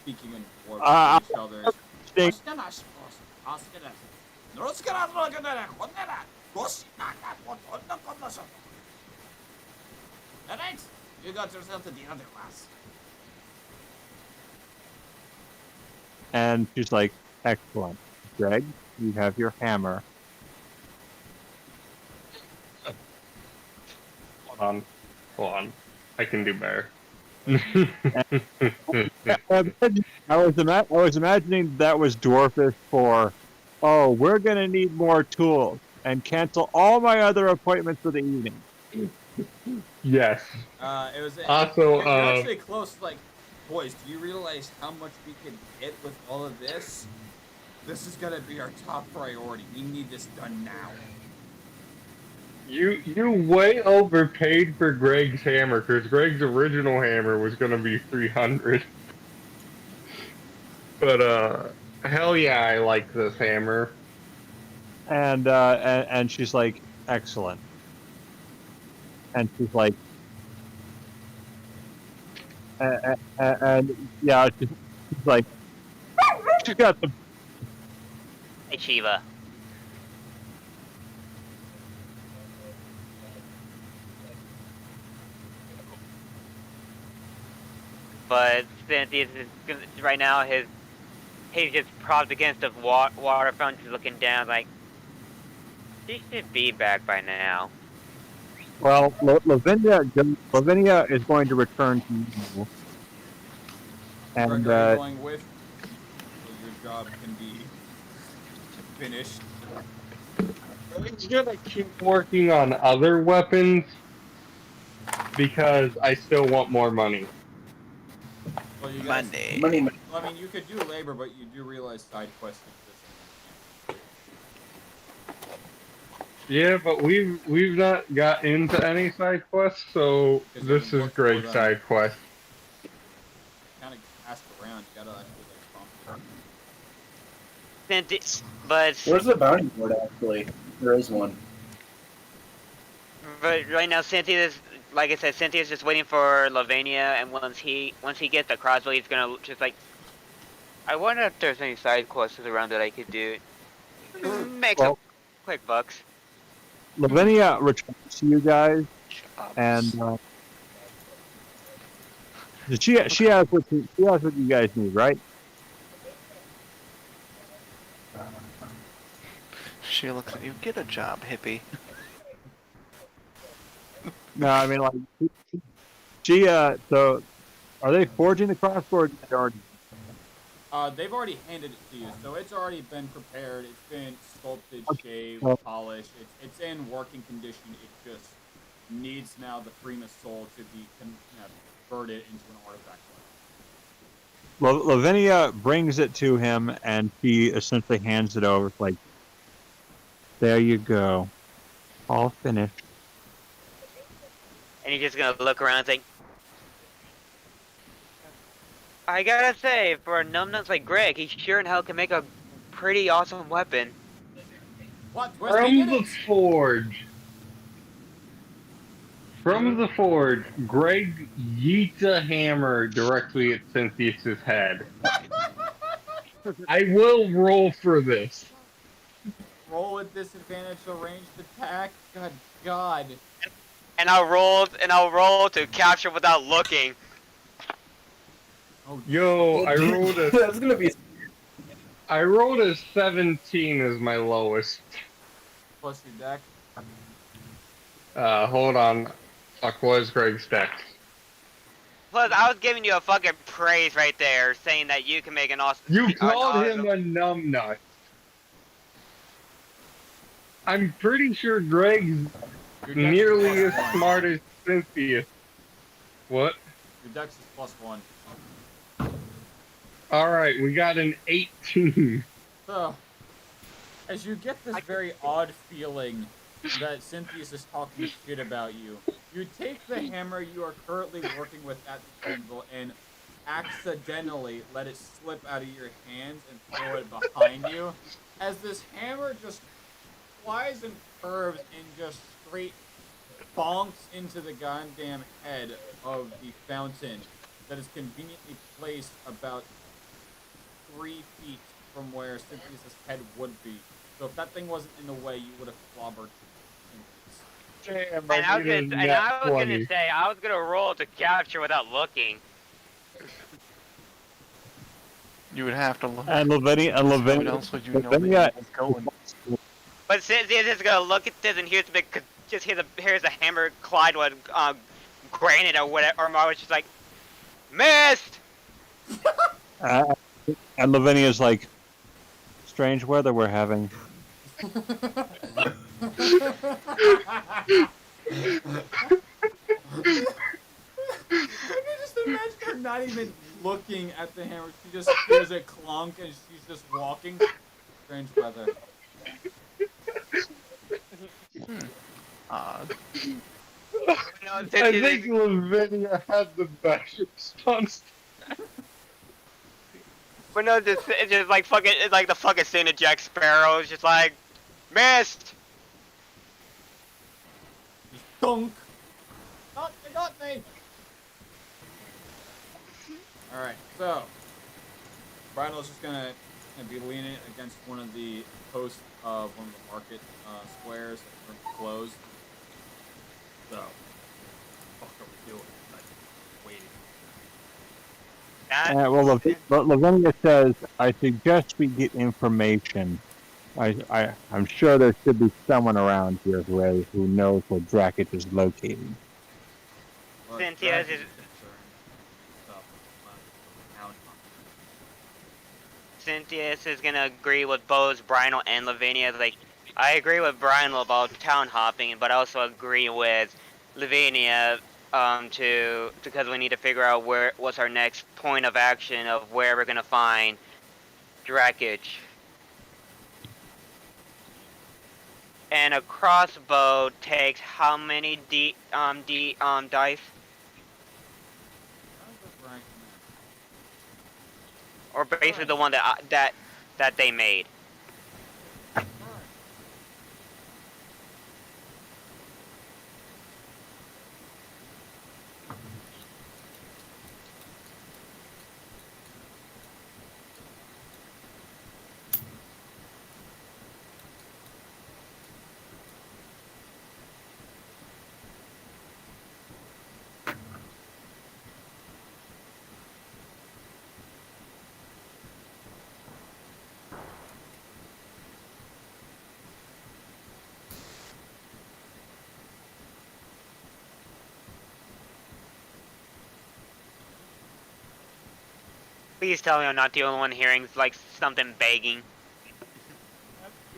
speaking in dwarf to each other. Alright, you got yourself to the other class. And she's like, excellent. Greg, you have your hammer. Hold on. I can do better. I was imagining that was dwarfish for, oh, we're gonna need more tools and cancel all my other appointments for the evening. Yes. It was Also, you're actually close. Like, boys, do you realize how much we could get with all of this? This is gonna be our top priority. We need this done now. You way overpaid for Greg's hammer, because Greg's original hammer was gonna be 300. But hell yeah, I like this hammer. And she's like, excellent. And she's like, and yeah, she's like, she's got the. Hey, Shiva. But since he's right now, he's just propped against the waterfront, just looking down, like he should be back by now. Well, Lavinia is going to return to you. And Greg, are you going with? So your job can be finished. Greg's gonna keep working on other weapons because I still want more money. Well, you guys, Money. I mean, you could do labor, but you do realize side quests exist. Yeah, but we've not got into any side quests, so this is Greg's side quest. Kind of ask around. You gotta actually like But Where's the bounty board, actually? There is one. But right now, Cynthia's, like I said, Cynthia's just waiting for Lavinia, and once he gets the crossbow, he's gonna just like, I wonder if there's any side quests around that I could do. Make some quick bucks. Lavinia returns to you guys, and she has what you guys need, right? She looks at you. Get a job, hippie. No, I mean like she. So, are they forging the crossbow? Or they've already handed it to you, so it's already been prepared. It's been sculpted, shaved, polished. It's in working condition. It just needs now the Primus soul to be converted into an artifact. Lavinia brings it to him, and he essentially hands it over. Like, there you go, all finished. And he's just gonna look around and think, I gotta say, for a numbnuts like Greg, he sure in hell can make a pretty awesome weapon. What? From the forge. From the forge, Greg yeets a hammer directly at Cynthia's head. I will roll for this. Roll with disadvantage to ranged attack. God. And I'll roll to capture without looking. Oh, Yo, I rolled a That's gonna be. I rolled a 17 as my lowest. plus your deck. Hold on. Fuck, what is Greg's deck? Plus, I was giving you a fucking praise right there, saying that you can make an awesome. You called him a numbnut. I'm pretty sure Greg's Your deck is nearly as +1. smart as Cynthia. What? Your dex is +1. Alright, we got an 18. So, as you get this very odd feeling that Cynthia's is talking shit about you, you take the hammer you are currently working with at the anvil and accidentally let it slip out of your hands and throw it behind you. As this hammer just flies and curves and just straight bonks into the goddamn head of the fountain that is conveniently placed about 3 feet from where Cynthia's head would be. So if that thing wasn't in the way, you would have clobbered Cynthia's. Damn, And I needed was a nat 20. gonna say I was gonna roll to capture without looking. You would have to look. And Lavinia, What else would you know that Lavinia, he was going? But Cynthia's just gonna look at this and here's the hammer Clyde would granite or whatever, or Marvin's just like, missed. and Lavinia's like, strange weather we're having. I can just imagine her not even looking at the hammer. She just hears it clunk and she's just walking. Strange weather. Odd. I think Lavinia had the best response. But no, it's just like fucking, it's like the fucking scene of Jack Sparrow. It's just like, missed. Dunk. Oh, they got me. All right, so Brindle's just gonna be leaning against one of the posts of one of the market squares that are closed. So, what the fuck are we doing? Like, waiting. Well, Lavinia says, I suggest we get information. I'm sure there should be someone around here who knows where Dracket is located. Well, Cynthia's Dragon's is- concerned stuff with town. Cynthia is gonna agree with both Brynel and Lavinia. Like, I agree with Brynel about town hopping, but I also agree with Lavinia because we need to figure out what's our next point of action of where we're gonna find Drakage. And a crossbow takes how many dice? How's this rank Or basically the one that they made. now? Please tell me I'm not the only one hearing like something begging.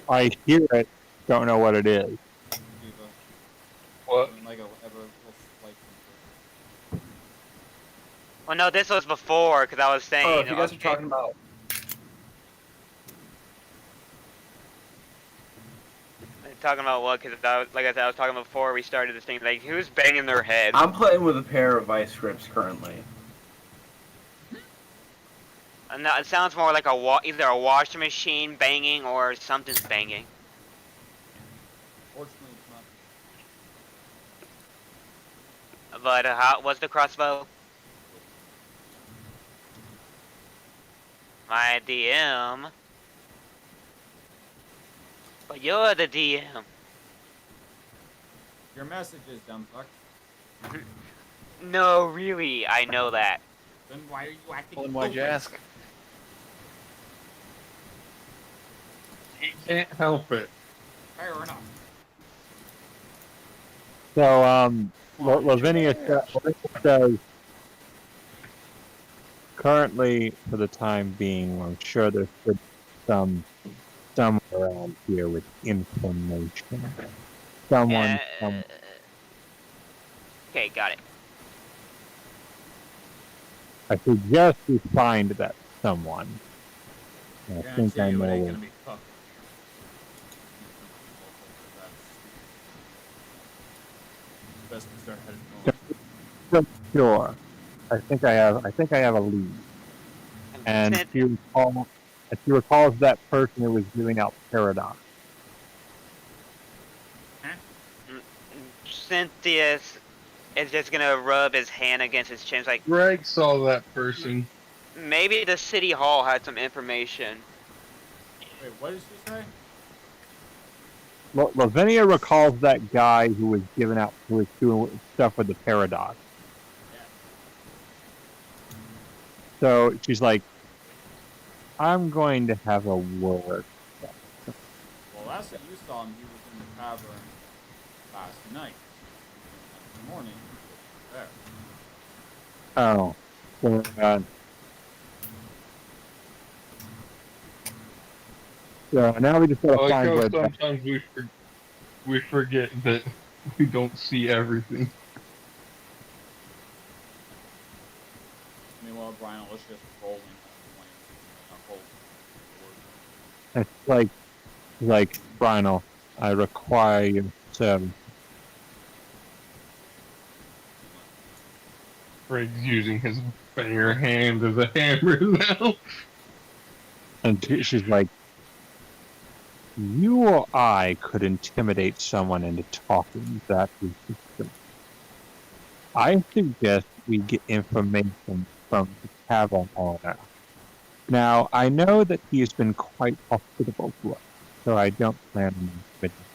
I hear it, don't know what it is. What? Like a little slight Well, no, this was before because I was saying. Oh, if you guys are okay. talking about Talking about what? Because like I said, I was talking before we started this thing. Like, who's banging their head? I'm playing with a pair of vice grips currently. And it sounds more like either a washing machine banging or something's banging. Fortunately, it's not. But what's the crossbow? My DM. But you're the DM. Your message is dumb fuck. No, really, I know that. Then why are you acting? Well, then why'd you stupid? ask? He can't help it. Fair enough. So, Lavinia says, currently, for the time being, I'm sure there's someone around here with information. Someone. Okay, got it. I suggest we find that someone. I think Guarantee I you it know ain't it. gonna be Cook. Best we start heading north. Sure. I think I have a lead. And she recalls that person who was giving out paradox. Cynthia is just gonna rub his hand against his chin, like Greg saw that person. maybe the city hall had some information. Wait, what did she say? Lavinia recalls that guy who was doing stuff with the paradox. Yeah. So she's like, I'm going to have a word. Well, last that you saw him, he was in the tavern last night. This morning, he was there. Oh. So now we just gotta I like find how where sometimes we forget that we don't see everything. Meanwhile, Brian was just rolling it's like Brino, I require your service. Greg's using his bare hand as a hammer now. And she's like, you or I could intimidate someone into talking that resistance. I suggest we get information from the tavern owner. Now, I know that he has been quite hospitable to us, so I don't plan on intimidating.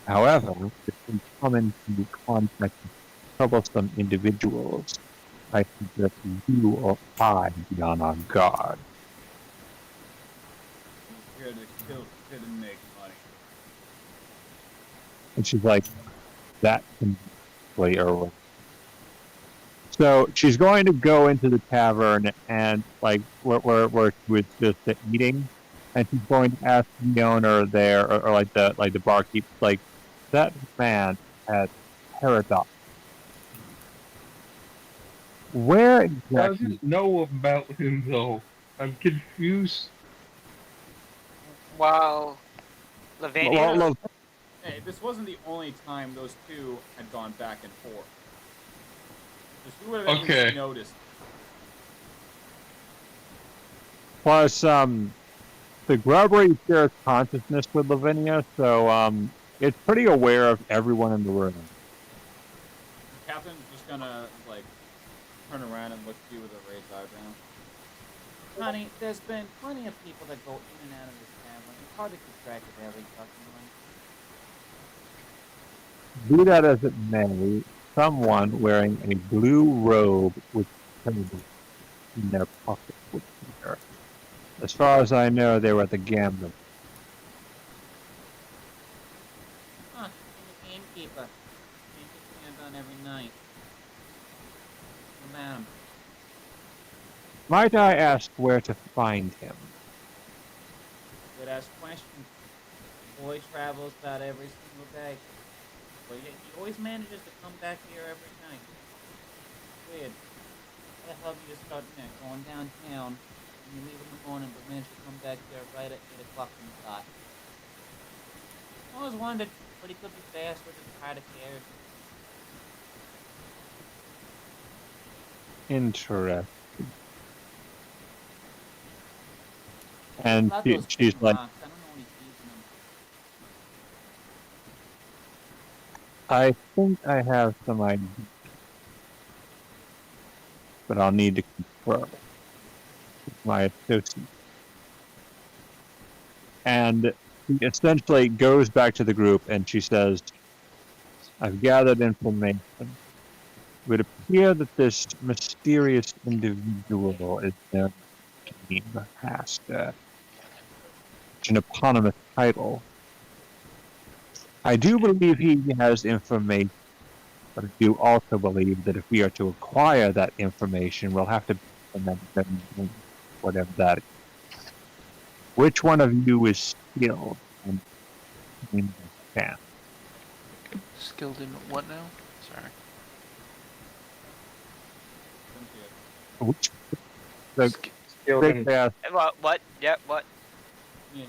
However, if we come into contact with troublesome individuals, I suggest you or I be on our guard. Here to kill, didn't make money. And she's like, that can play a. So she's going to go into the tavern and where she was just eating, and she's going to ask the owner there or like the barkeep, like, that man had paradox. Where What exactly? doesn't know about him though? I'm confused. Wow. Lavinia? Well, Hey, this wasn't the only time those two had gone back and forth. So she would have at least noticed. plus, the Grubbery shares consciousness with Lavinia, so it's pretty aware of everyone in the room. Catherine's just gonna like turn around and look at you with a raised eyebrow. Honey, there's been plenty of people that go in and out of this tavern. It's hard to keep track of every fucking one. Be that as it may, someone wearing a blue robe with paradox in their pocket would be there. As far as I know, they were at the gambling. Huh, and the gamekeeper. He gets done every night. What about him? Might I ask where to find him? Good ask questions. Boy travels about every single day. But yet he always manages to come back here every night. Weird. How the hell do you just start going downtown and you leave in the morning but manage to come back here right at 8 o'clock in the dot? I always wondered, but he could be fast or just tired of cares. Interesting. And About those she's like, rocks, I don't know what he's using them. I think I have some idea, but I'll need to confirm with my associate. And she essentially goes back to the group and she says, I've gathered information. It would appear that this mysterious individual is their game master. It's an eponymous title. I do believe he has information, but I do also believe that if we are to acquire that information, we'll have to whatever that is. Which one of you is skilled in that? Skilled in what now? Sorry. Which the Skilled big in- ass, What? Yeah, what? Give me a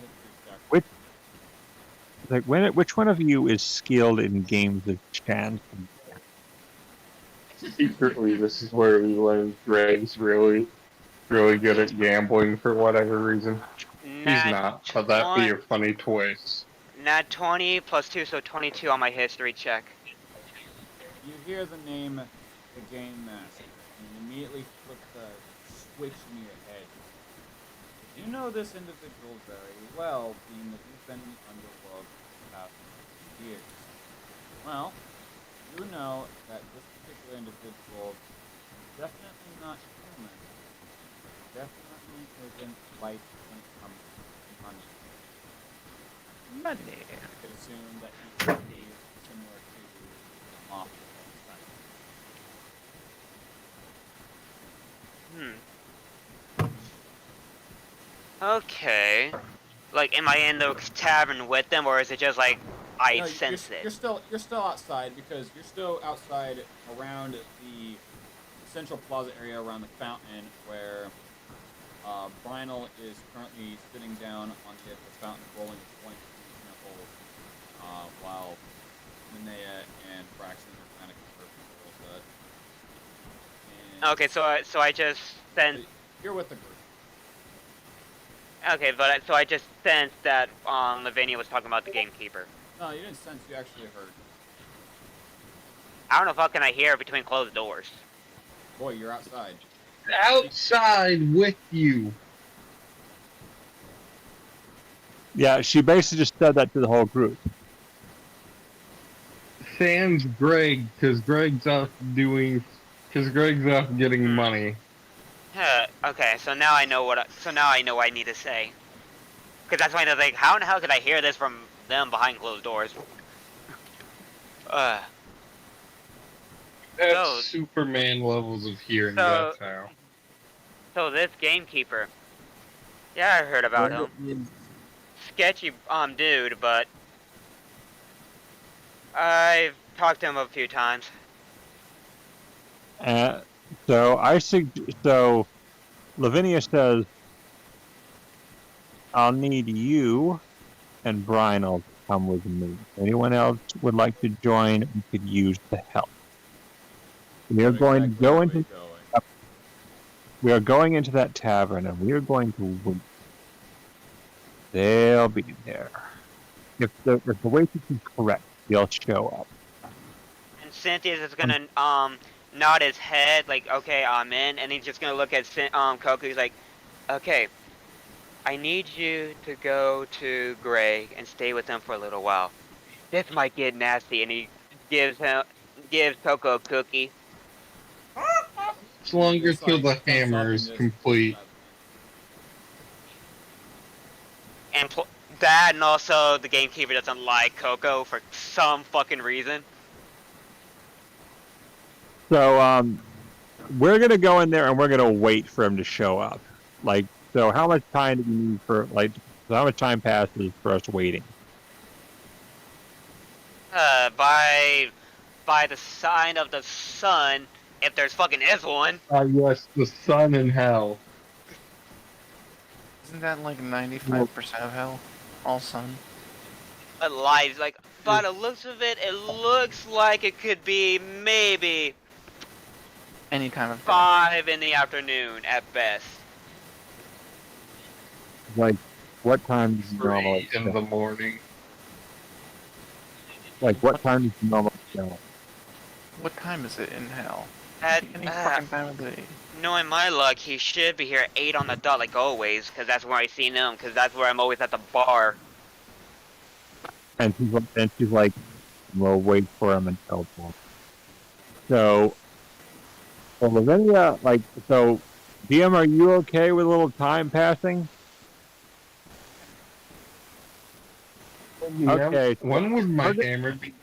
history check. which one of you is skilled in games of chance? Secretly, this is where we learn Greg's really good at gambling for whatever reason. He's Nat not, but that'd be a funny twist. Nat 20 plus 2, so 22 on my history check. You hear the name, the Game Master, and immediately flip the switch in your head. You know this individual very well, being that you've been in the underworld for the past few years. Well, you know that this particular individual is definitely not human. Definitely isn't light when it comes to money. Money. You could assume that he could be similar to the mafia. Okay. Like, am I in the tavern with them, or is it just like I No, sense you're it? still outside because you're still outside around the central plaza area around the fountain where Brynel is currently sitting down on the edge of the fountain rolling a point in a hole while Linnea and Braxton are kind of conversing a little bit. And Okay, so I just sense. you're with the group. Okay, but so I just sensed that Lavinia was talking about the gamekeeper. No, you didn't sense. You actually heard. I don't know if how can I hear between closed doors. Boy, you're outside. Outside with you. Yeah, she basically just said that to the whole group. Sans Greg, because Greg's off getting money. Okay, so now I know what I need to say. Because that's why I was like, how in the hell could I hear this from them behind closed doors? That's So- Superman levels of hearing, so- that's how. So this gamekeeper, yeah, I heard about him. Sketchy dude, but I've talked to him a few times. So Lavinia says, I'll need you and Brynel to come with me. Anyone else would like to join, we could use the help. We are going to go into we are going into that tavern and we are going to wait. They'll be there. If the waitress is correct, they'll show up. And Cynthia's is gonna nod his head like, okay, I'm in, and he's just gonna look at Coco. He's like, okay, I need you to go to Greg and stay with him for a little while. This might get nasty, and he gives Coco a cookie. As long as Just, till like, the hammer is complete. And that, and also the gamekeeper doesn't like Coco for some fucking reason. So we're gonna go in there and we're gonna wait for him to show up. Like, so how much time do you need for so how much time passes for us waiting? By the sign of the sun, if there's fucking is one. Yes, the sun in hell. Isn't that like 95% of hell? All sun. Alive, like, by the looks of it, it looks like it could be maybe Any time of day. 5 in the afternoon at best. Like, what time does you normally 3 in the morning. Like, what time does you normally go? What time is it in hell? At, Any fucking time of day. knowing my luck, he should be here at 8 on the dot like always, because that's where I seen him, because that's where I'm always at the bar. And she's like, we'll wait for him until 4. So Lavinia, so DM, are you okay with a little time passing? Okay. When would my hammer be?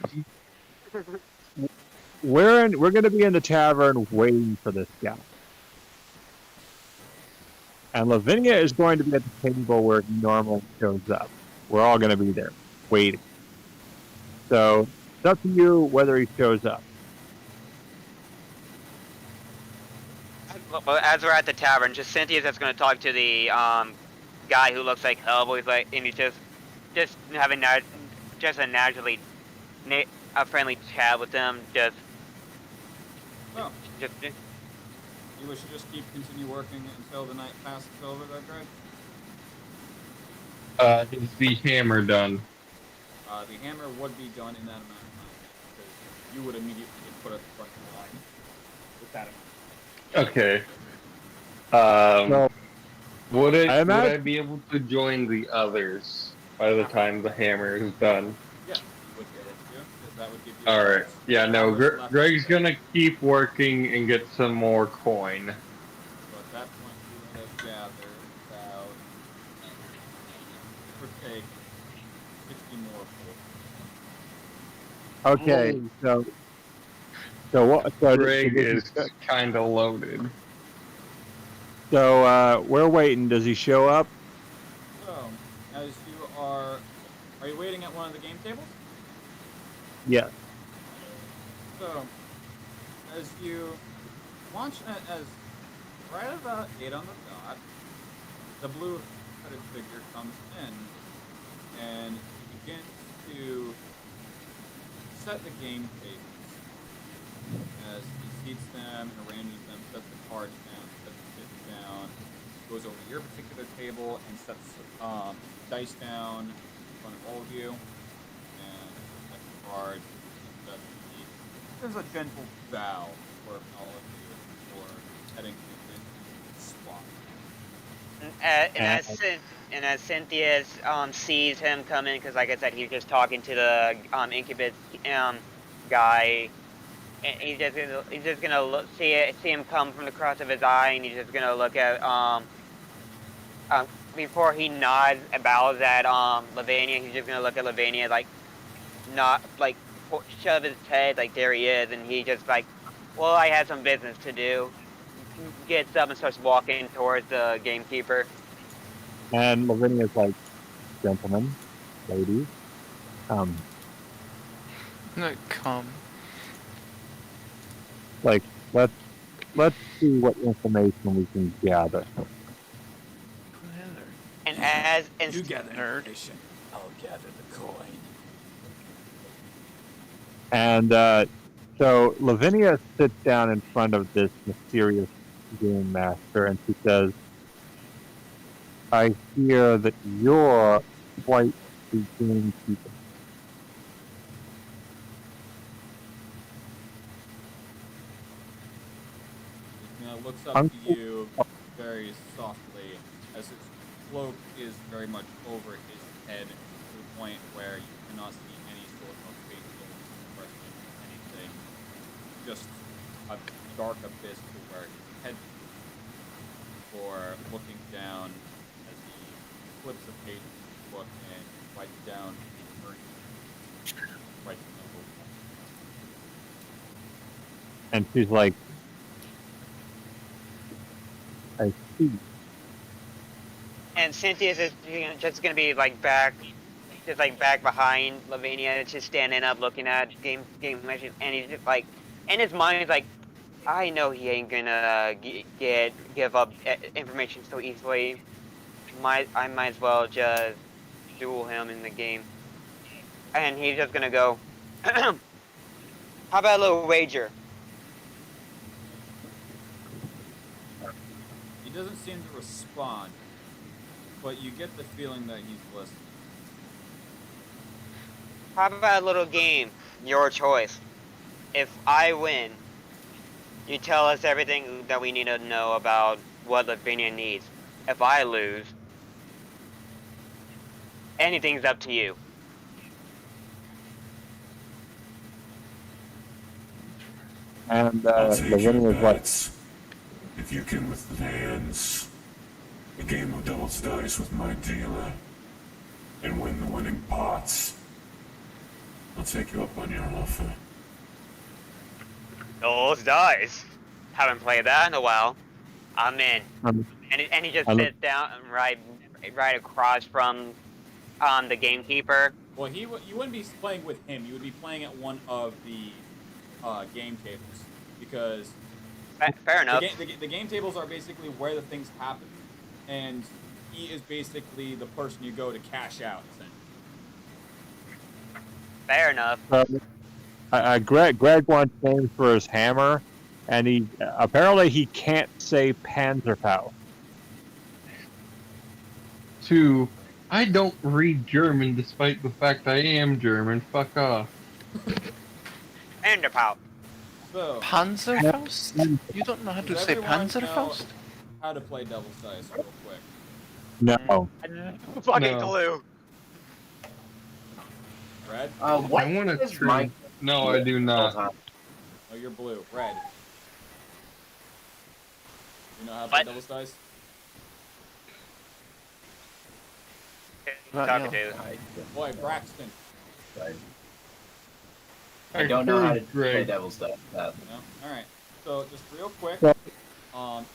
We're going to be in the tavern waiting for this guy. And Lavinia is going to be at the table where he normally shows up. We're all going to be there, waiting. So, it's up to you whether he shows up. Well, as we're at the tavern, just Cynthia's just gonna talk to the guy who looks like Hellboy, like, and he's just having that, just a naturally a friendly chat with them. Well, Just you wish to just continue working until the night passes over, there, Greg? Is the hammer done? The hammer would be done in that amount of time, because you would immediately get put at the front of the line with that amount. Okay. So, Would I I imagine- be able to join the others by the time the hammer is done? Yes, you would be able to, because that would give you. All right. Yeah. No. hours left Greg's in the day. gonna keep working and get some more coin. So at that point, you would have gathered about, give or take, 60 more full. okay, so what? So Greg does is kind of loaded. So we're waiting. Does he show up? So, as you are you waiting at one of the game tables? Yes. So, as you launch as right about 8 on the dot, the blue-headed figure comes in and begins to set the game tables as he seats them and arranges them, sets the cards down, sets the chips down, goes over to your particular table and sets dice down in front of all of you, and sets the cards. There's a gentle bow for all of you before heading to the spot. and as Cynthia sees him come in, because like I said, he's just talking to the incubus guy. And he's just gonna see him come from the cross of his eye, and he's just gonna look at before he nods and bows at Lavinia. He's just gonna look at Lavinia, like, not like shove his head, like, there he is, and he just like, well, I had some business to do. Gets up and starts walking towards the gamekeeper. And Lavinia's like, gentlemen, ladies, Come. like let's see what information we can gather. And as and You gather Nerd. information. I'll gather the coin. And so Lavinia sits down in front of this mysterious game master, and she says, "I hear that you're quite the gamekeeper." Looks up to you very softly as his cloak is very much over his head to the point where you cannot see any sort of facial expression, anything. Just a dark abyss to where his head for looking down as he flips a page of his book and writes down writes a number. And she's like, "I see." and Cynthia's just gonna be like back, just like back behind Lavinia, just standing up, looking at game machine, and he's just like, in his mind, he's like, I know he ain't gonna give up information so easily. I might as well just duel him in the game, and he's just gonna go. How about a little wager? He doesn't seem to respond, but you get the feeling that he's listening. How about a little game? Your choice. If I win, you tell us everything that we need to know about what Lavinia needs. If I lose, anything's up to you. And I'll take your Lavinia's like, bets. If you can advance a game of devil's dice with my dealer and win the winning pots, I'll take you up on your offer. Those dice. Haven't played that in a while. I'm in. And he just sits down right across from the gamekeeper. Well, you wouldn't be playing with him. You would be playing at one of the game tables because Fair The enough. the game tables are basically where the things happen, and he is basically the person you go to cash out. Essentially. Fair enough. Greg wants names for his hammer, and he apparently he can't say Panzerfaust. 2. I don't read German despite the fact I am German. Fuck off. Enderpout. So, Panzerfaust? You don't know how to does say everyone Panzerfaust? know how to play Devil's Dice real quick? No. Fucking No. glue. Red? What I want to is my... trim. No, I do not. Oh, you're blue. Red. You know how to play What? Devil's Dice? Talking Yeah. to. Boy, Braxton. I don't know how to heard play Greg. Devil's Dice. No? Alright. So, just real quick,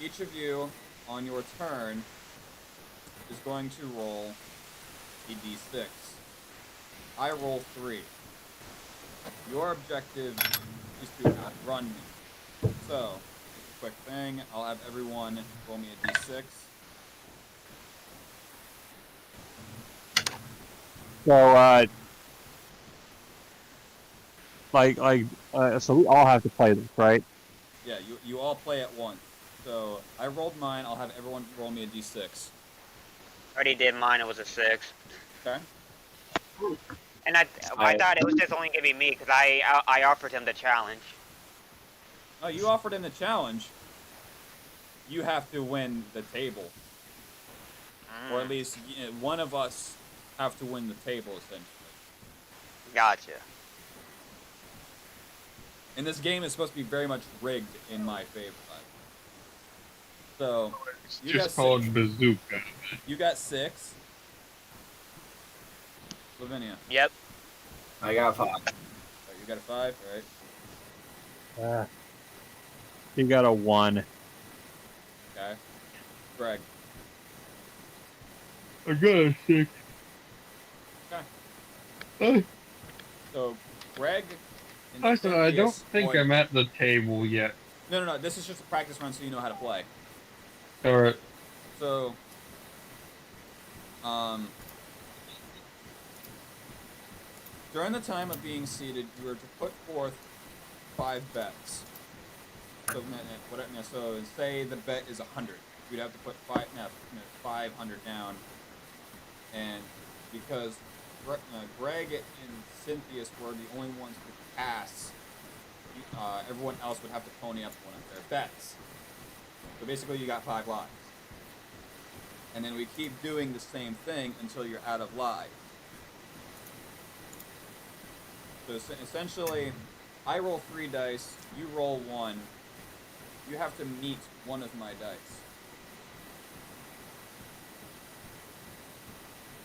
each of you, on your turn, is going to roll a d6. I roll 3. Your objective is to outrun me. So, just a quick thing. I'll have everyone roll me a d6. So, so we all have to play this, right? Yeah, you all play at once. So, I rolled mine. I'll have everyone roll me a d6. Already did mine. It was a 6. Okay? And I thought it was just only gonna be me because I offered him the challenge. Oh, you offered him the challenge. You have to win the table. Or at least one of us have to win the table, essentially. Gotcha. And this game is supposed to be very much rigged in my favor. So, It's you just got called 6. bazooka. You got 6. Lavinia. Yep. I got 5. Oh, you got a 5, alright. You got a 1. Okay. Greg. I got a 6. Okay. So, Greg and I don't Cynthia's think going- I'm at the table yet. No. This is just a practice run so you know how to play. Alright. So, during the time of being seated, you were to put forth 5 bets. So, so say the bet is 100. You'd have to put 500 down. And because Greg and Cynthia's were the only ones to pass, everyone else would have to pony up one of their bets. So basically, you got 5 lives. And then we keep doing the same thing until you're out of lives. So essentially, I roll 3 dice, you roll 1. You have to meet one of my dice.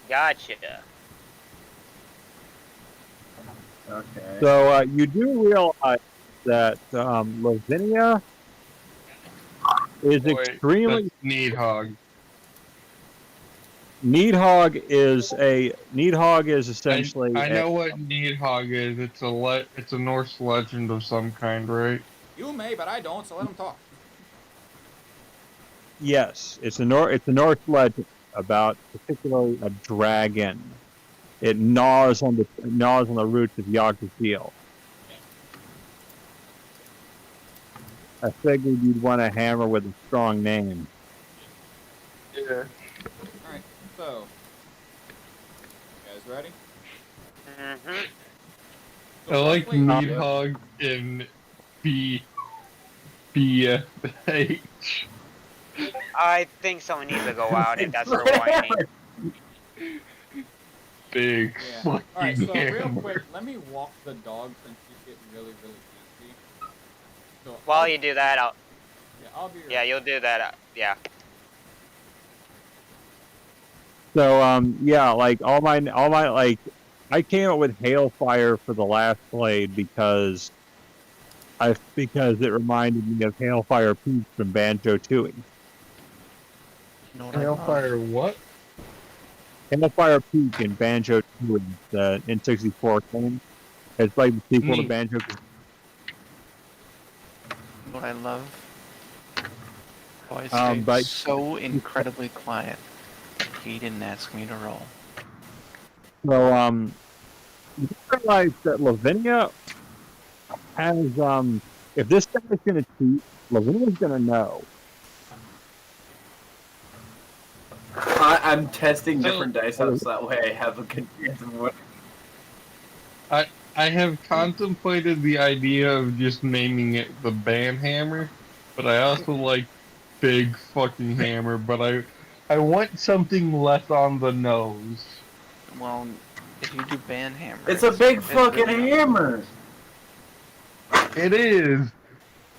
Gotcha. Okay. So you do realize that Lavinia is Wait, extremely. that's Needhog. Needhog is essentially. I know what Needhog is. It's a Norse legend of some kind, right? You may, but I don't, so let him talk. Yes, it's a Norse legend about particularly a dragon. It gnaws on the roots of Yggdrasil. I figured you'd want a hammer with a strong name. Yeah. Alright, so. You guys ready? Mm-hmm. I like roughly- Needhog in BFH. I think someone needs to go out if that's her whining. Big Yeah. fucking Alright, so real hammer. quick, let me walk the dog since she's getting really, really antsy. So While you do that, I'll be your you'll do that. Yeah. So like all my like I came up with Hailfire for the last blade because it reminded me of Hailfire Peak from Banjo-Tooie. No, what I love. Hellfire what? Hailfire Peak in Banjo-Tooie, the N64 game. It's like the sequel to Neat. Banjo. What I love Oh, I stayed but so incredibly quiet that he didn't ask me to roll. so you realize that Lavinia has if this guy's gonna cheat, Lavinia's gonna know. I'm testing So- different dice out so that way I have a good chance of what. I have contemplated the idea of just naming it the Banhammer, but I also like Big Fucking Hammer, but I want something less on the nose. Well, if you do Banhammer, It's a big fucking really hammer. It is,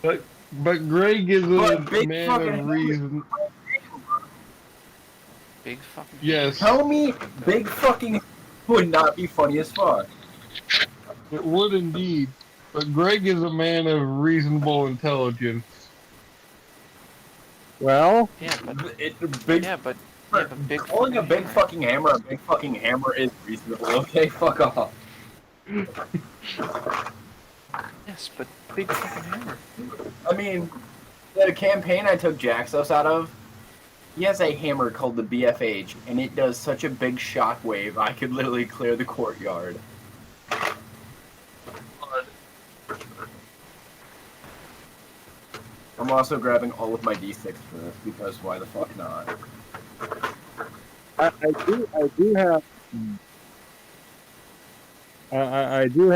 but Greg is But a Big man Fucking of Hammer. reason. Big fucking. Yes, Tell me, Big Fucking would not be funny as fuck. it would indeed. But Greg is a man of reasonable intelligence. Well, Yeah, but Big, yeah, but big. calling a fucking big hammer. fucking hammer a big fucking hammer is reasonable. Okay, fuck off. Yes, but big fucking hammer. I mean, the campaign I took Jaxos out of, he has a hammer called the BFH, and it does such a big shockwave, I could literally clear the courtyard. I'm also grabbing all of my D6 for this, because why the fuck not? I do have I do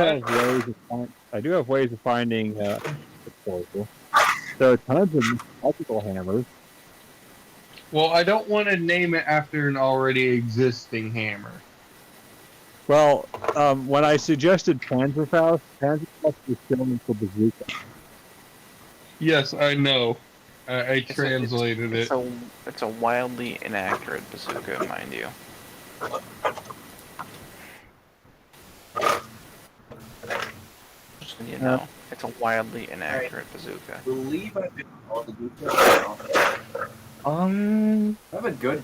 have ways of finding explosive. There are tons of electrical hammers. Well, I don't want to name it after an already existing hammer. Well, when I suggested Panzerfaust was still into bazooka. Yes, I know. I translated it. It's a wildly inaccurate bazooka, mind you. Just so you know, it's a wildly inaccurate bazooka. I believe I did all the details. I have a good.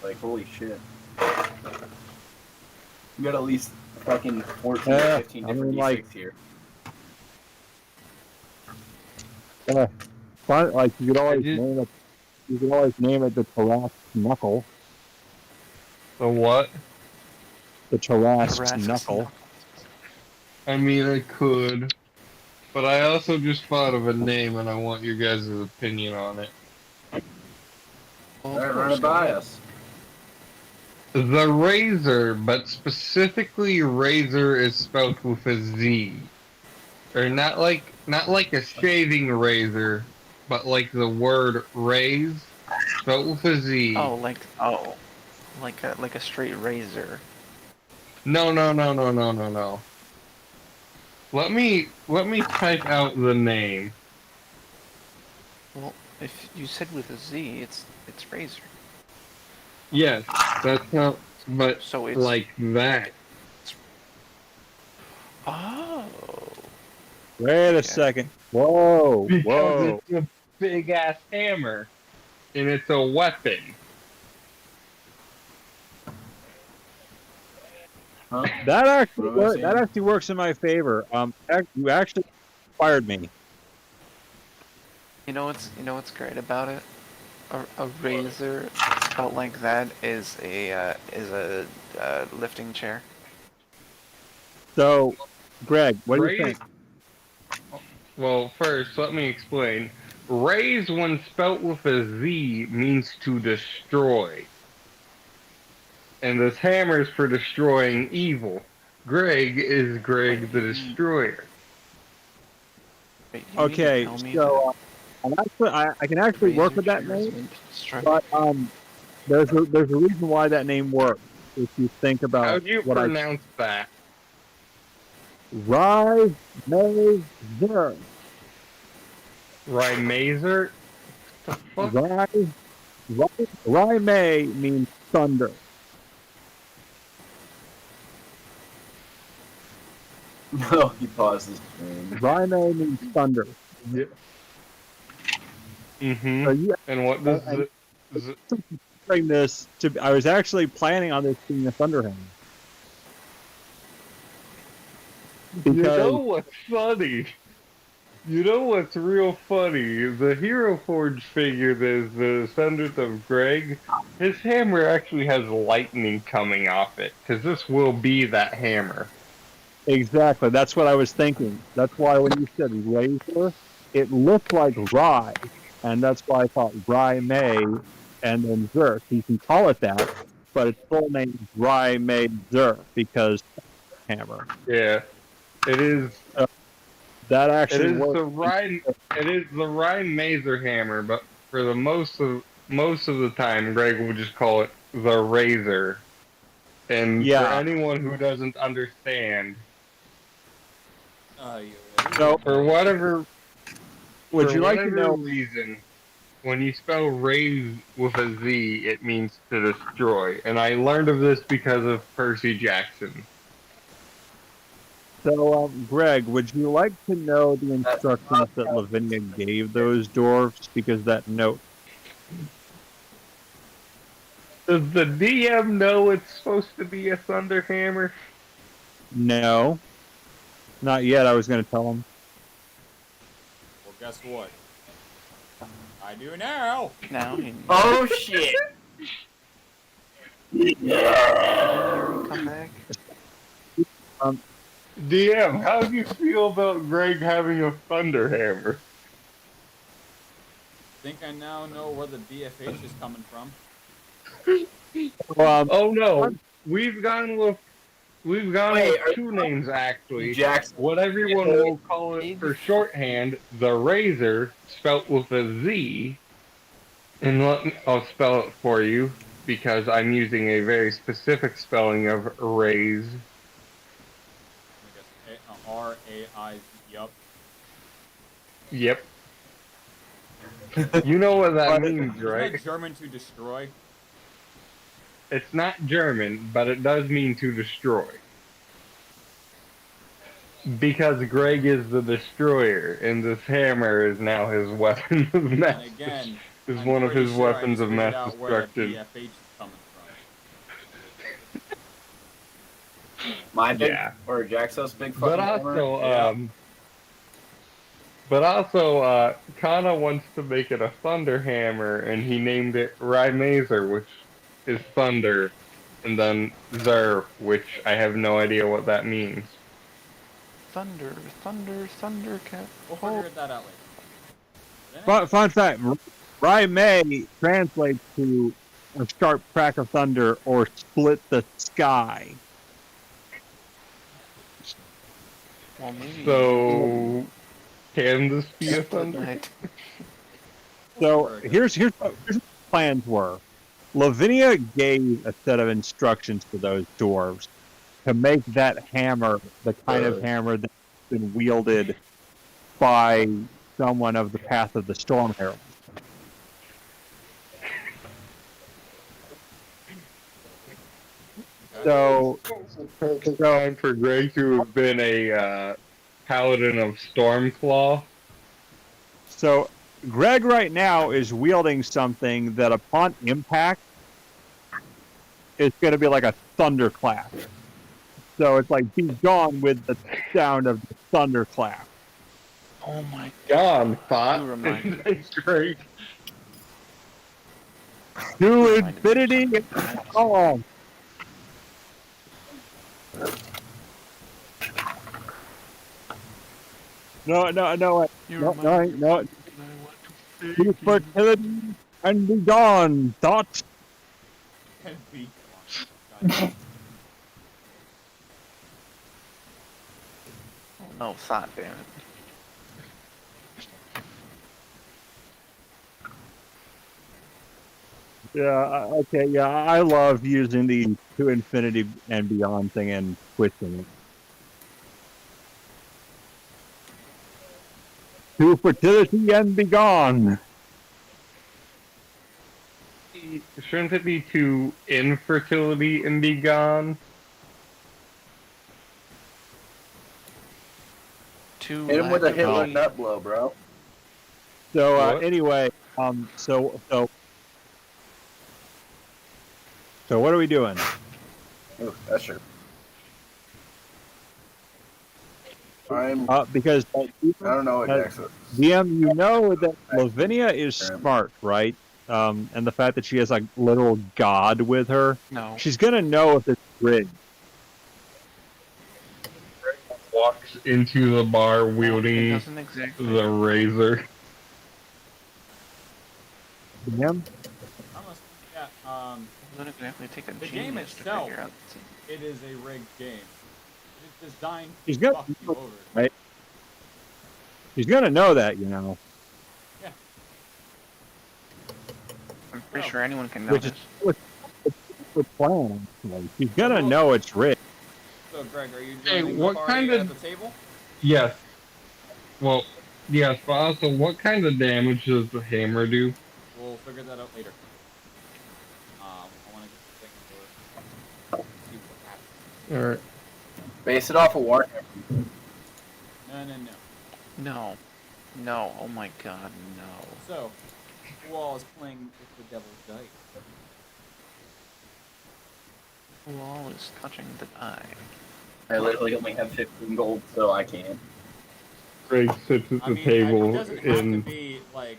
Like, holy shit. You got at least fucking 14 or 15 different D6 here. Fun, like you could always name it. You could always name it the Tarrasque Knuckle. The what? The Tarrasque Knuckle. I mean, I could. But I also just thought of a name and I want your guys' opinion on it. Alright, run it by us. The Razor, but specifically Razor is spelled with a Z. Or not like a shaving razor, but like the word raise, spelled with a Z. Like a straight razor. No. Let me type out the name. Well, if you said with a Z, it's razor. Yes, that's how. But So it's like that. Oh. Wait a second. Whoa. Because it's a big ass hammer, and it's a weapon. Huh? That actually What am I saying? that actually works in my favor. You actually inspired me. You know what's great about it? A razor spelled like that is a lifting chair. So, Greg, what do you Raise- think? Well, first, let me explain. Raise, when spelt with a Z, means to destroy. And this hammer is for destroying evil. Greg is Greg the Destroyer. Wait, you mean to Okay, tell me so I can actually work with that razor chair is name, meant to destroy- but there's a reason why that name works. If you think about How do you what pronounce that? Rise Mazer. Rymazer? The fuck? May means thunder. No, he pauses. May means thunder. Yeah. Mm-hmm. So you And what does and- it... bring this to. I was actually planning on this being a thunderhammer. You know Because what's funny? You know what's real funny? The Hero Forge figure that is the descendant of Greg, his hammer actually has lightning coming off it, because this will be that hammer. Exactly. That's what I was thinking. That's why when you said Razor, it looked like Rye, and that's why I thought Rye May and then Zerk. You can call it that, but its full name is Rye May Zerk because hammer. Yeah. It is That it actually is works. the Ryan Mazer hammer, but for the most of the time Greg will just call it the Razor. And for Yeah. anyone who doesn't understand, You ready? So, for whatever would you like to know? reason, when you spell raise with a Z, it means to destroy. And I learned of this because of Percy Jackson. So, Greg, would you like to know the That's instructions that Lavinia gave those dwarves? Because that note. Does the DM know it's supposed to be a thunder hammer? No, not yet. I was going to tell him. Well, guess what? I do now. Now he Oh shit! come back. DM, how do you feel about Greg having a thunder hammer? Think I now know where the BFH is coming from. Oh no, we've gone with Wait, are two names actually. Jackson. What everyone will call it for shorthand, the Razor, spelt with a Z. And I'll spell it for you because I'm using a very specific spelling of raise. I guess R-A-I-Z. Yup. Yep. You know what that means, Isn't right? that German to destroy? It's not German, but it does mean to destroy. Because Greg is the destroyer, and this hammer is now his weapon of mass. And again, is I'm one of pretty his sure weapons I of just mass figured out where the destruction. BFH is coming from. My big Yeah. or Jaxo's big fucking But also, Kana wants to make it a thunder hammer, and he named it Rymazer, which is thunder, and then Zer, which I have no idea what that means. Thunder, cat. We'll figure that out later. Fun fact: Rye May translates to a sharp crack of thunder or split the sky. Well, maybe. So, can this be a thunder? Night. So here's what the plans were. Lavinia gave a set of instructions to those dwarves to make that hammer the kind of hammer that's been wielded by someone of the Path of the Storm Herald. So Time for Greg to have been a paladin of Stormclaw. So Greg right now is wielding something that upon impact is going to be like a thunderclap. So it's like be gone with the sound of the thunderclap. Oh my Gone, thought. You remind me. It's great. To infinity and beyond. No. You No. remind me. To fertility and be gone, thought. And be gone. No, thought, damn it. Yeah, okay, yeah, I love using the to infinity and beyond thing and twisting it. To fertility and be gone. Shouldn't it be to infertility and be gone? Two Hit him with a lack of Hitler knowledge. nut blow, bro. So What? anyway, so what are we doing? Ooh, that's true. Because I don't know what uh, Jax is. DM, you know that Lavinia is smart, right? And the fact that she has like literal god with her, No. she's gonna know if it's rigged. Walks into the bar It wielding doesn't exactly. the razor. DM, Honestly, yeah. It doesn't exactly take a The game genius to itself, figure out. it is a rigged game. It is designed she's to gonna fuck you over. right. She's gonna know that, you know, Yeah. I'm pretty Oh. sure anyone can know which is this. the plan. Actually. She's gonna know it's rigged. So, Greg, are you Hey, joining the what party kind at of- the table? Yes. Well, yes, but also, what kind of damage does the hammer do? We'll figure that out later. I want to get the thing over. See what happens. Alright. Base it off of Warhammer. No. No. No. Oh my god, no. So, who all is playing with the devil's dice? Who all is touching the die? I literally only have 15 gold, so I can't. Greg sits at I the mean, table it doesn't have to in. be like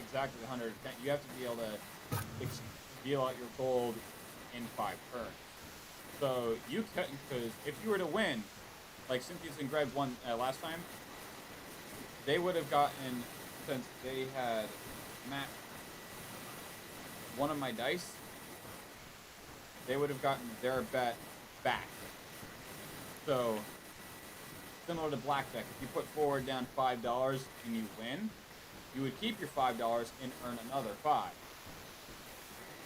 exactly 100. You have to be able to deal out your gold in 5 turns. So you can, because if you were to win, like Cynthia's and Greg won last time, they would have gotten, since they had matched one of my dice, they would have gotten their bet back. So, similar to blackjack, if you put forward down $5 and you win, you would keep your $5 and earn another 5.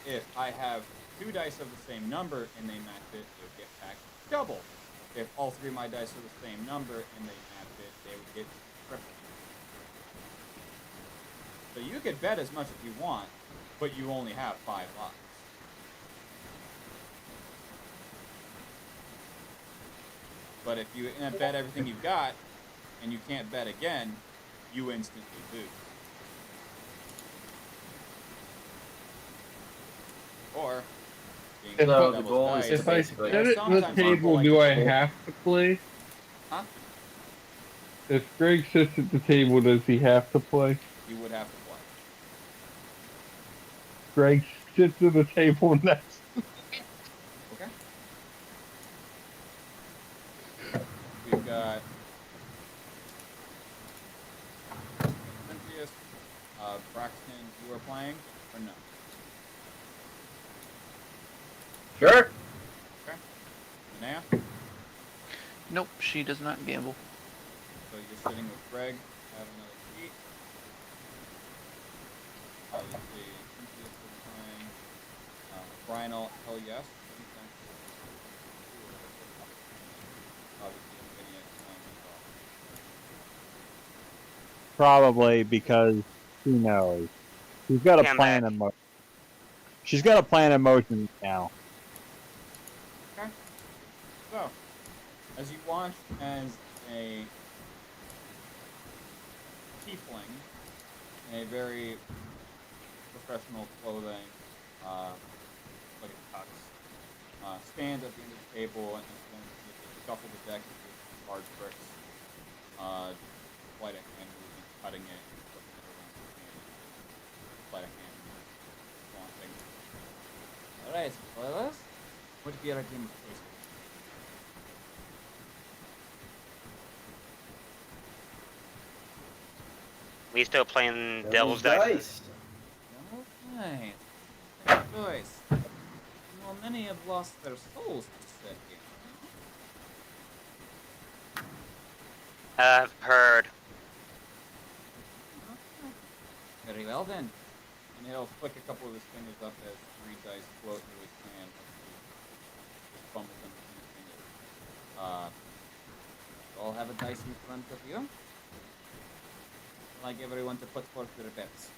If I have 2 dice of the same number and they match it, they would get back double. If all 3 of my dice are the same number and they match it, they would get triple. So you could bet as much as you want, but you only have 5 lots. But if you bet everything you've got, and you can't bet again, you instantly lose. Or, being So devil's the goal is dice, to If I basically- sit at the sometimes people table, like do to I fold. have to play? Huh? If Greg sits at the table, does he have to play? You would have to play. Greg sits at the table next. Okay. We've got Cynthius, Braxton, you are playing, or no? Sure. Okay. Linnea, Nope, she does not gamble. so you're sitting with Greg, have another seat. Obviously, Cynthius is playing. Brian will tell yes. Obviously, Lavinia is playing as well. Probably because she knows. She's got a Come plan back. in motion. She's got a plan in motion now. Okay. So, as you watch as a tiefling in a very professional clothing, like a tux, stands at the end of the table and is going to shuffle the deck with large bricks, sleight of hand movement, cutting it, and flipping it around his hand, sleight of hand flaunting. Alright, spoilers. What would be our game of choice? We still playing Devil's Dice. Alright. Good choice. Well, many have lost their souls to said game. I've heard. Okay. Very well then. And he'll flick a couple of his fingers up as 3 dice float into his hand. Just fumbles them between his fingers. You all have a dice in front of you. I'd like everyone to put forth their bets.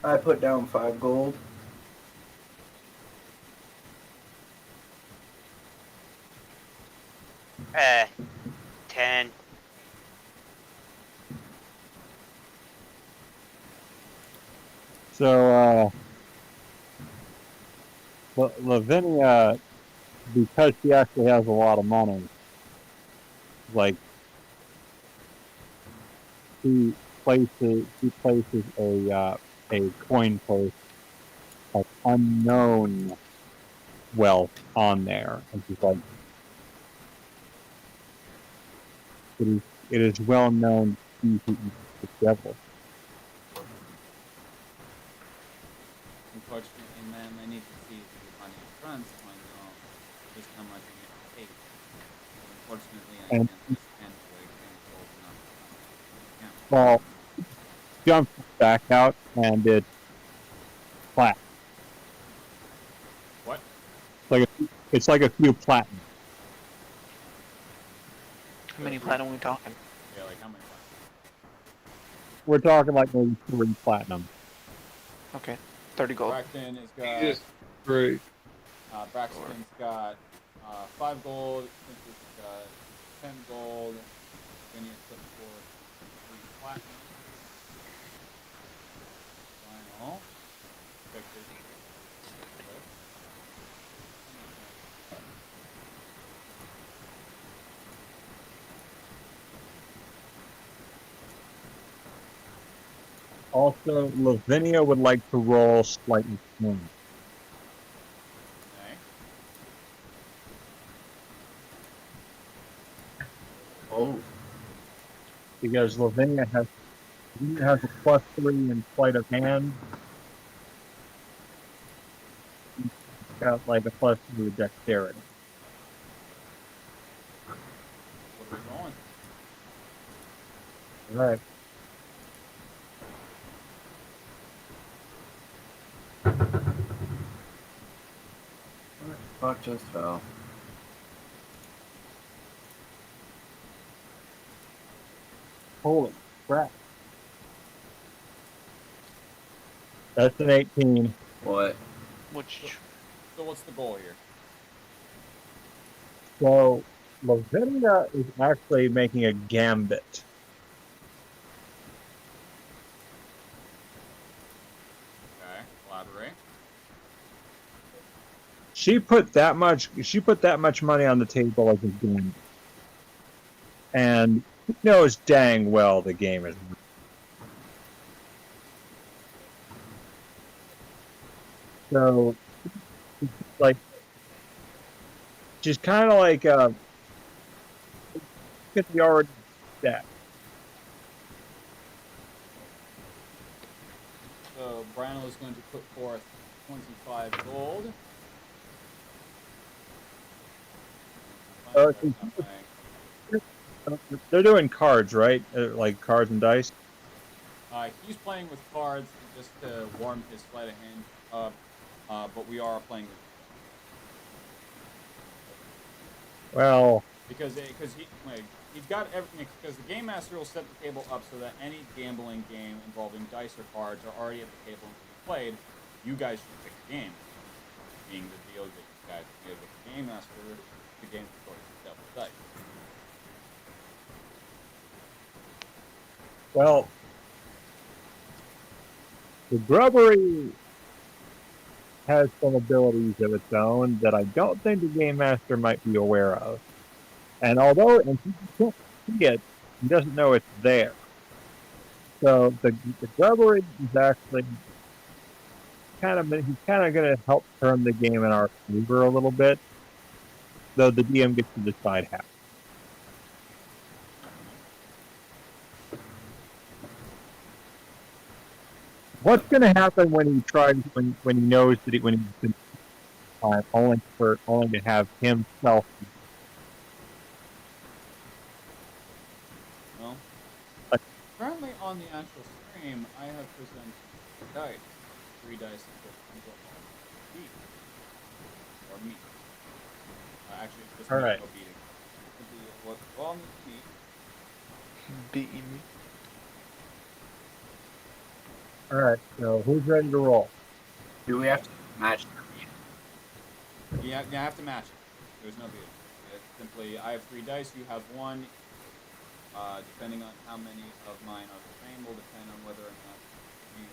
I put down 5 gold. Eh, 10. So, Lavinia because she actually has a lot of money, like she places a coin purse of unknown wealth on there, and she's like, it is well known he who eats the devil. Unfortunately, ma'am, I need to see the money up front so I know just how much I get paid. But unfortunately, I And can't just hand away gold enough to account. well, jumps back out, and it's flat. What? It's like a few platinum. How many platinum are we talking? Yeah, like how many times? We're talking like maybe 3 platinum. Okay, 30 gold. Braxton has got Jesus, great. Braxton's got 5 gold. Princess has got 10 gold. Vinny has put forth 3 platinum. Final. Expectation. Also, Lavinia would like to roll slightly smooth. Okay. Oh, Because Lavinia has a +3 in sleight of hand. She's got like a +3 dexterity. What are we rolling? Right. fuck just fell. Holy crap. That's an 18. What? Which So what's the goal here? So Lavinia is actually making a gambit. Okay, elaborate. She put that much money on the table as a gambit. And she knows dang well the game is rigged. So like she's kind of like could be already set. So Brano is going to put forth 25 gold. Uh, They're doing cards, right? Like cards and dice. He's playing with cards just to warm his sleight of hand up, but we are playing with Well, because he's got everything because the game master will set the table up so that any gambling game involving dice or cards are already at the table and can be played. You guys should pick the game, being the deal that you guys give with the game master. The game's choice is devil's dice. well, the grubbery has some abilities of its own that I don't think the game master might be aware of. And although he can't see it, he doesn't know it's there. So the grubbery is actually he's kind of going to help turn the game in our favor a little bit, though the DM gets to decide how. What's going to happen when he tries when he knows that when he's been only to have himself? Well, currently on the actual stream, I have presented dice, 3 dice and beat or meat. Actually, it's just All meat, right. no beating. What's wrong with me? beating me. All right. So who's ready to roll? Do we have to match? You have to match it. There's no beating. It's simply, I have 3 dice, you have 1. Depending on how many of mine are the same will depend on whether or not you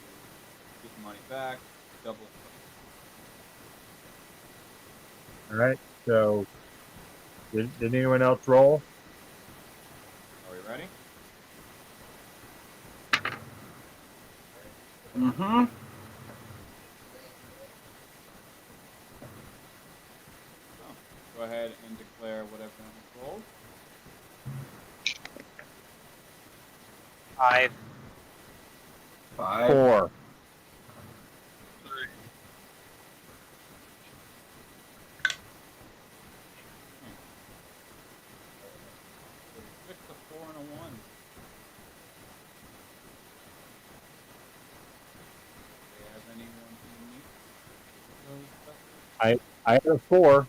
get the money back, double it. All right. So, did anyone else roll? Are we ready? Mm-hmm. So, go ahead and declare what everyone has rolled. 5. 5. 4. So 6, a 4, and a 1. Do you have anyone who meets those special? I had a 4.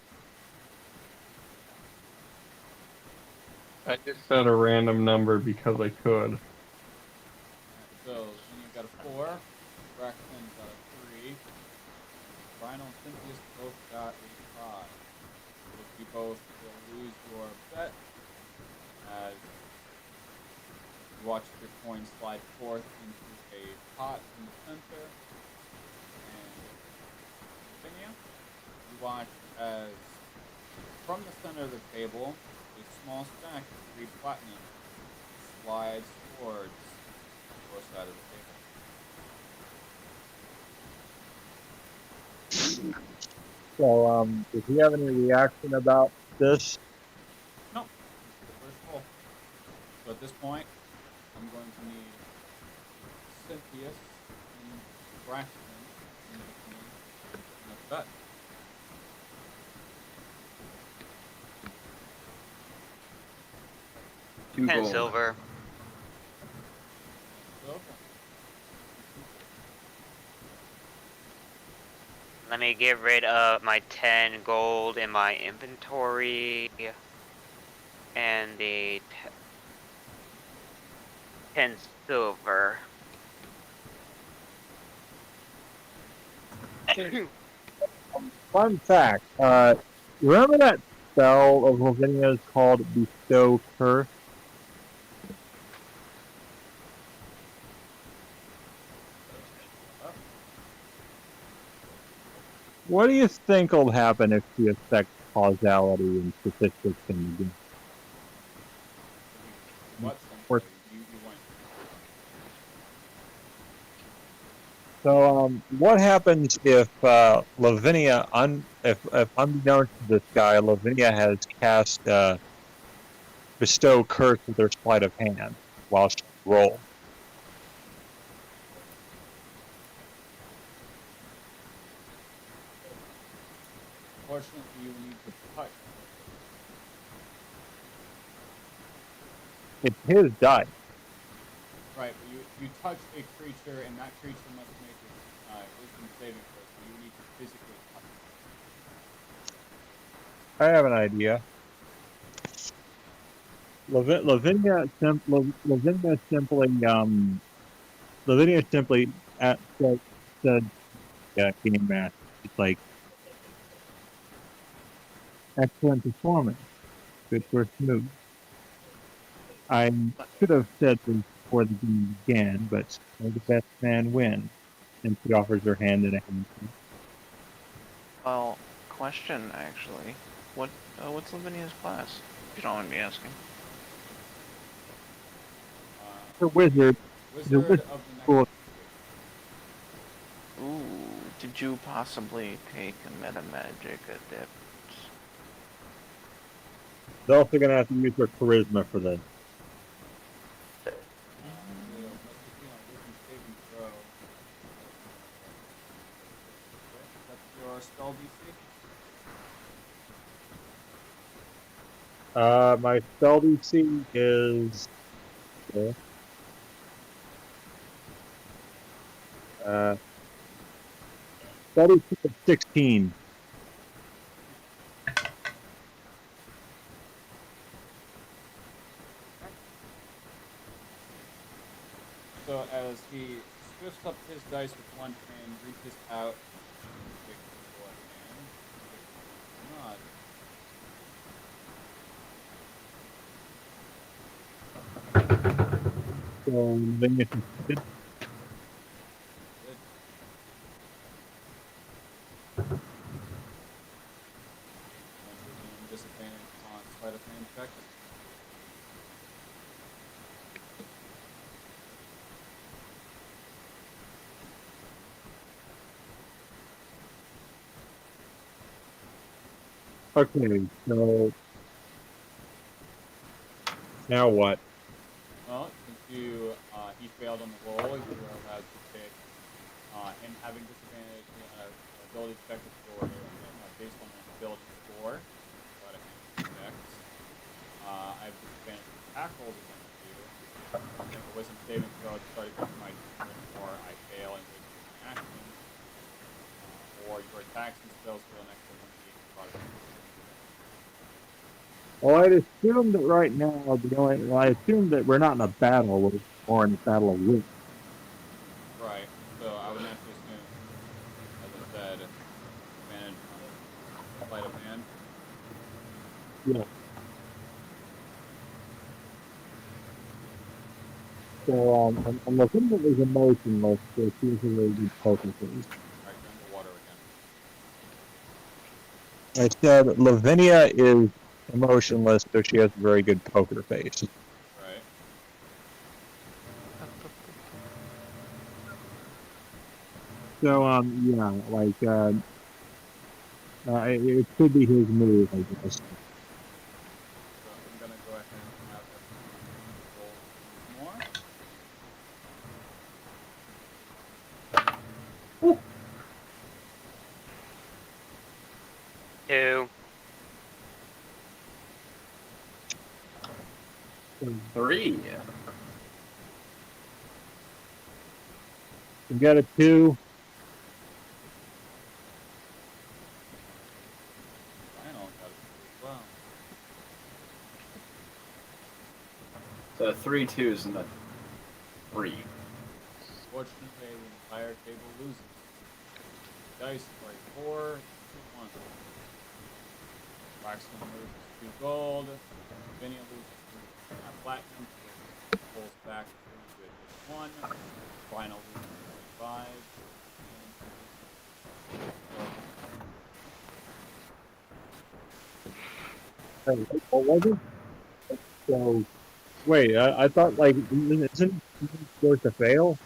I just said a random number because I could. Alright, so Lavinia got a 4, Braxton got a 3, Rhino and Cynthius both got a 5. So you both will lose your bet as you watch your coin slide forth into a pot in the center. And Lavinia, you watch as from the center of the table, a small stack of 3 platinum slides towards your side of the table. So, does he have any reaction about this? No, this is the first roll. So at this point, I'm going to need Cynthius and Braxton to make me another bet. Two 10 gold. silver. So, Let me get rid of my 10 gold in my inventory. And the 10 silver. Fun fact. Remember that spell of Lavinia's called Bestow Curse? What do you think will happen if she affects causality and statistics in the game? what? Or- You went. So, what happens if Lavinia, if unbeknownst to this guy, Lavinia has cast Bestow Curse with her sleight of hand while she rolls? Fortunately, you need to touch. It's his dice. Right, but you touch a creature, and that creature must make a wisdom saving throw, so you need to physically touch it. I have an idea. Lavinia simply said game match. It's like excellent performance, good first move. I should have said this before the game began, but may the best man win. And she offers her hand in a handshake. Well, question actually. What's Lavinia's class? If you don't mind me asking. The wizard, the Wizard wizard of the next. school. Ooh, did you possibly take a meta magic adept? They're also gonna have to use her charisma for this. Must succeed on wisdom saving throw. That's your spell DC. My spell DC is spell DC is 16. So as he swifts up his dice with one hand, reaches out, and takes your hand. Nod. So then you can Good. Okay, so now what? Well, since he failed on the roll, you are allowed to pick him having disadvantage on an ability check with your based on an ability score. Go ahead and check. I have disadvantage on tackles against you. Make a wisdom saving throw to start against my turn, or I fail and waste my action. Or your attacks and spells for the next 1d8 product. Well, I'd assume that right now I assume that we're not in a battle, we're more in a battle of wits. Right. So I would naturally assume, as I said, advantage on sleight of hand. Yeah. So I'm looking at his emotionless, so he's a really good poker face. Alright, you're underwater again. I said Lavinia is emotionless, so she has a very good poker face. Right. So yeah, like it could be his move, I guess. So I'm gonna go ahead and have everyone roll once more. Two. 3. You got a 2. Lionel got it as well. So 3 2s and a 3. Fortunately, the entire table loses. Dice for a 4, 2, 1. Waxman loses 2 gold. Vinny loses 3 platinum. Pulls back to 1. Final loses 25. What was it? So wait, I thought like isn't he supposed to fail?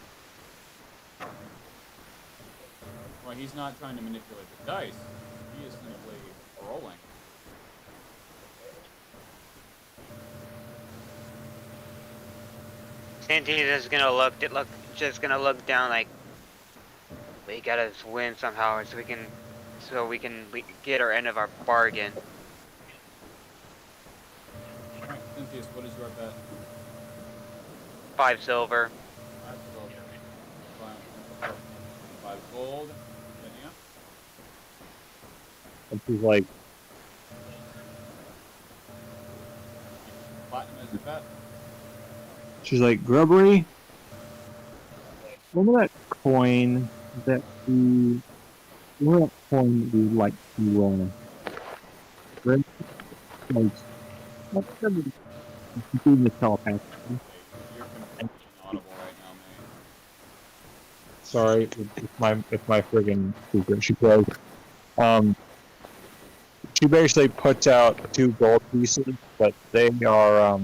Well, he's not trying to manipulate the dice. He is simply rolling. Cynthia's just gonna look down like we gotta win somehow, so we can get our end of our bargain. Alright, Cynthius, what is your bet? 5 silver. 5 silver. Fine. 5 gold. Vinny? And she's like, Platinum as your bet. Grubbery, remember that coin that we like to rent? Like, doing the telepathy. You're completely inaudible right now, mate. Sorry, it's my friggin' secret. She goes, she basically puts out 2 gold pieces, but they are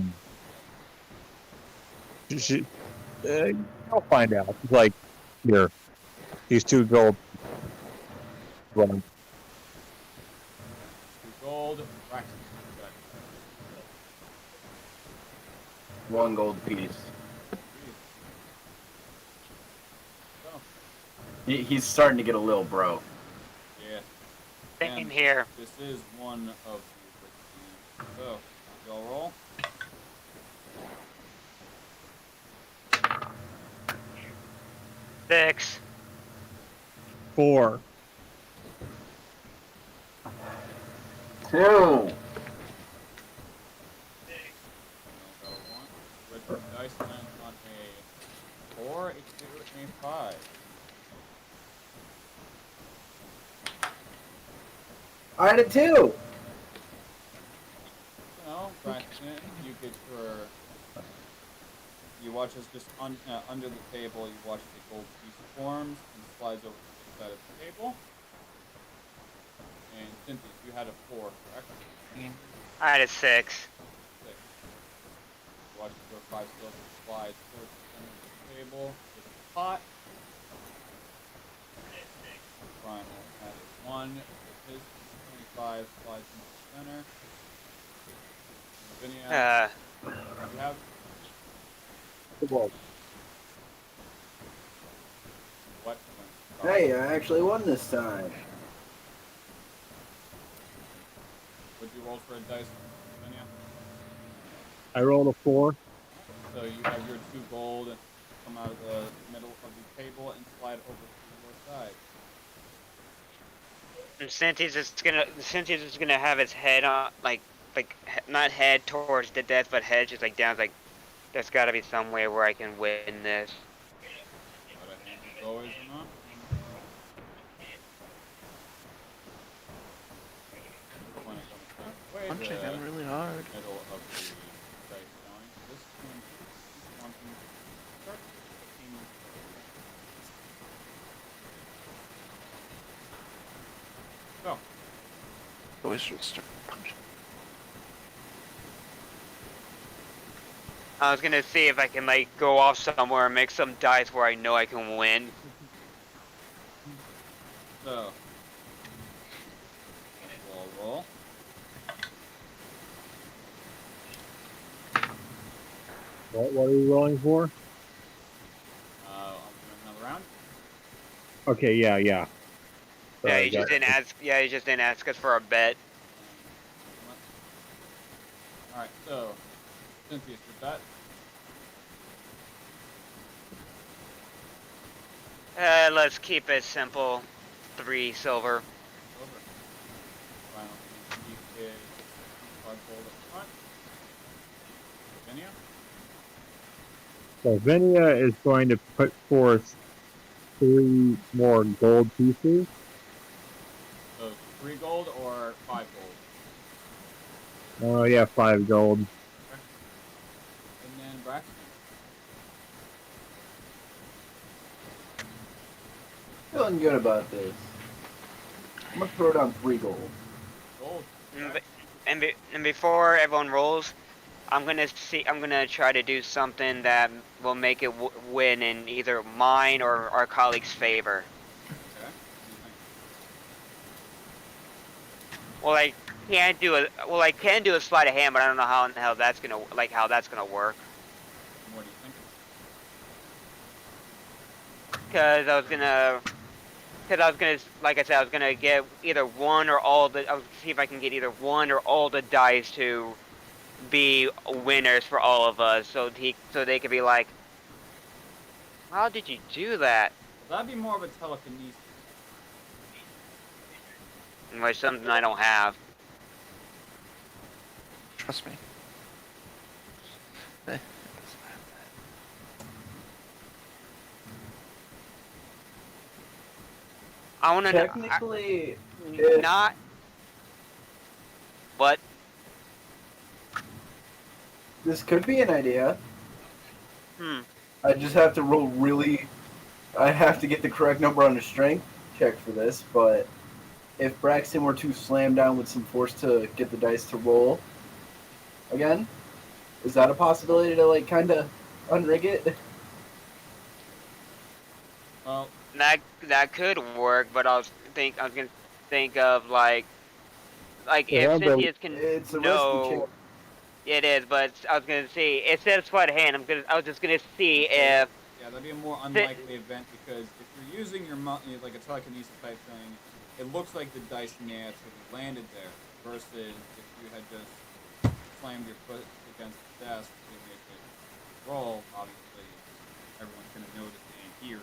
I'll find out. It's like, here, these 2 gold. Well, 2 gold. Braxton, bet. 1 gold piece. So, He's starting to get a little broke. yeah. Same And here. This is one of the rich games. So, y'all roll. Six. 4. 2. Got a 1. Richard dice lands on a 4, a 2, and a 5. I had a 2. So, Braxton, you get your. You watch as just under the table, you watch as a gold piece forms and slides over to the side of the table. And Cynthia, you had a 4, correct? I had a 6. 6. You watch as your 5 silver slides towards the center of the table. It's a pot. Primal had a 1. His 5 slides into the center. Lavinia, you have what? Hey, I actually won this time. Would you roll for a dice, Lavinia? I rolled a 4. So you have your 2 gold and come out of the middle of the table and slide over to your side. And since he's just gonna have his head on, not head towards the death, but head just like down. Like, there's got to be some way where I can win this. But I hand is always an option. Point of way Punching the him really hard. middle of the dice going. This one wants him to start looking. So, Always should start punching. I was gonna see if I can like go off somewhere and make some dice where I know I can win. so roll. What are you rolling for? Another round. Okay, yeah. Yeah, Sorry, he just didn't ask. Yeah, he just didn't ask us for a bet. All right, so Cynthia's your bet. Let's keep it simple. 3 silver. Over. Final keep is 5 gold up front. Lavinia. So Vinia is going to put forth 3 more gold pieces. So 3 gold or 5 gold? Oh yeah, 5 gold. Okay. And then Braxton. Feeling good about this. I'm gonna throw down 3 gold. Gold. And before everyone rolls, I'm gonna try to do something that will make it win in either mine or our colleague's favor. Okay. What do you think? Well, I can do a sleight of hand, but I don't know how that's gonna work. What do you think? Because I was gonna, like I said, I was gonna get either one or all the. I was see if I can get either one or all the dice to be winners for all of us, so they could be like, how did you do that? Well, that'd be more of a telekinesis. Which something I don't have. Trust me. Eh, I want to Technically, not. But this could be an idea. I just have to roll really. I have to get the correct number on the strength check for this, but if Braxton were to slam down with some force to get the dice to roll again, is that a possibility to like kind of unrig it? Well, that could work, but I was gonna think of like Yeah, if but Cynthia's can It's a risky know. chance. It is, but I was gonna see instead of sleight of hand, I was just gonna see if yeah, that'd be a more unlikely event because if you're using your like a telekinesis type thing, it looks like the dice naturally landed there. Versus if you had just slammed your foot against the desk to make it roll, obviously everyone's gonna notice and hear.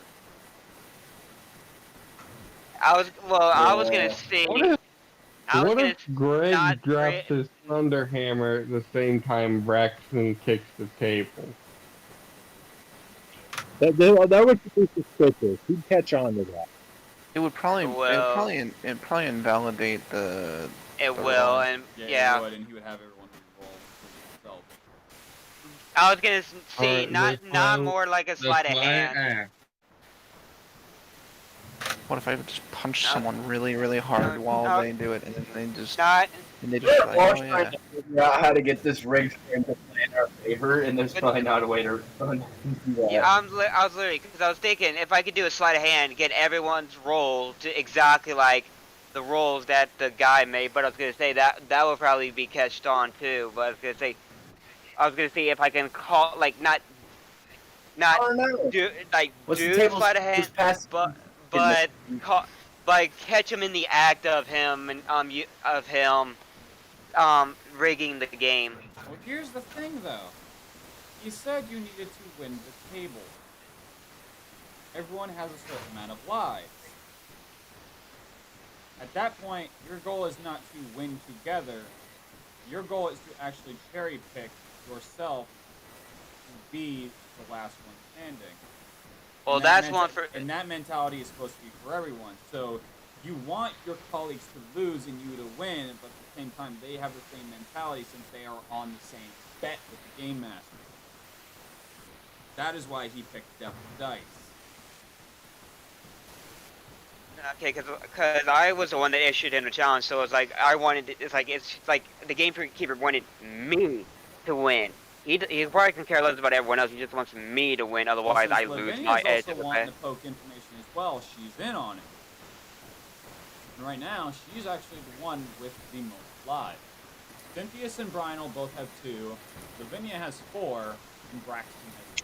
I was gonna see. What if Greg not drops his thunder hammer at the same time Braxton kicks the table? That would be suspicious. He'd catch on to that. It would probably, Well- it'd probably invalidate the. It the will, roll. and Yeah, yeah. he would, and he would have everyone roll for himself. I was gonna see Alright, not more like a sleight of hand. What if I would just punch No. someone really, really hard No, while no. they do it, and then they just Not like, We're oh trying yeah. to figure out how to get this rigged game to play in our favor, and there's probably not a way to do that. Yeah, I was literally because I was thinking if I could do a sleight of hand, get everyone's roll to exactly like the rolls that the guy made, but I was gonna say that will probably be catched on too. But I was gonna see if I can call like not Oh no! do What's the do the tables sleight of hand, pass but in this? call like catch him in the act of him and rigging the game. Well, here's the thing, though. You said you needed to win the table. Everyone has a certain amount of lives. At that point, your goal is not to win together. Your goal is to actually cherry pick yourself to be the last one standing. Well, And that that's one for. And that mentality is supposed to be for everyone. So you want your colleagues to lose and you to win, but at the same time, they have the same mentality since they are on the same bet with the Game Master. That is why he picked Devil's Dice. Okay, because I was the one that issued him the challenge, so it's like I wanted. It's like the gamekeeper wanted me to win. He probably can care less about everyone else. He just wants me to win. Otherwise, I lose my edge. Also wanting to poke information as well. She's in on it. And right now, she's actually the one with the most lives. Cynthius and Brynel both have 2. Lavinia has 4, and Braxton has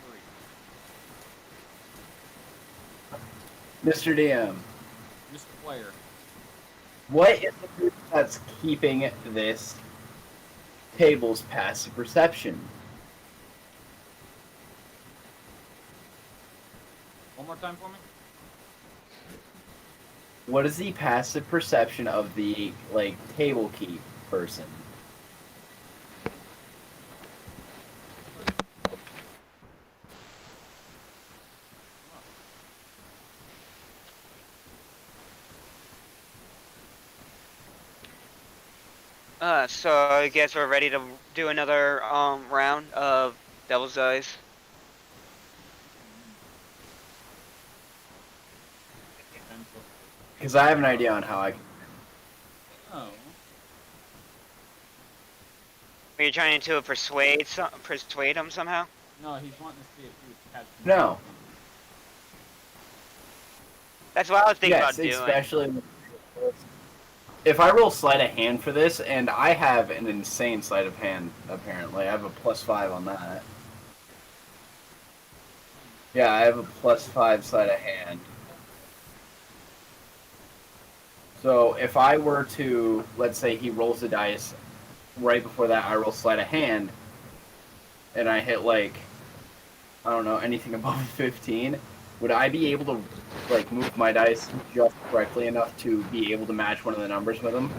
3. Mr. DM, Mr. Player. what is the group that's keeping this table's passive perception? One more time for me. What is the passive perception of the table keep person? So I guess we're ready to do another round of Devil's Dice. Because I have an idea on how I can. Oh. Are you trying to persuade him somehow? No, he's wanting to see if he would catch me. No. That's what I was thinking Yes, about doing. especially if I roll sleight of hand for this, and I have an insane sleight of hand. Apparently, I have a +5 on that. Yeah, I have a +5 sleight of hand. So if I were to, let's say he rolls the dice, right before that I roll sleight of hand, and I hit I don't know, anything above 15, would I be able to move my dice just correctly enough to be able to match one of the numbers with them?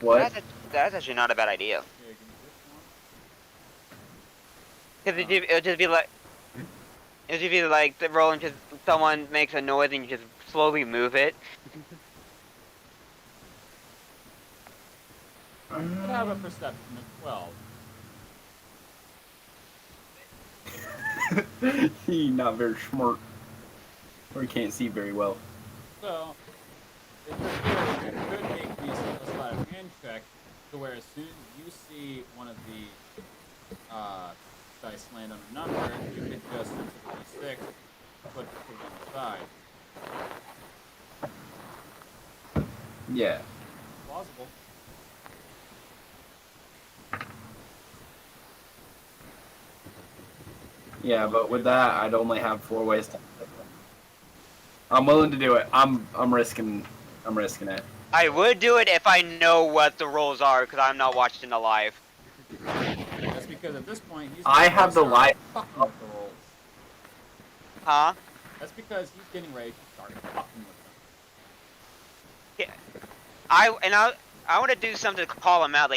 What? That's actually not a bad idea. Yeah, give me this one. Because it'll just be like the rolling, just someone makes a noise and you just slowly move it. I have a perception of 12. He not very smart. Or he can't see very well. So, if you're good, you could make me a sleight of hand check to where as soon as you see one of the dice land on a number, you could just into the D6 put it to one side. Yeah. Plausible. Yeah, but with that, I'd only have 4 ways to. I'm willing to do it. I'm risking it. I would do it if I know what the rolls are, because I'm not watching the live. That's because at this point he's I have the light. fucking with the rolls. Huh? That's because he's getting ready to start fucking with them. Yeah. I want to do something to call him out,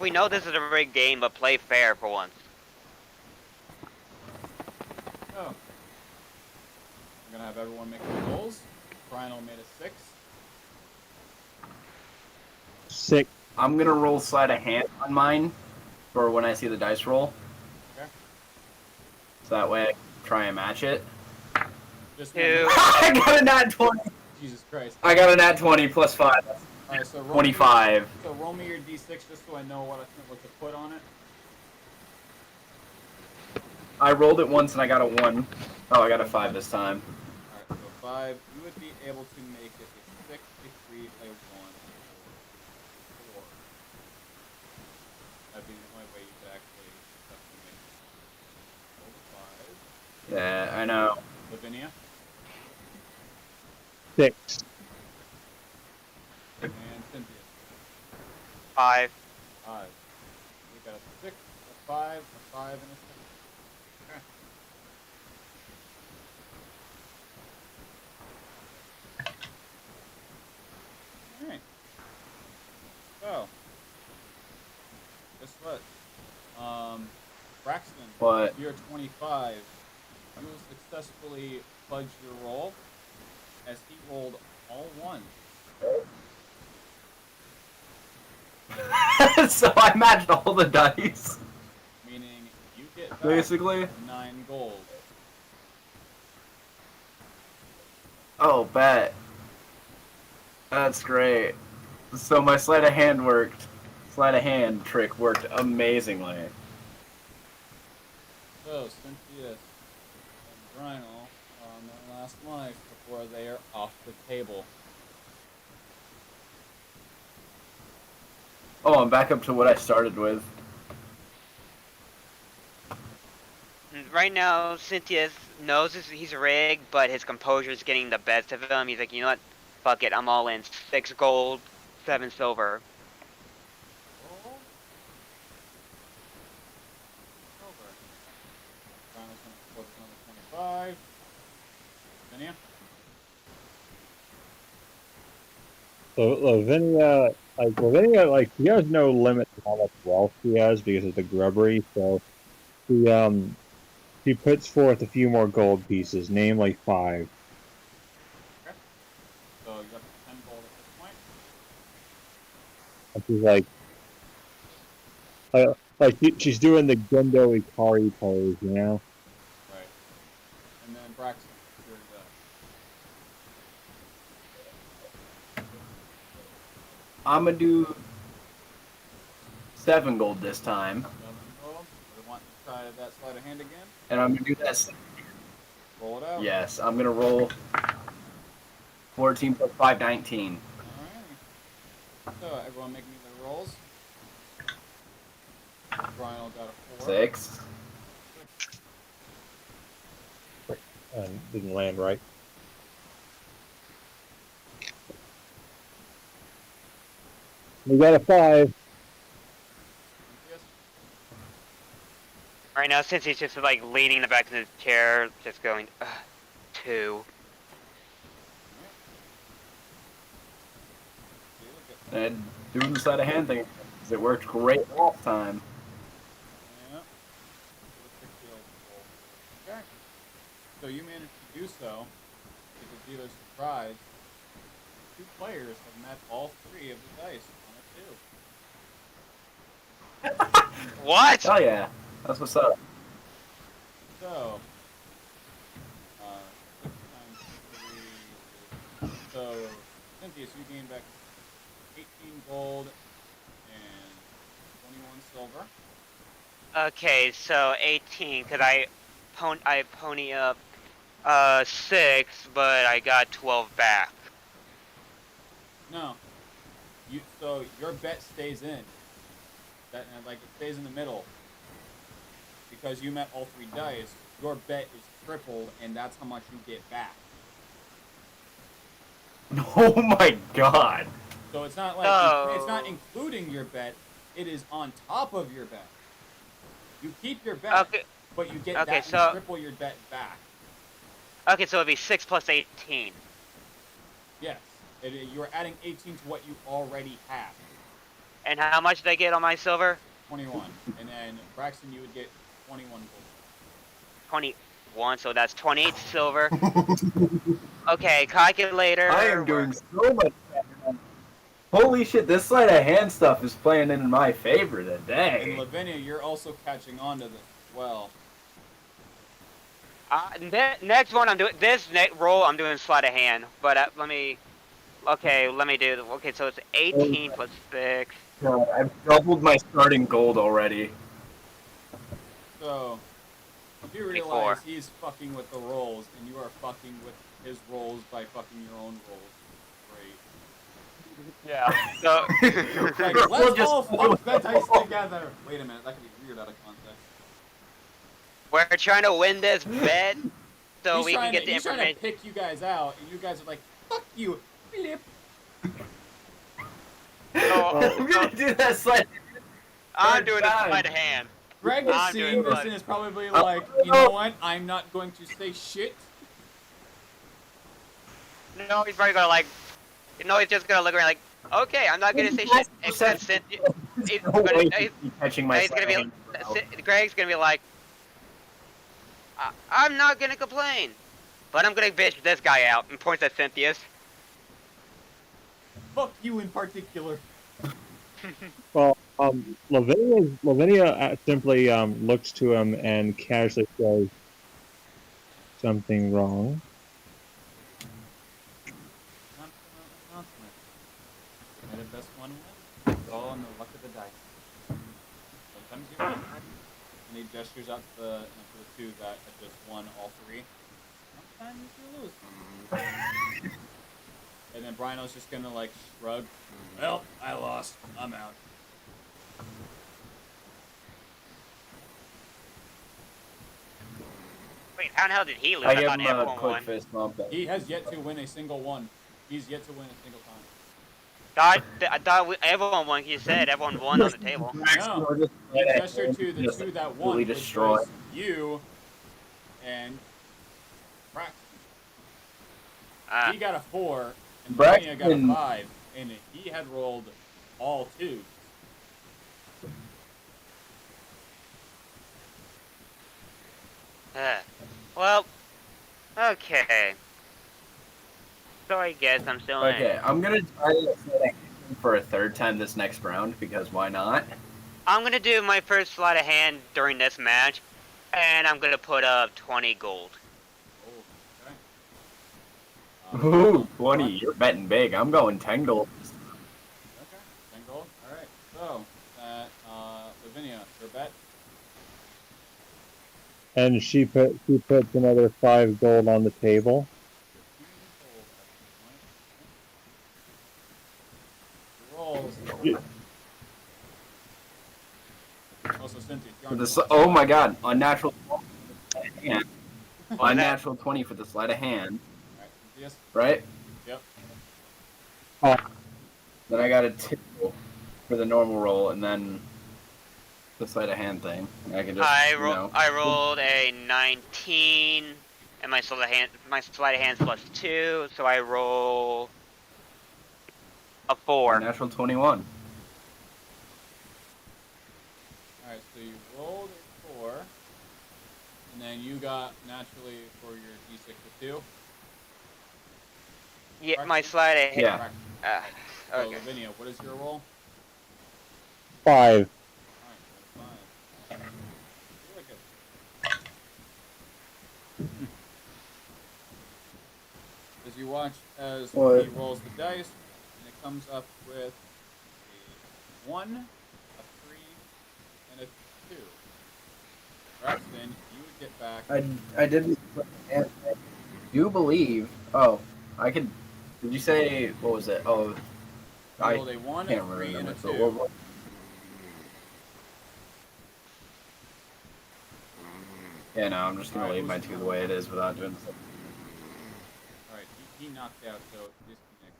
we know this is a rigged game, but play fair for once. Oh. I'm gonna have everyone make their rolls. Brynel made a 6. 6. I'm gonna roll sleight of hand on mine for when I see the dice roll. Okay. So that way I can try and match it. Just 2. I got a nat 20. Jesus Christ. I got a nat 20 plus 5. Alright, so roll 25. So roll me your D6 just so I know what to put on it. I rolled it once and I got a 1. Oh, I got a 5 this time. Alright, so 5. You would be able to make it a 6, a 3, a 1, or 4. That'd be the only way you could actually successfully make it. Roll the 5. Yeah, I know. Lavinia? 6. And Cynthia? 5. 5. We got a 6, a 5, a 5, and a 6. Okay. Alright. So, guess what? Braxton, What? you're 25. You will successfully fudge your roll as he rolled all ones. So I matched all the dice. Meaning you get back Basically. 9 gold. Oh, bet. That's great. So my sleight of hand worked. Sleight of hand trick worked amazingly. So, Cynthia and Rhino are on their last life before they are off the table. Oh, I'm back up to what I started with. Right now, Cynthia knows he's rigged, but his composure is getting the best of him. He's like, you know what? Fuck it, I'm all in. 6 gold, 7 silver. Roll. Over. Rhino's going to focus on the 25. Lavinia? So Lavinia, she has no limit to how much wealth she has because of the grubbery. So she puts forth a few more gold pieces, namely 5. Okay. So you got 10 gold at this point. And she's she's doing the Gendo Ikari pose, you know. Right. And then Braxton, you're I'm gonna do 7 gold this time. 7 gold. We want to try that sleight of hand again. And I'm gonna do that. Roll it out. Yes, I'm gonna roll 14 plus 5, 19. Alrighty. So everyone make me their rolls. Rhino got a 4. 6. And didn't land right. We got a 5. Yes. Right now, since he's just like leaning in the back of the chair, just going, 2. And doing the sleight of hand thing, 'cause it worked great last time. Yeah. Okay. So you managed to do so. To the dealer's surprise, 2 players have met all 3 of the dice on a 2. What? Oh yeah, that's what's up. So, 6 times 3 is... So, Cynthia, so you gain back 18 gold and 21 silver. Okay, so 18, because I pony up 6, but I got 12 back. No. So your bet stays in. That it stays in the middle. Because you met all 3 dice, your bet is tripled, and that's how much you get back. Oh my god. So it's not like it's not including your bet; it is on top of your bet. You keep your bet, Okay. but you get Okay, that so- you triple your bet back. Okay, so it'd be 6 plus 18. Yes, you're adding 18 to what you already have. And how much did I get on my silver? 21, and then Braxton, you would get 21 gold. 21, so that's 28 silver. Okay, calculator. I am doing so much better. Holy shit, this sleight of hand stuff is playing in my favor And today. Lavinia, you're also catching on to this as well. Next one I'm doing, roll I'm doing sleight of hand, but let me do, okay, so it's 18 plus 6. God, I've doubled my starting gold already. So, You realize he's fucking with the rolls, and you are fucking with his rolls by fucking your own rolls. Great. Yeah. So Like, let's all fuck the dice together. Wait a minute, that could be weird out of context. we're trying to win this bet, so He's we can get the he's trying information. to pick you guys out, and you guys are like, fuck you. Flip. I'm gonna do that slide. I'm doing a time. sleight of hand. Greg is I'm seeing doing this blood. and is probably like, you know what? I'm not going to say shit. No, he's probably gonna like. No, he's just gonna look around like, okay, I'm not gonna say shit. Except Cynthia. He's No way gonna, he's catching my he's gonna be. hand. Greg's gonna be like, I'm not gonna complain, but I'm gonna bitch this guy out and points at Cynthia's. Fuck you in particular. Well, Lavinia simply looks to him and casually says, "Something wrong?" May the best one win. It's all in the luck of the dice. Sometimes you win. And he gestures out to the two that had just won all three. Sometimes you lose. And then Brino's just gonna like shrug. Well, I lost. I'm out. Wait, how the hell did he lose? I give thought him a everyone quick won. fist bump. He has yet to win a single one. He's yet to win a single time. I thought everyone won. You said everyone won on the table. No. He gestured to the two that won, which destroy. was you and Braxton. He got a 4, and Lavinia got a 5, and he had rolled all 2s. Well, okay. So I guess I'm still in. Okay, I'm gonna try to set a for a third time this next round because why not? I'm gonna do my first sleight of hand during this match, and I'm gonna put up 20 gold. Ooh, 20. You're betting big. I'm going 10 gold. Okay, 10 gold. Alright, so, Lavinia, your bet? And she puts another 5 gold on the table. Rolls. Also, Cynthia, Oh my god, unnatural 20 for the sleight of hand. Unnatural 20 for the sleight of hand. Alright, Cynthia's? Right? Yep. Then I got a 2 for the normal roll, and then the sleight of hand thing. I can just, I rolled a 19, and my sleight of hand's plus 2, so I roll a 4. Natural 21. Alright, so you rolled a 4, and then you got naturally for your d6 a 2. Yeah, my sleight of hand. Yeah. So, Okay. Lavinia, what is your roll? 5. Alright, that's fine. Really good. As you watch as he rolls the dice, and it comes up with a 1, a 3, and a 2. Braxton, you would get back. I didn't. I do believe. Oh, I could. Did you say what was it? Oh, You rolled a 1, a can't 3, and a remember. 2. So what? Yeah, no, I'm just gonna leave my 2 the way it is without doing something. Alright, he knocked out, so disconnect.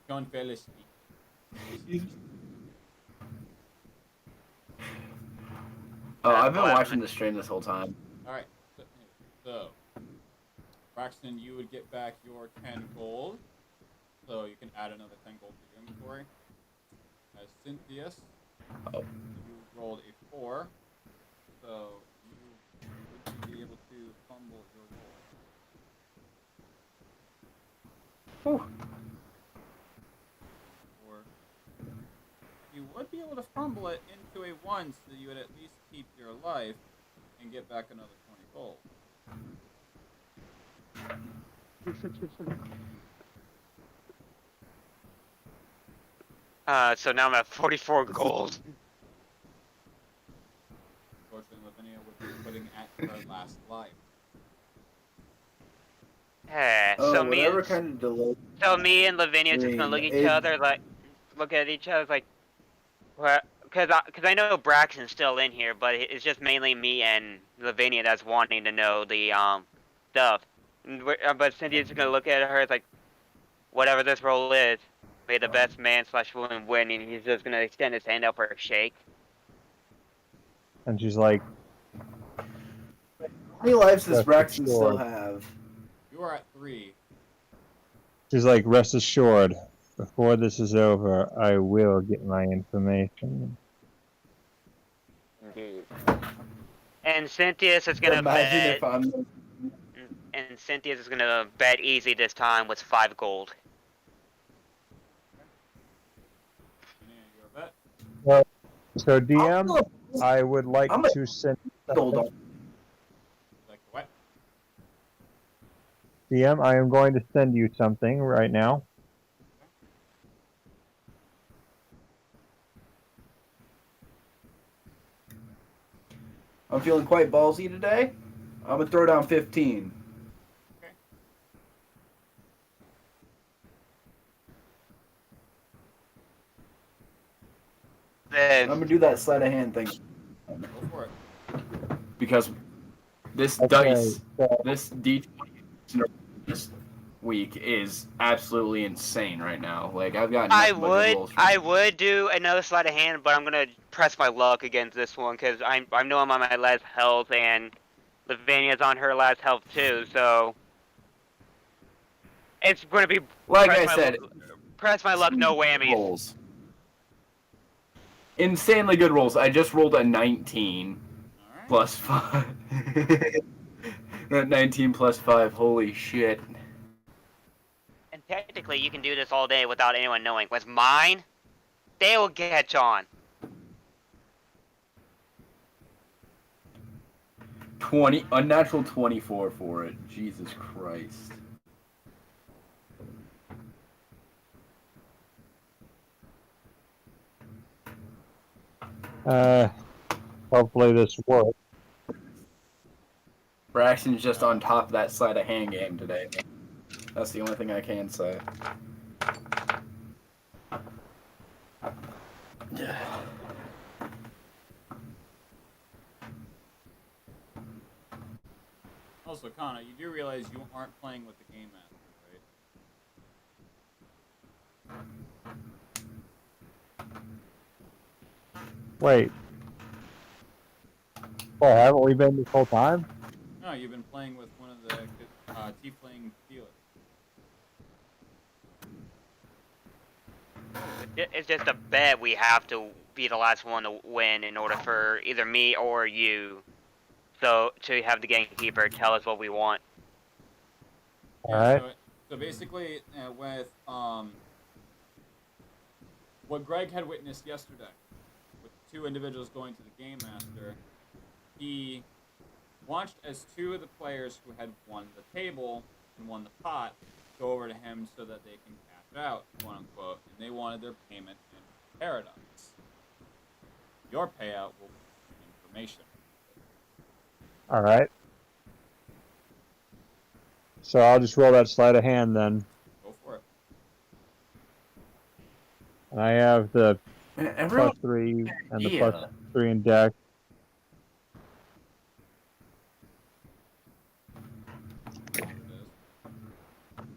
John Felicity. Oh, I've been watching the stream this whole time. Alright, so Braxton, you would get back your 10 gold. So you can add another 10 gold to your inventory. As Cynthia's, you rolled a 4. So you would be able to fumble your roll. Or you would be able to fumble it into a 1 so you would at least keep your life and get back another 20 gold. So now I'm at 44 gold. her last life. So whatever kind of delay. so me and Lavinia just gonna look at each other like, what? Cause I know Braxton's still in here, but it's just mainly me and Lavinia that's wanting to know the stuff. But Cynthia's just gonna look at her like, whatever this role is, may the best man / woman win, and he's just gonna extend his hand out for a shake. And she's like, How many lives does Rest Braxton still assured. have? You are at 3. she's like, rest assured, before this is over, I will get my information. Indeed. And Cynthia's is gonna Imagine bet. if I'm. And Cynthia's is gonna bet easy this time with 5 gold. Your bet. So DM, I would like I'm a- to send Hold on. Like what? DM, I am going to send you something right now. I'm feeling quite ballsy today. I'm gonna throw down 15. I'm gonna do that sleight of hand thing Go for it. because this Okay, dice, so- this D20 this week is absolutely insane right now. Like I've got. I nothing but good rolls from I would do another sleight of hand, but I'm gonna press my luck against this one because I know I'm on my last health and Lavinia's on her last health too, so it's gonna be Like press I my said, press my luck, no whammies. rolls. Insanely good rolls. I just rolled a 19 All right. plus 5. That 19 plus 5. Holy shit. And technically, you can do this all day without anyone knowing. With mine, they will catch on. 20 unnatural 24 for it. Jesus Christ. Hopefully this works. Braxton's just on top of that sleight of hand game today. That's the only thing I can say. Also, Kana, you do realize you aren't playing with the Game Master, right? Wait. Well, haven't we been this whole time? No, you've been playing with one of the Tiefling dealers. It's just a bet we have to be the last one to win in order for either me or you. So to have the gamekeeper tell us what we want. Alright. So basically, with what Greg had witnessed yesterday, with 2 individuals going to the Game Master, he watched as 2 of the players who had won the table and won the pot go over to him so that they can cash out, quote unquote, and they wanted their payment in Paradox. Your payout will be information. Alright. So I'll just roll that sleight of hand then. Go for it. And I have the Everyone, +3 and the Yeah. +3 in deck.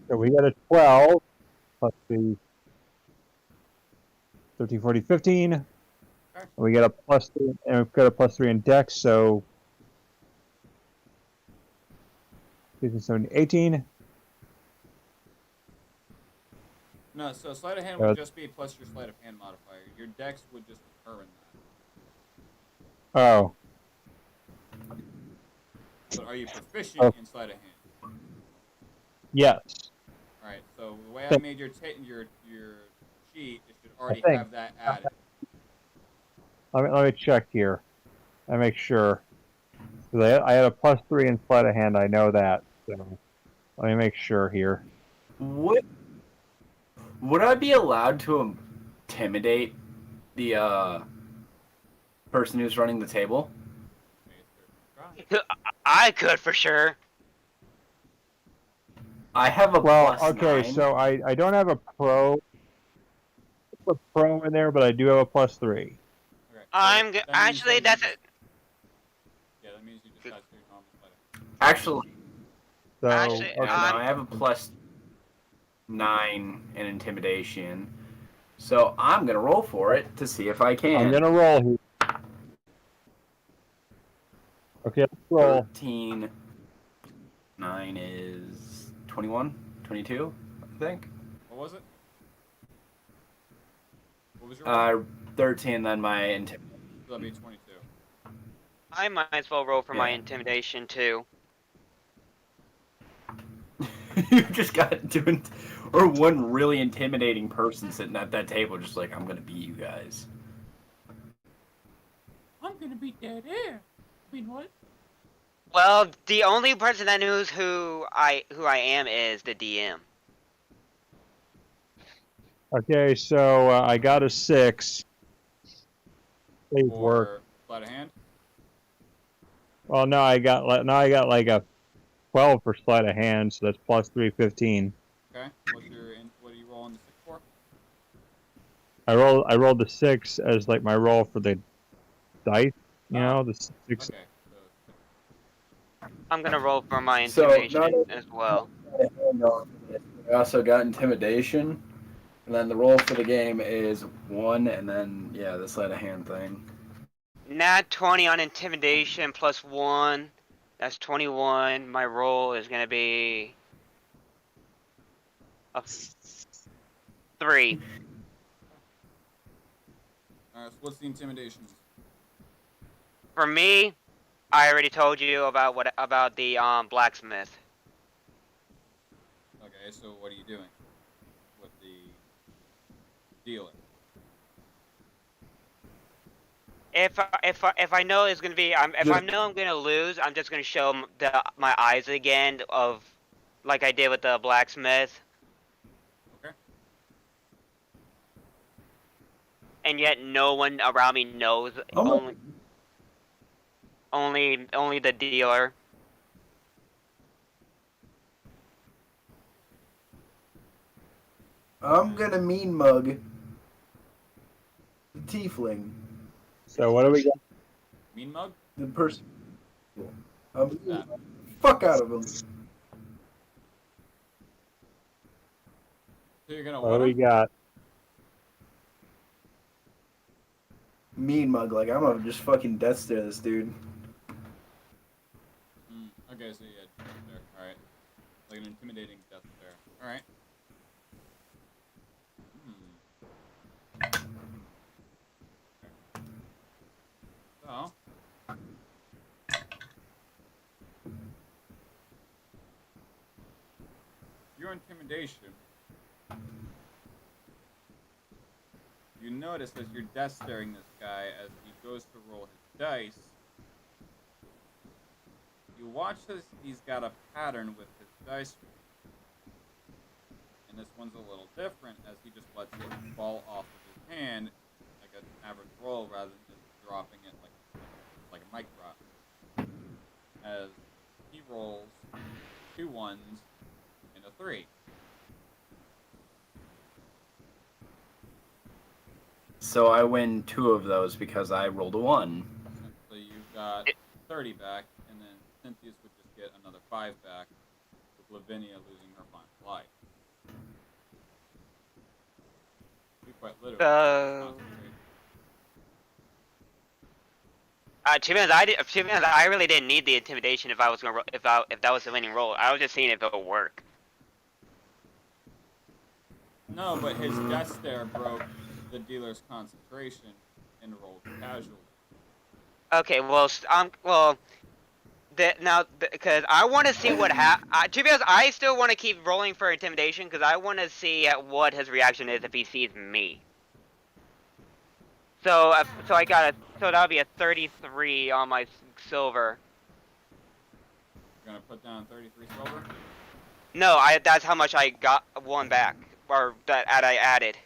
So we got a 12 plus the 13, 14, 15. Okay. We got a +3, and we've got a +3 in deck, so 15, 17, 18. No, so sleight of hand would just be plus your sleight of hand modifier. Your dex would just determine that. Oh. But are you proficient in sleight of hand? Yes. Alright, so the way I made your sheet, it should already think- have that added. Let me check here. I make sure. 'Cause I had a +3 in sleight of hand. I know that. So let me make sure here. would I be allowed to intimidate the person who's running the table? I could for sure. I have a Well, plus okay, 9. so I don't have a pro in there, but I do have a +3. Okay. I'm that means actually that that's you it. just, yeah, that means you just got to do normal fighting. Actually, So Actually, okay. no, I have a plus 9 in intimidation. So I'm gonna roll for it to see if I can. I'm gonna roll here. Okay, let's roll. 13. 9 is 21, 22, I think. What was it? What was your roll? 13, then my intimidation. So that'd be 22. I might as well roll for my Yeah. intimidation too. You just got doing, or one really intimidating person sitting at that table, just like, I'm gonna beat you guys. I'm gonna be dead air. I mean, what? Well, the only person that knows who I am is the DM. Okay, so I got a 6. Please work. For sleight of hand? Well, now I got like a 12 for sleight of hand, so that's +3, 15. Okay. What are you rolling the 6 for? I rolled the 6 as like my roll for the dice. You know, the 6. Okay. So, I'm gonna roll for my So, intimidation as well. I also got intimidation, and then the roll for the game is 1, and then, yeah, the sleight of hand thing. Nat 20 on intimidation plus 1. That's 21. My roll is gonna be a 3. Alright, so what's the intimidation? For me, I already told you about the blacksmith. Okay, so what are you doing with the dealer? If I know it's gonna be if I know I'm gonna lose, I'm just gonna show my eyes again of like I did with the blacksmith. Okay. And yet no one around me knows. Only the dealer. I'm gonna mean mug the tiefling, So what do we got? Mean mug? the person. That. Fuck out of him. So you're gonna What do what we him? got? Mean mug, like I'm gonna just fucking death stare this dude. Okay, so yeah, death stare. Alright. Like an intimidating death stare. Alright. So your intimidation. You notice as you're death staring this guy as he goes to roll his dice. You watch as he's got a pattern with his dice roll. And this one's a little different as he just lets it fall off of his hand like an average roll rather than just dropping it like a mic drop. As he rolls 2 1s and a 3. So I win 2 of those because I rolled a 1. So you've got 30 back, and then Cynthia's would just get another 5 back, with Lavinia losing her final life. Be quite literally. To be honest, I really didn't need the intimidation if I was gonna if that was the winning roll. I was just seeing if it would work. No, but his death stare broke the dealer's concentration and rolled casually. Okay, well, because I want to see what to be honest, I still want to keep rolling for intimidation because I want to see what his reaction is if he sees me. So that'll be a 33 on my silver. You're gonna put down 33 silver? No, that's how much I got one back, or that I added.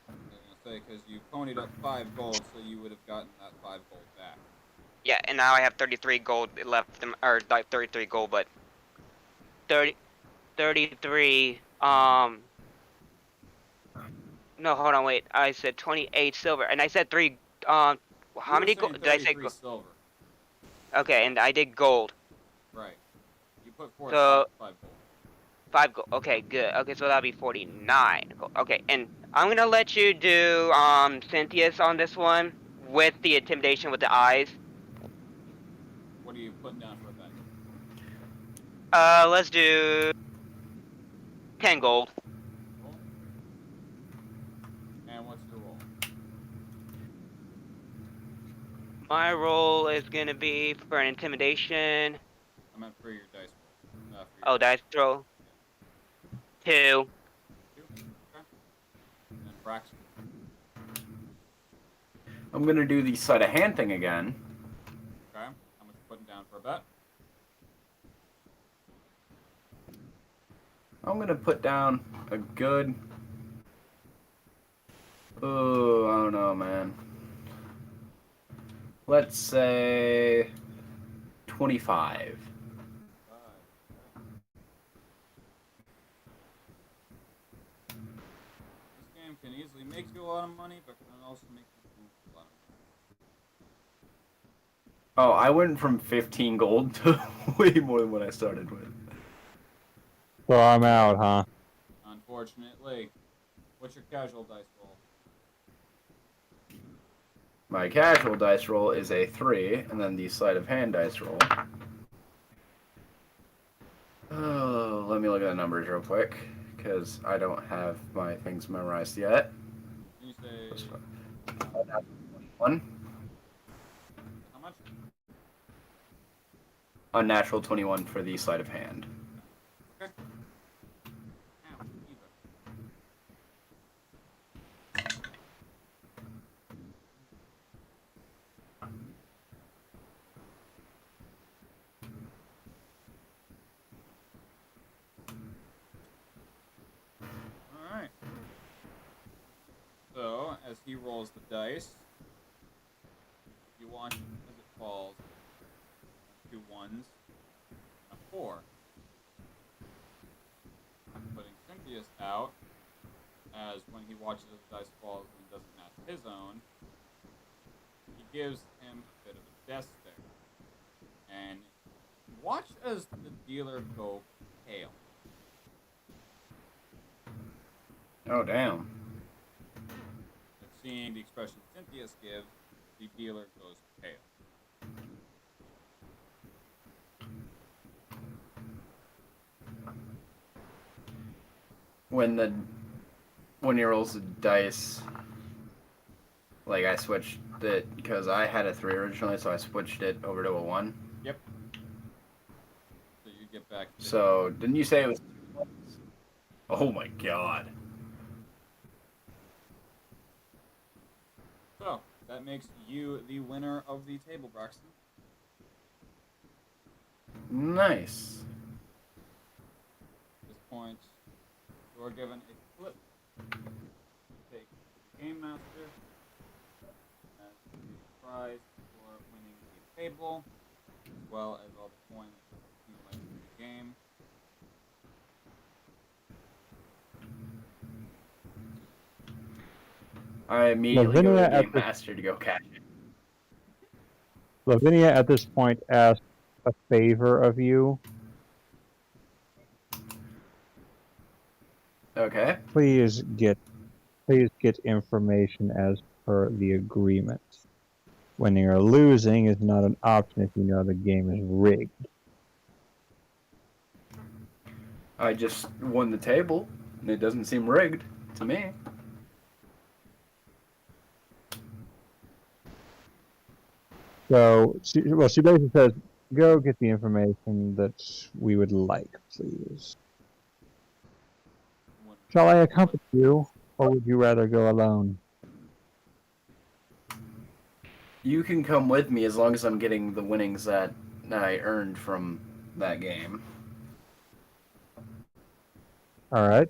I was gonna say, because you ponied up 5 gold, so you would have gotten that 5 gold back. Yeah, and now I have 33 gold left, or like 33 gold, but 33, no, hold on, wait, I said 28 silver, and I said 3, how You were many saying gold, did I say 33 gold? silver. Okay, and I did gold, Right. You put forth so 5 gold. 5 gold, okay, good, okay, so that'll be 49 gold, okay, and I'm gonna let you do, Cynthia's on this one, with the intimidation with the eyes. What are you putting down for a bet? Let's do 10 gold. Roll. And what's your roll? My roll is gonna be for an intimidation. I meant for your dice roll. For your Oh, dice throw. 2. 2. Okay. And Braxton. I'm gonna do the sleight of hand thing again. Okay. How much you putting down for a bet? I'm gonna put down a good. Oh, I don't know, man. Let's say 25. 5. This game can easily make you a lot of money, but can also make you lose a lot of money. Oh, I went from 15 gold to way more than what I started with. So I'm out, huh? Unfortunately. What's your casual dice roll? My casual dice roll is a 3, and then the sleight of hand dice roll. Oh, let me look at the numbers real quick, because I don't have my things memorized yet. Can you say 21. how much? Unnatural 21 for the sleight of hand. Okay. Ow, either. Alright. So, as he rolls the dice, you watch as it falls. 2 1s and a 4. Putting Cynthia's out, as when he watches as the dice falls and it doesn't match his own, he gives him a bit of a death stare. And watch as the dealer go pale. Oh, damn. And seeing the expression Cynthia's gives, the dealer goes pale. When he rolls the dice, like I switched it because I had a 3 originally, so I switched it over to a 1. Yep. So you get back. So didn't you say it was? Oh my god. So that makes you the winner of the table, Braxton. Nice. At this point, you are given a flip. Take the Game Master as the prize for winning the table, as well as all the coins accumulated in the game. I immediately go to the Lavinia game master to go catch it. Lavinia at this point asks a favor of you. Okay. Please get information as per the agreement. Winning or losing is not an option if you know the game is rigged. I just won the table, and it doesn't seem rigged to me. So, she basically says, go get the information that we would like, please. Shall I accompany you, or would you rather go alone? You can come with me as long as I'm getting the winnings that I earned from that game. All right.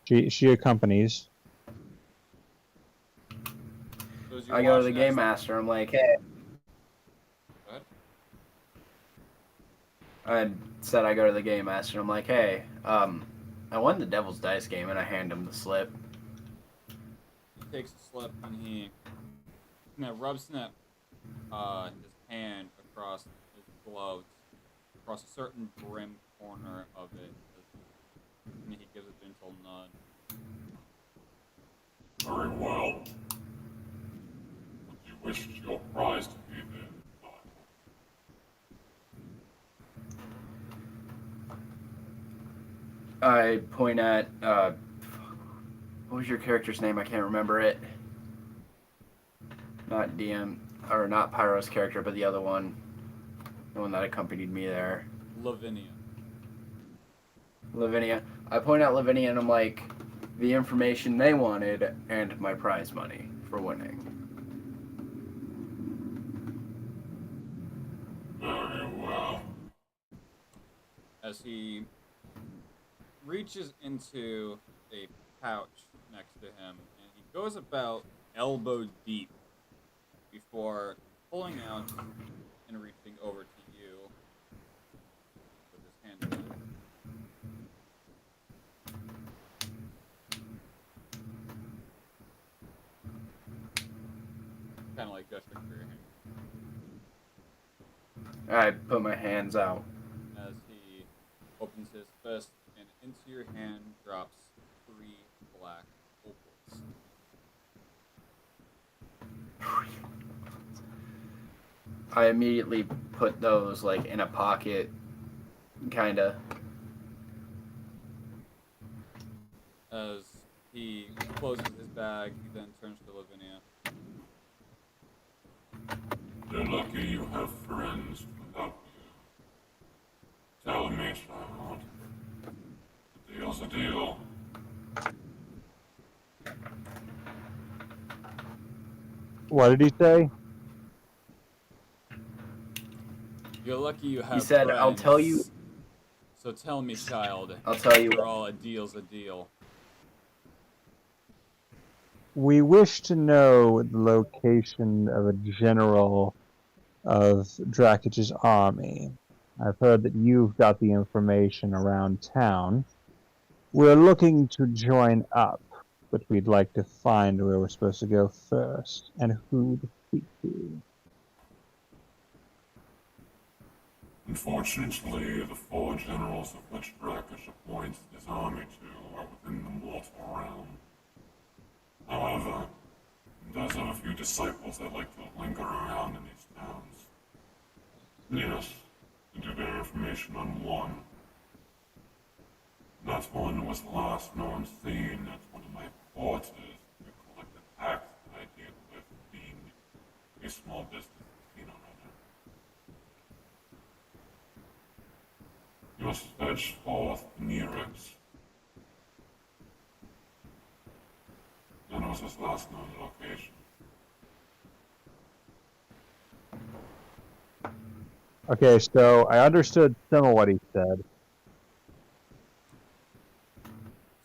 She accompanies. So as you I go to watch the as game master. I'm like, hey, Go ahead. I said I go to the game master. I'm like, hey, I won the Devil's Dice game, and I hand him the slip. He takes a slip and he rubs his hand across his gloves, across a certain brim corner of it, and he gives a gentle nod. Very well. What you wish your prize to be then? I point at, what was your character's name? I can't remember it. Not DM, or not Pyro's character, but the other one. The one that accompanied me there. Lavinia. Lavinia. I point out Lavinia and I'm like, the information they wanted and my prize money for winning. Very well. As he reaches into a pouch next to him, and he goes about elbow deep before pulling out and reaching over to you with his hand in it. Kind of like gesturing for your hand. I put my hands out. As he opens his fist, and into your hand drops 3 black opals. I immediately put those like in a pocket, kinda. As he closes his bag, he then turns to Lavinia. You're lucky you have friends to help you. Tell me, child. The deal's a deal. What did he say? You're lucky you have He said, friends. I'll tell you. So tell me, child. I'll tell you. After all, a deal's a deal. We wish to know the location of a general of Drakich's army. I've heard that you've got the information around town. We're looking to join up, but we'd like to find where we're supposed to go first and who to speak to. Unfortunately, the 4 generals of which Drakich appoints his army to are within the mortal realm. However, he does have a few disciples that like to linger around in these towns. Yes, I do bear information on one. That one was the last known seen at one of my quarters to collect a tax that I deal with, being a small business casino runner. He was fetched forth near it. That was his last known location. Okay, so I understood some of what he said.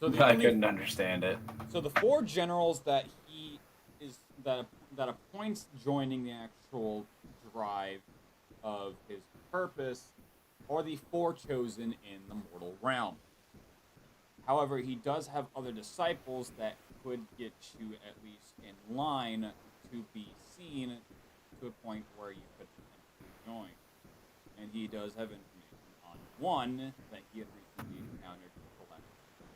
So I couldn't understand it. So the 4 generals that he is that appoints joining the actual drive of his purpose are the 4 chosen in the mortal realm. However, he does have other disciples that could get you at least in line to be seen to a point where you could join. And he does have information on one that he had recently encountered to collect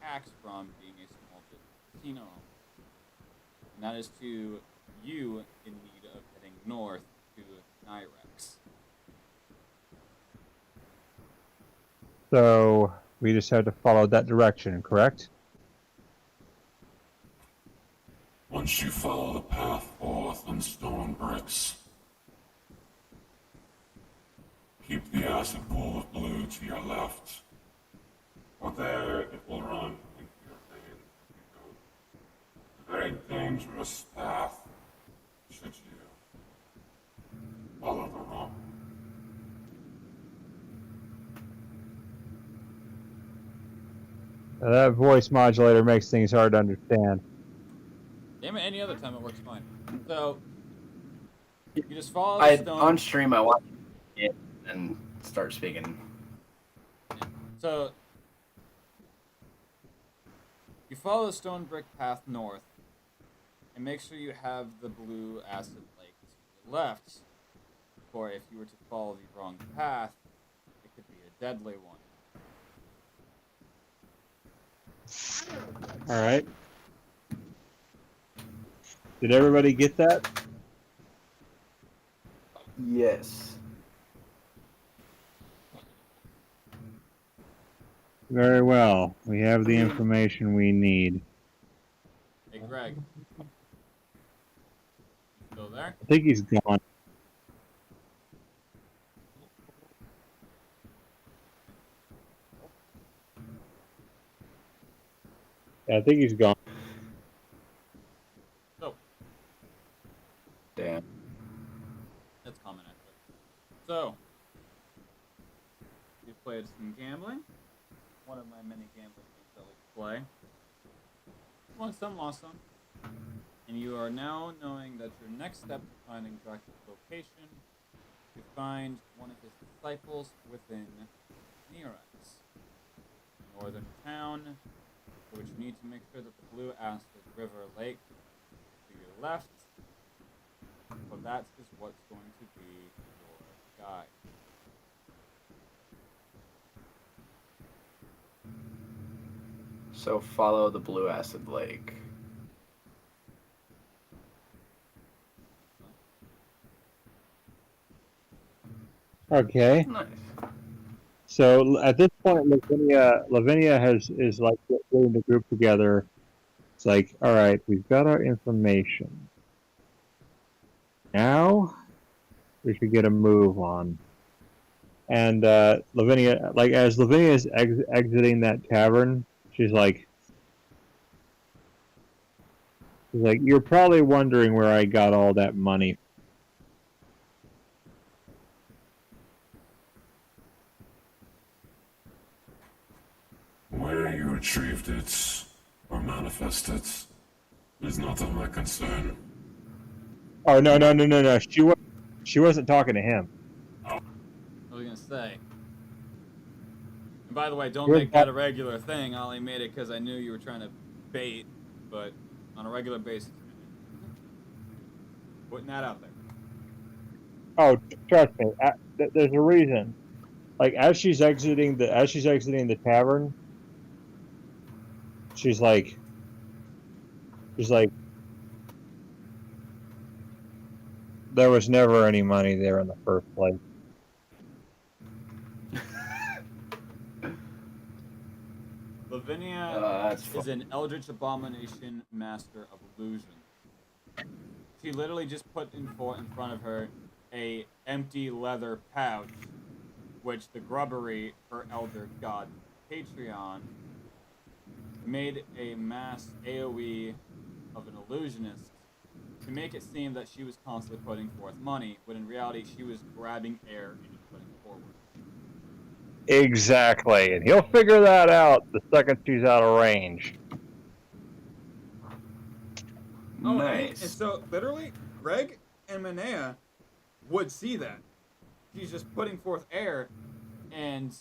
tax from being a small business casino owner. And that is to you in need of heading north to Nyrex. So we just have to follow that direction, correct? Once you follow the path forth on stone bricks, keep the acid pool of blue to your left. For there it will run into your veins. A very dangerous path, should you follow the wrong. That voice modulator makes things hard to understand. Damn it, any other time it works fine. So, you just follow I the stone. on stream I watch it and start speaking. So, you follow the stone brick path north, and make sure you have the blue acid lake to your left, or if you were to follow the wrong path, it could be a deadly one. All right. Did everybody get that? Yes. Very well. We have the information we need. Hey, Greg. You still there? I think he's gone. Yeah, I think he's gone. So, Damn. that's common, actually. So, we played some gambling. One of my many gambling games I like to play. Won some, lost some. And you are now knowing that your next step to finding Dracula's location, to find one of his disciples within Nerex, northern town, for which you need to make sure that the Blue Acid River Lake to your left, for that is what's going to be your guide. So follow the blue acid lake. Okay. Nice. So at this point, Lavinia is like getting the group together. It's like, all right, we've got our information. Now we should get a move on. And Lavinia, like as Lavinia is exiting that tavern, she's like, you're probably wondering where I got all that money. Where you retrieved it or manifested is not of my concern. Oh no. She wasn't talking to him. I was gonna say. And by the way, don't You're make that a regular thing. I only made it because I knew you were trying to bait, but on a regular basis, putting that out there. Oh, trust me. There's a reason. Like as she's exiting the tavern, she's like, there was never any money there in the first place. Lavinia is an eldritch abomination master of illusion. She literally just put in front of her a empty leather pouch, which the grubbery, her elder god Patreon, made a mass AoE of an illusionist to make it seem that she was constantly putting forth money, when in reality she was grabbing air and just putting it forward. Exactly, and he'll figure that out the second she's out of range. Oh, Nice. and so literally, Greg and Manea would see that. She's just putting forth air, and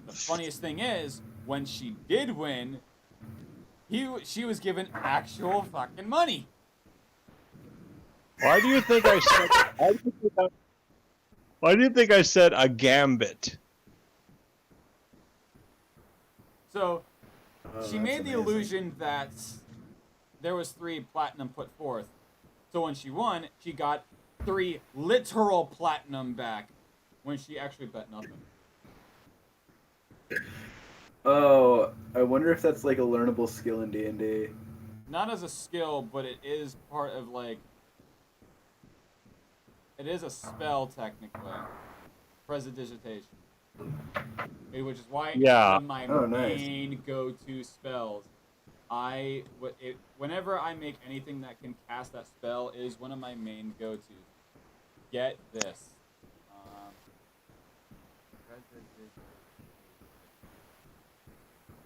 the funniest thing is, when she did win, she was given actual fucking money. Why do you think I said? Why do you think I said a gambit? So she made the amazing. illusion that there was 3 platinum put forth. So when she won, she got 3 literal platinum back when she actually bet nothing. Oh, I wonder if that's like a learnable skill in D&D. Not as a skill, but it is part of like... It is a spell, technically. Prestidigitation. Which is why it's one of my main go-to spells. Whenever I make anything that can cast that spell, is one of my main go-tos. Get this.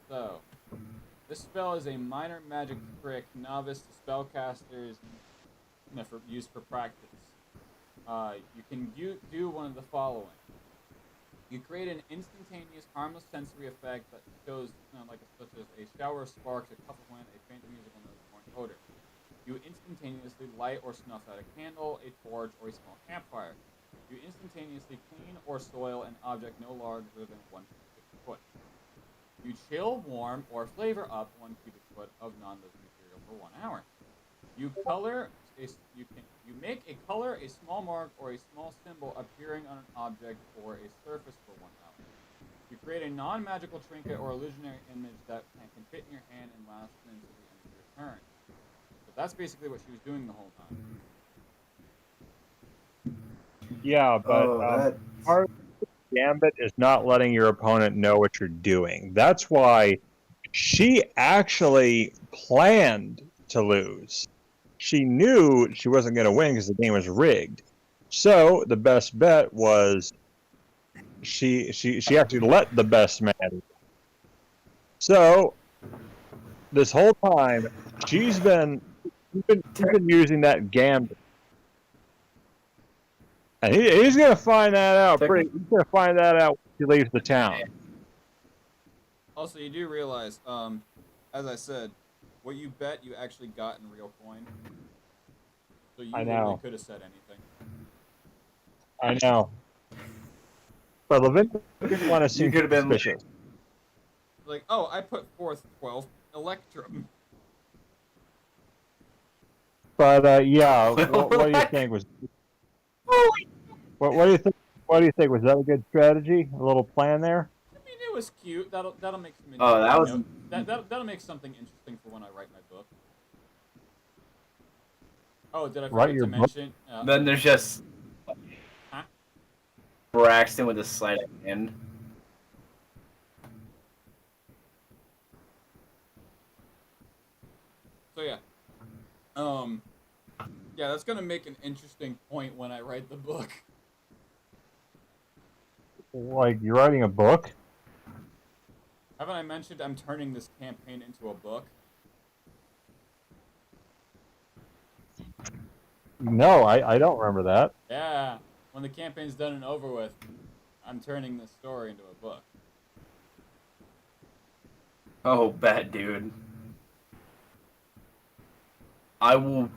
So, this spell is a minor magic trick novice to spellcasters used for practice. You can do one of the following. You create an instantaneous, harmless sensory effect that shows, such as a shower of sparks, a puff of wind, a faint musical note, or an odor. You instantaneously light or snuff out a candle, a torch, or a small campfire. You instantaneously clean or soil an object no larger than 1 cubic foot. You chill, warm, or flavor up 1 cubic foot of non-living material for 1 hour. You make a color, a small mark, or a small symbol appearing on an object or a surface for 1 hour. You create a non-magical trinket or illusionary image that can fit in your hand and last until the end of your turn. So that's basically what she was doing the whole time. Yeah, but part of the gambit is not letting your opponent know what you're doing. That's why she actually planned to lose. She knew she wasn't going to win because the game was rigged. So the best bet was she actually let the best man. So this whole time she's been using that gambit, and he's going to find that out. He's going to find that out when he leaves the town. Also, you do realize, as I said, what you bet you actually got in real coin. So you literally could have said anything. I know. But Levin didn't want to seem suspicious. Like, oh, I put forth 12 Electrum. But yeah, what do you think was? What do you think? What do you think, was that a good strategy? A little plan there? I mean, it was cute. That'll make some. Oh, that was. That'll make something interesting for when I write my book. Oh, did I Write forget your to mention? Then there's just Braxton with a sleight of hand. So yeah, yeah, that's gonna make an interesting point when I write the book. Like, you're writing a book? Haven't I mentioned I'm turning this campaign into a book? No, I don't remember that. Yeah, when the campaign's done and over with, I'm turning this story into a book. Oh, bet, dude. I will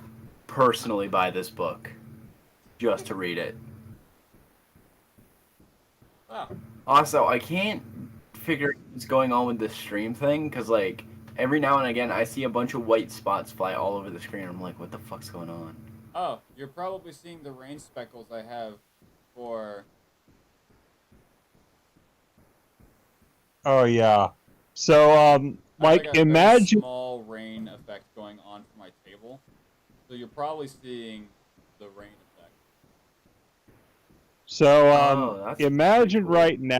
personally buy this book just to read it. Wow. Also, I can't figure what's going on with this stream thing, because, like, every now and again I see a bunch of white spots fly all over the screen. I'm like, what the fuck's going on? Oh, you're probably seeing the rain speckles I have for... Oh, yeah. So, like, imagine... a small rain effect going on for my table. So you're probably seeing the rain effect. So, imagine cool. right now...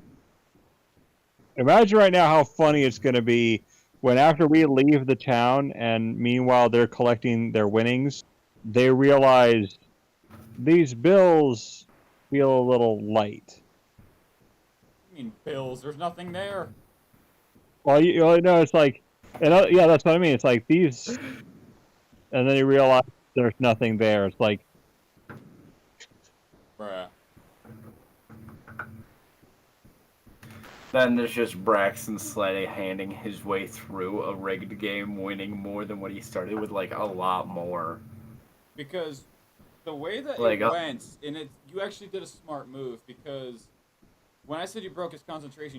Imagine right now how funny it's going to be when after we leave the town and meanwhile they're collecting their winnings, they realize these bills feel a little light. I mean, bills, there's nothing there. Well, you know, it's like, yeah, that's what I mean. It's like these, and then you realize there's nothing there. It's like, bruh. Then there's just Braxton Sleddy handing his way through a rigged game, winning more than what he started with, like, a lot more. Because the way that like, it went, and you actually did a smart move, because when I said you broke his concentration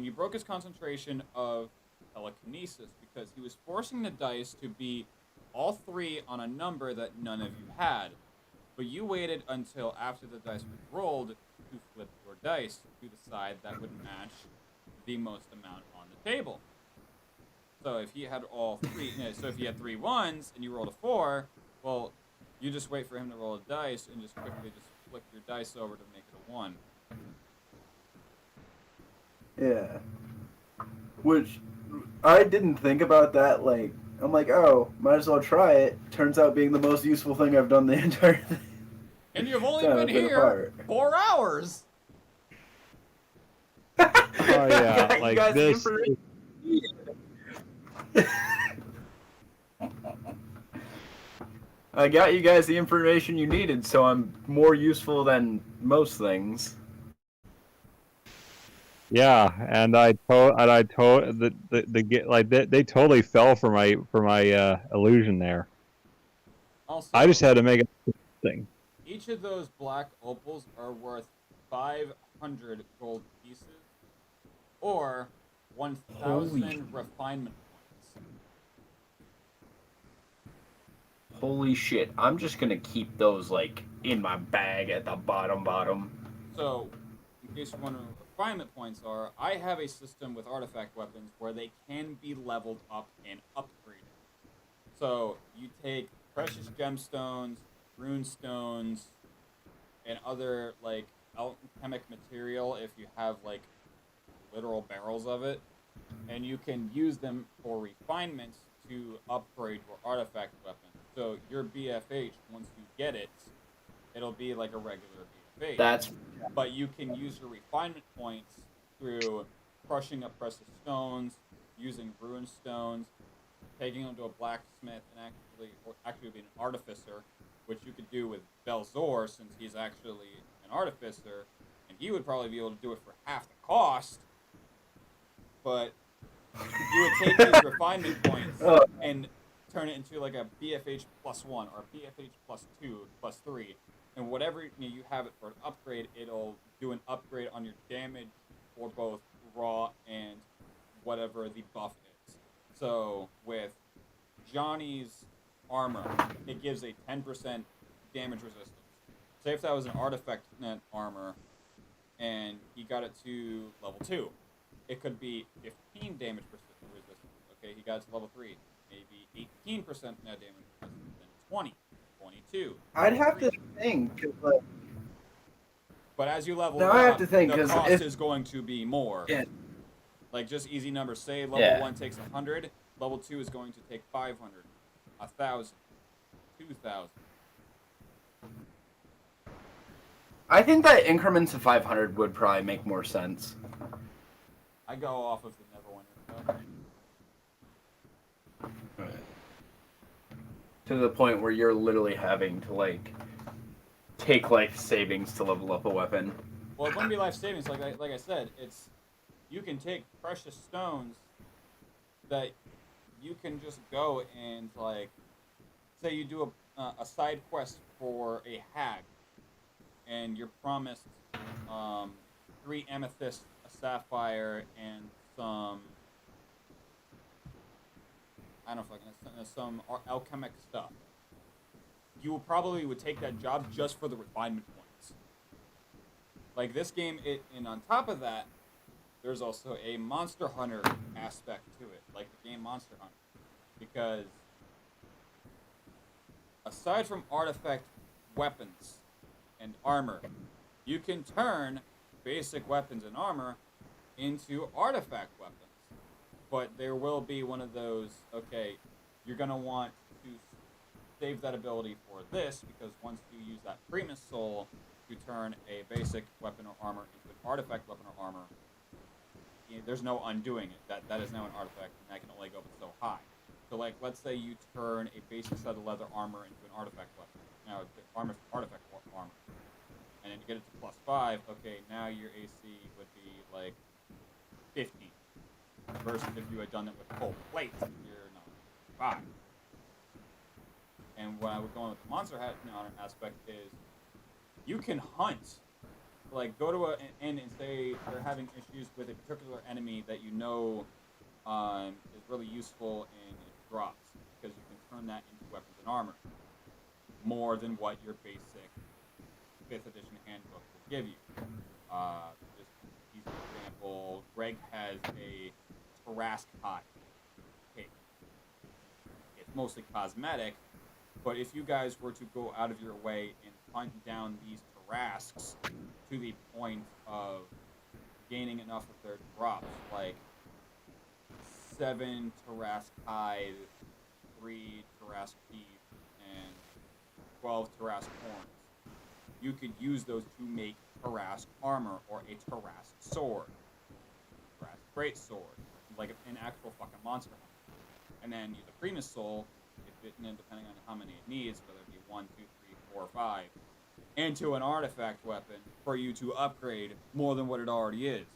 of telekinesis, because he was forcing the dice to be all three on a number that none of you had. But you waited until after the dice were rolled to flip your dice to the side that would match the most amount on the table. So if he had all three, so if you had 3 1s and you rolled a 4, well, you just wait for him to roll a dice and just quickly just flick your dice over to make it a 1. Yeah. Which, I didn't think about that, like, I'm like, oh, might as well try it. Turns out being the most useful thing I've done the entire thing. And you've only been here 4 hours! oh yeah, like this. I got you guys the information you needed, so I'm more useful than most things. Yeah, and they totally fell for my illusion there. I Also, just had to make it thing. each of those black opals are worth 500 gold pieces or Holy 1,000 refinement points. Holy shit. I'm just gonna keep those like in my bag at the bottom. So, in case you're wondering what refinement points are, I have a system with artifact weapons where they can be leveled up and upgraded. So, you take precious gemstones, rune stones, and other like alchemic material if you have like literal barrels of it, and you can use them for refinements to upgrade your artifact weapon. So your BFH, once you get it, it'll be like a regular BFH. That's But you can use your refinement points through crushing up precious stones, using rune stones, taking them to a blacksmith, and actually be an artificer, which you could do with Belzor since he's actually an artificer, and he would probably be able to do it for half the cost. But you would take these refinement points and turn it into like a BFH +1 or BFH +2, +3, and whatever you have it for an upgrade, it'll do an upgrade on your damage for both raw and whatever the buff is. So with Johnny's armor, it gives a 10% damage resistance. Say if that was an artifact armor and he got it to level 2, it could be 15 damage resistance. Okay, he got it to level 3, maybe 18% net damage resistance, then 20, 22. I'd have to think. 'Cause, like, But as you level now it I have up, to think the because cost if is going to be more. yeah, Like just easy numbers. Say level Yeah. 1 takes 100, level 2 is going to take 500, 1,000, 2,000. I think that increments of 500 would probably make more sense. I go off of the Neverwinter stuff. To the point where you're literally having to like take life savings to level up a weapon. Well, it wouldn't be life savings. Like I said, it's you can take precious stones that you can just go and like say you do a side quest for a hag, and you're promised 3 amethysts, a sapphire, and some I don't know if like some alchemic stuff. You probably would take that job just for the refinement points. Like this game, and on top of that, there's also a Monster Hunter aspect to it, like the game Monster Hunter, because aside from artifact weapons and armor, you can turn basic weapons and armor into artifact weapons. But there will be one of those, okay, you're going to want to save that ability for this, because once you use that Primus Soul to turn a basic weapon or armor into an artifact weapon or armor, there's no undoing it. That is now an artifact, and that can only go but so high. So, like, let's say you turn a basic set of leather armor into an artifact weapon. Now, the armor artifact armor. And then you get it to +5, okay, now your AC would be, like, 50. Versus if you had done it with full plate, you're not 5. And what I would go on with the Monster Hunter aspect is you can hunt. Like, go to an inn and say they're having issues with a particular enemy that you know is really useful and it drops, because you can turn that into weapons and armor more than what your basic 5th edition handbook will give you. Just an easy example, Greg has a Tarask hide cape. It's mostly cosmetic, but if you guys were to go out of your way and hunt down these Tarasks to the point of gaining enough of their drops, like 7 Tarask hide, 3 Tarask teeth, and 12 Tarask horns, you could use those to make Tarask armor or a Tarask sword, Tarask great sword, like an actual fucking monster hunter. And then use a Primus Soul, depending on how many it needs, whether it be 1, 2, 3, 4, or 5, into an artifact weapon for you to upgrade more than what it already is.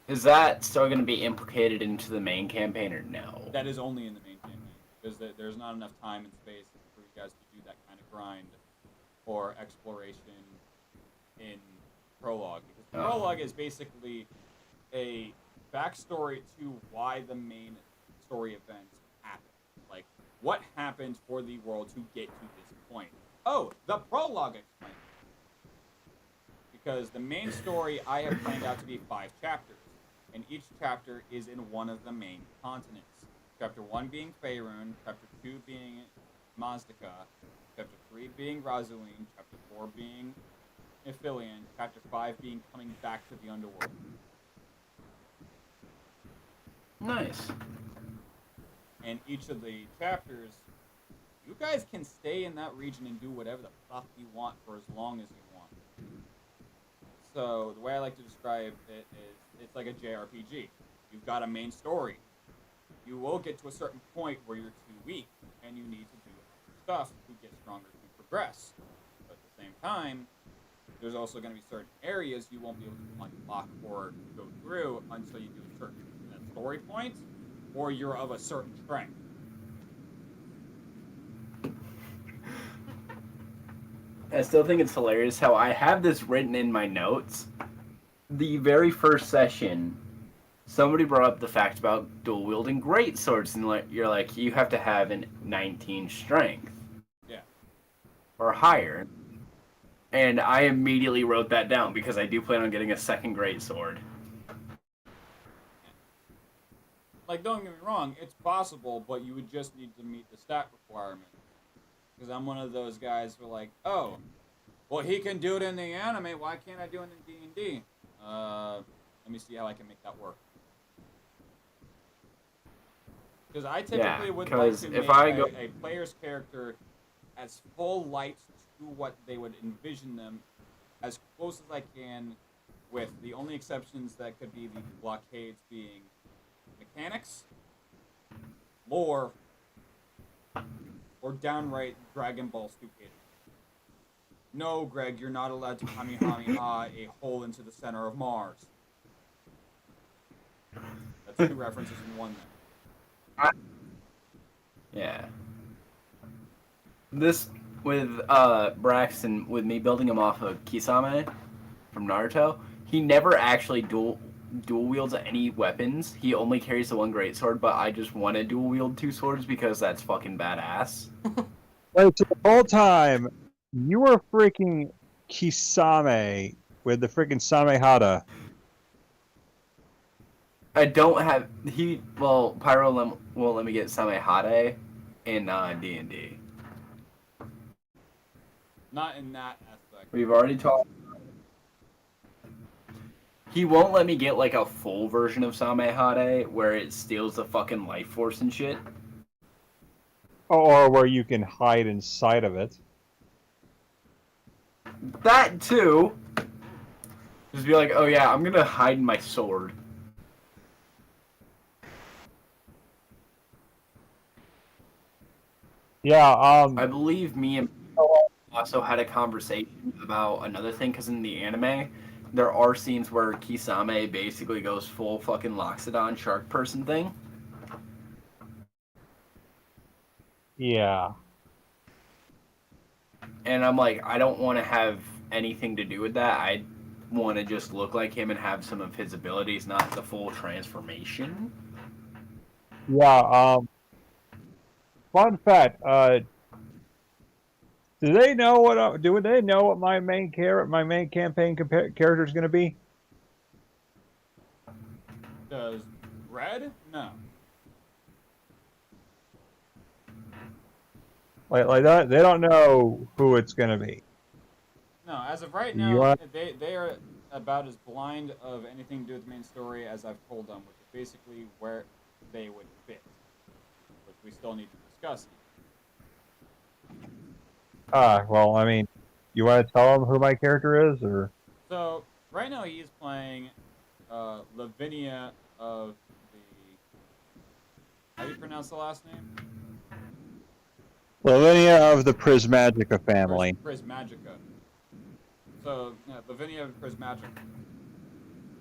Is that still going to be implicated into the main campaign or no? That is only in the main campaign because there's not enough time and space for you guys to do that kind of grind or exploration in Prologue. Because Prologue is basically a backstory to why the main story events happen. Like, what happened for the world to get to this point? Oh, the Prologue explains it. Because the main story I have planned out to be 5 chapters, and each chapter is in one of the main continents. Chapter 1 being Faerun, Chapter 2 being Mazdaqa, Chapter 3 being Razuin, Chapter 4 being Ithilien, Chapter 5 being coming back to the underworld. Nice. And each of the chapters, you guys can stay in that region and do whatever the fuck you want for as long as you want. So the way I like to describe it is it's like a JRPG. You've got a main story. You will get to a certain point where you're too weak and you need to do stuff to get stronger to progress. But at the same time, there's also going to be certain areas you won't be able to unlock or go through until you do a certain story point or you're of a certain strength. I still think it's hilarious how I have this written in my notes. The very first session, somebody brought up the fact about dual wielding great swords, and you're like, you have to have an 19 strength. Yeah. Or higher. And I immediately wrote that down because I do plan on getting a second great sword. Like, don't get me wrong, it's possible, but you would just need to meet the stat requirement. Because I'm one of those guys who are like, oh, well, he can do it in the anime, why can't I do it in D&D? Let me see how I can make that work. Because I typically would like to make a player's character as full light to what they would envision them, as close as I can, with the only exceptions that could be the blockades being mechanics, lore, or downright Dragon Ball stupidity. No, Greg, you're not allowed to Kamehameha a hole into the center of Mars. That's 2 references in one there. Yeah. This, with Braxton, with me building him off of Kisame from Naruto, he never actually dual wields any weapons. He only carries the one greatsword, but I just want to dual wield 2 swords because that's fucking badass. Wait, so the whole time you were freaking Kisame with the freaking Samehada. I don't have Pyro won't let me get Samehade in D&D. Not in that aspect. We've already talked. He won't let me get like a full version of Samehade where it steals the fucking life force and shit. Or where you can hide inside of it. That too. Just be like, oh yeah, I'm gonna hide in my sword. Yeah, I believe me and also had a conversation about another thing, because in the anime, there are scenes where Kisame basically goes full fucking Loxodon shark person thing. Yeah. And I'm like, I don't want to have anything to do with that. I want to just look like him and have some of his abilities, not the full transformation. Yeah, fun fact, do they know what my main campaign character is going to be? Does Red? No. Like that, they don't know who it's going to be. No, as of right now, they are about as blind of anything to do with the main story as I've told them, which is basically where they would fit, which we still need to discuss. Well, I mean, you want to tell them who my character is, or? So, right now he is playing Lavinia of the... How do you pronounce the last name? Lavinia of the Prismagica family. Prismagica. So, yeah, Lavinia of Prismagica.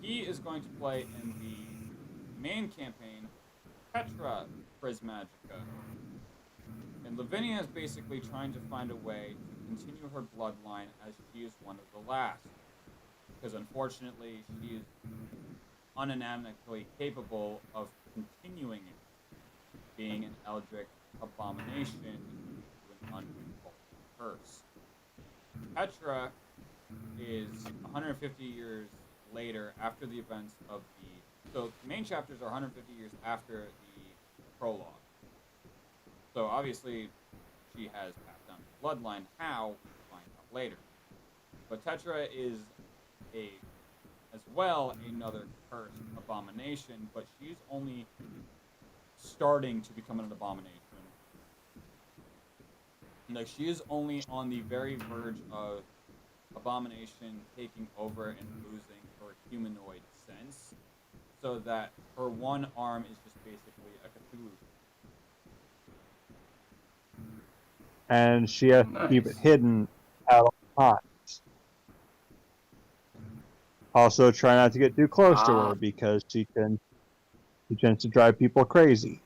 he is going to play in the main campaign, Petra Prismagica. And Lavinia is basically trying to find a way to continue her bloodline as she is one of the last. Because unfortunately, she is unimaginably capable of continuing it, being an eldritch abomination to an uncontrolled curse. Petra is 150 years later after the events of the. So, the main chapters are 150 years after the prologue. So, obviously, she has passed down the bloodline. How? We'll find out later. But Tetra is as well another cursed abomination, but she's only starting to become an abomination. Like, she is only on the very verge of abomination taking over and losing her humanoid sense, so that her one arm is just basically a Cthulhu. And she has to keep it hidden at all times. Also, try not to get too close to her because she tends to drive people crazy.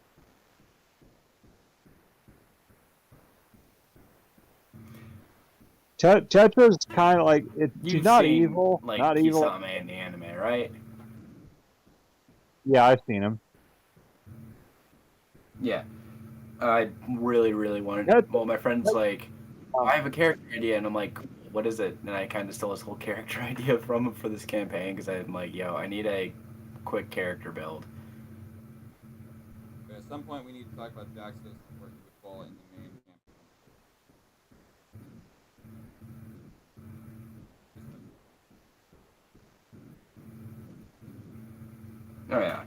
Tetra's kind of like she's not evil, like not evil. Kisame in the anime, right? Yeah, I've seen him. Yeah. I really, really wanted. Well, my friend's like, I have a character idea, and I'm like, what is it? And I kind of stole his whole character idea from him for this campaign because I'm like, yo, I need a quick character build. But at some point, we need to talk about Jaxos and where he would fall in the main campaign. Oh yeah.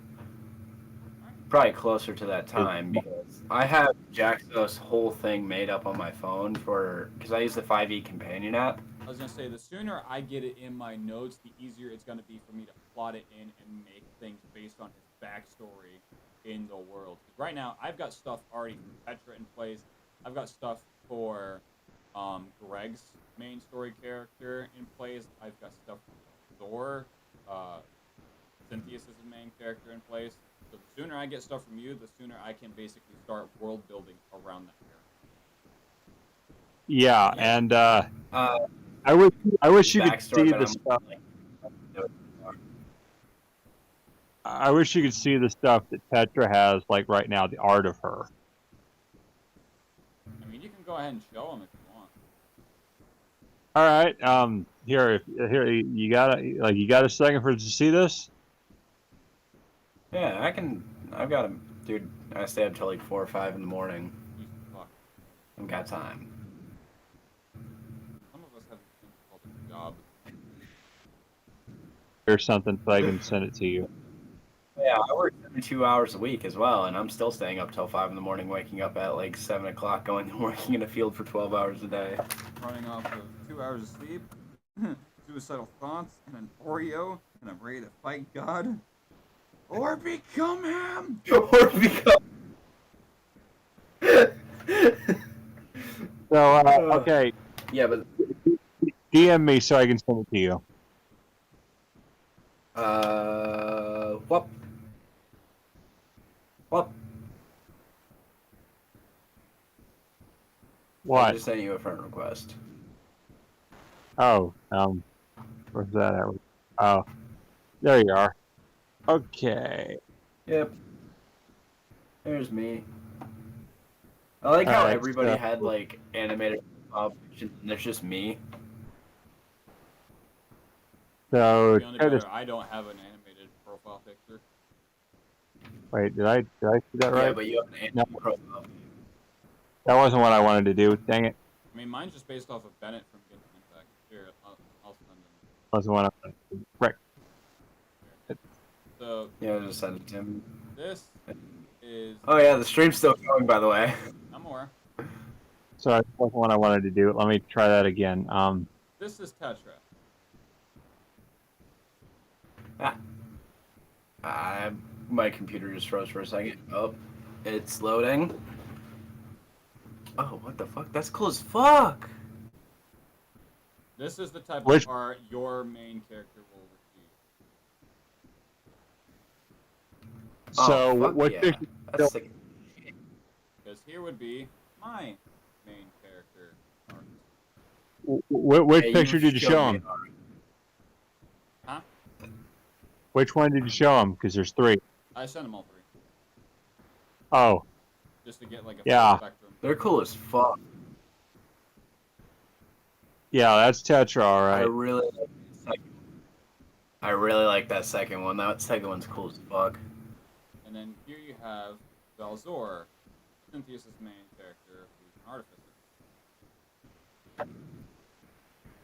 Probably closer to that time because I have Jaxos' whole thing made up on my phone because I use the 5e companion app. I was gonna say, the sooner I get it in my notes, the easier it's gonna be for me to plot it in and make things based on his backstory in the world. Because right now, I've got stuff already from Petra in place. I've got stuff for Greg's main story character in place. I've got stuff for Thor, Cynthia's main character in place. So the sooner I get stuff from you, the sooner I can basically start world building around that character. Yeah, and I wish you could see the stuff. I wish you could see the stuff that Petra has, like right now, the art of her. I mean, you can go ahead and show them if you want. All right, here, you got a second for to see this? Yeah, I've got him, dude. I stay up till like 4 or 5 in the morning. I've got time. Some of us have called a job. Or something so I can send it to you. Yeah, I work 2 hours a week as well, and I'm still staying up till 5 in the morning, waking up at like 7 o'clock, going and working in a field for 12 hours a day. Running off of 2 hours of sleep, suicidal thoughts, and an Oreo, and I'm ready to fight God. Or become him! Or become... So, okay. Yeah, but... DM me so I can send it to you. What? What? I just sent you a friend request. Oh, where's that at? Oh, there you are. Okay. Yep. There's me. I like how everybody had like animated options, and there's just me. So I don't have an animated profile picture. Wait, did I see that right? Yeah, but you have an animated profile. That wasn't what I wanted to do. Dang it. I mean, mine's just based off of Bennett from Genshin Impact. Here, I'll send him. Wasn't what I wanted to do. Right. So yeah, I just sent it to him. This is. Oh yeah, the stream's still going, by the way. No more. So that wasn't what I wanted to do. Let me try that again. This is Tetra. My computer just froze for a second. Oh, it's loading. Oh, what the fuck? That's cool as fuck! This is the type of art your main character will receive. So oh, fuck what yeah. picture? That's sick. Because here would be my main character. artist. Which Yeah, picture did you showed show me him? Huh? Which one did you show him? Because there's 3. I sent them all 3. Oh, Just to get like a Yeah. full spectrum. They're cool as fuck. yeah, that's Tetra, all I right. really like that second. I really like that second one. That second one's cool as fuck. And then here you have Valzor, Cynthia's main character, who's an artificer.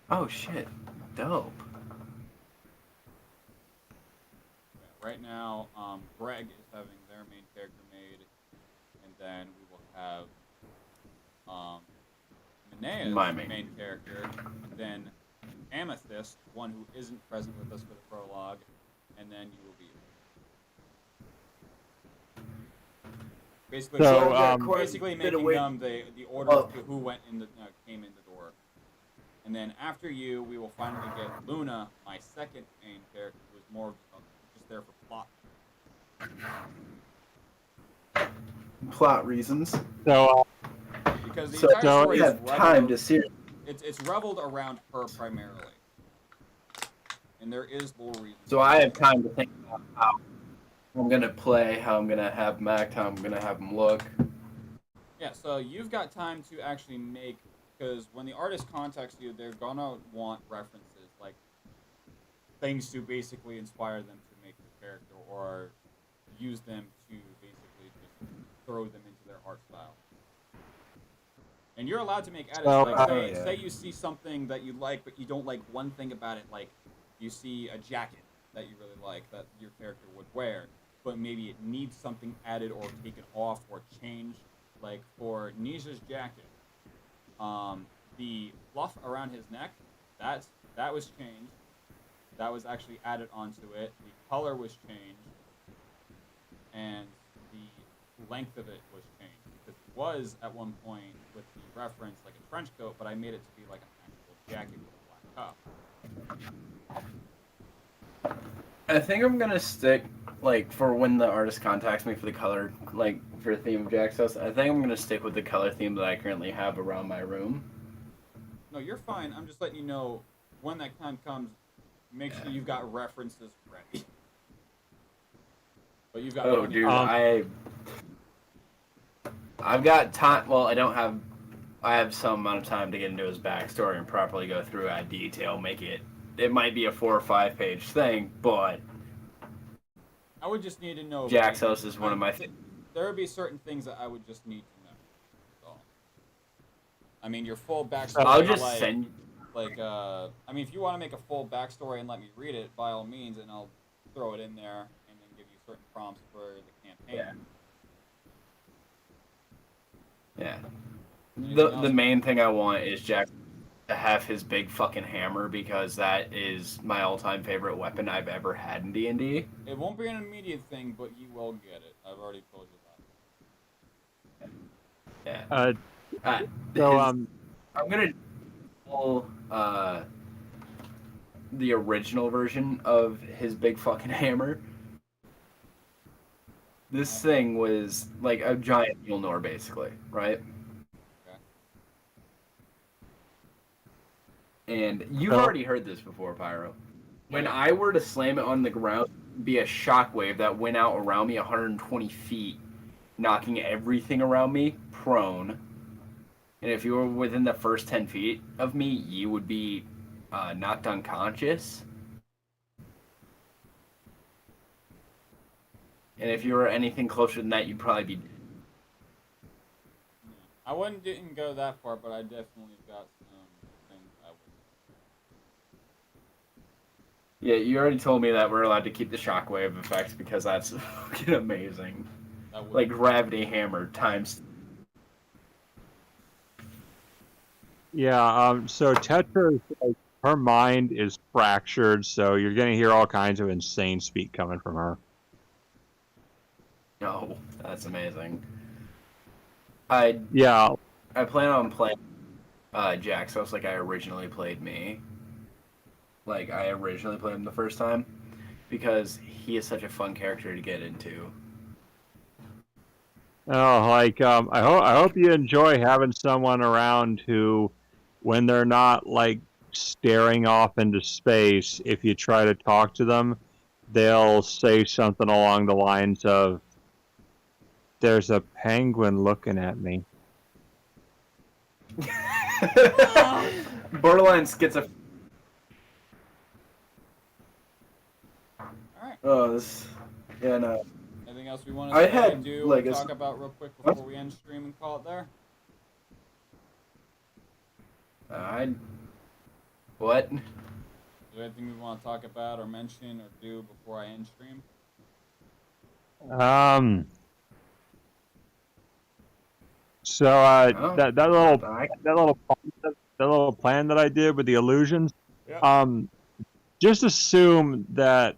Oh shit. Dope. Yeah, right now, Greg is having their main character made, and then we will have Manea's My main. main. character, and then Amethyst, one who isn't present with us for the prologue, and then you will be. Basically, So, basically making them the order of who went in the came in the door, and then after you, we will finally get Luna, my second main character, who is more just there for plot. Plot reasons. So Because the So entire so story you is have time to reveled, see. it's reveled around her primarily, and there is lore reasons. So I have time to think about how I'm gonna play, how I'm gonna have him act, how I'm gonna have him look. Yeah, so you've got time to actually make, because when the artist contacts you, they're gonna want references, like things to basically inspire them to make the character, or use them to basically just throw them into their art style. And you're allowed to make edits, So, like yeah. say you see something that you like, but you don't like one thing about it, like you see a jacket that you really like that your character would wear, but maybe it needs something added or taken off or changed. Like for Nisha's jacket, the fluff around his neck, that was changed. That was actually added onto it. The color was changed, and the length of it was changed. Because it was at one point with the reference like a trench coat, but I made it to be like an actual jacket with a black cuff. I think I'm gonna stick, like, for when the artist contacts me for the color, like, for the theme of Jack's house, I think I'm gonna stick with the color theme that I currently have around my room. No, you're fine. I'm just letting you know when that time comes, make sure you've got references ready. But you've got Oh, plenty dude, of I've got time. Well, I have some amount of time to get into his backstory and properly go through at detail, make it. It might be a 4 or 5 page thing, but I would just need to know. Jack's house is one of my. There would be certain things that I would just need to know. That's all. I mean, your full backstory. I'll just like, send. I mean, if you want to make a full backstory and let me read it, by all means, and I'll throw it in there and then give you certain prompts for the campaign. Yeah. Anything The else? main thing I want is Jack to have his big fucking hammer, because that is my all-time favorite weapon I've ever had in D&D. It won't be an immediate thing, but you will get it. I've already told you that. Yeah. So I'm gonna pull the original version of his big fucking hammer. This thing was like a giant Mjolnir, basically, right? Okay. And you've So- already heard this before, Pyro. When I were to slam it on the ground, it'd be a shockwave that went out around me 120 feet, knocking everything around me prone. And if you were within the first 10 feet of me, you would be knocked unconscious. And if you were anything closer than that, you'd probably be. I didn't go that far, but I definitely got some things I would. Yeah, you already told me that we're allowed to keep the shockwave effects because that's fucking amazing. Like gravity hammer times. Yeah, so Tetra, like, her mind is fractured, so you're going to hear all kinds of insane speak coming from her. No, that's amazing. Yeah, I plan on playing Jack's house like I originally played me. Like I originally played him the first time, because he is such a fun character to get into. Oh, like I hope you enjoy having someone around who, when they're not like staring off into space, if you try to talk to them, they'll say something along the lines of, "There's a penguin looking at me." Borderline schizophrenia. Alright. Oh, this. Yeah, no. Anything else we want I to say, had, do, like, or a- talk about real quick before we end stream and call it there? What? Is there anything we want to talk about or mention or do before I end stream? So Oh, that little plan that I did with the illusions. Yeah. Just assume that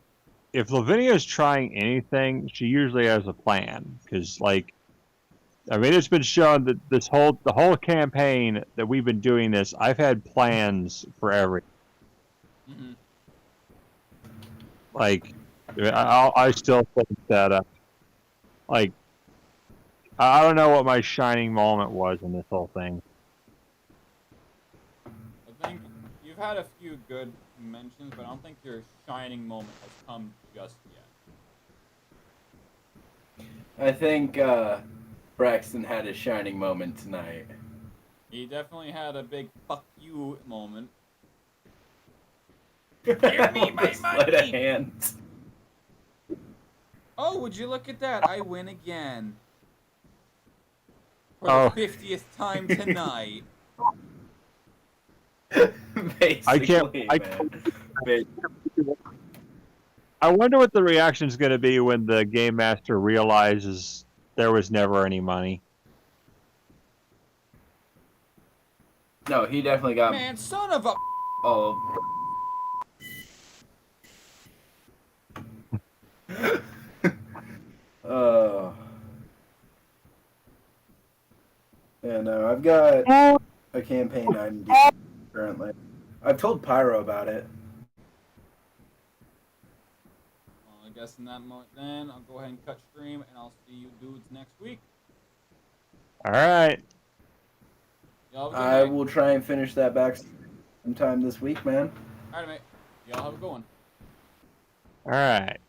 if Lavinia is trying anything, she usually has a plan. Because, like, I mean, it's been shown that the whole campaign that we've been doing this, I've had plans for everything. Mm-hmm. Like, I still think that, like, I don't know what my shining moment was in this whole thing. I think you've had a few good mentions, but I don't think your shining moment has come just yet. I think Braxton had a shining moment tonight. He definitely had a big fuck you moment. Give me my money! Of hand. Oh, would you look at that? I win again. For Oh. the 50th time tonight. Basically, I wonder what the reaction is going to be when the game master realizes there was never any money. No, he definitely got. Man, son of a. Oh. Yeah, no, I've got a campaign I'm doing currently. I've told Pyro about it. Well, I guess in that moment then, I'll go ahead and cut stream, and I'll see you dudes next week. Alright. I will try and finish that back sometime this week, man. Alright, mate. Y'all have a good one. Alright.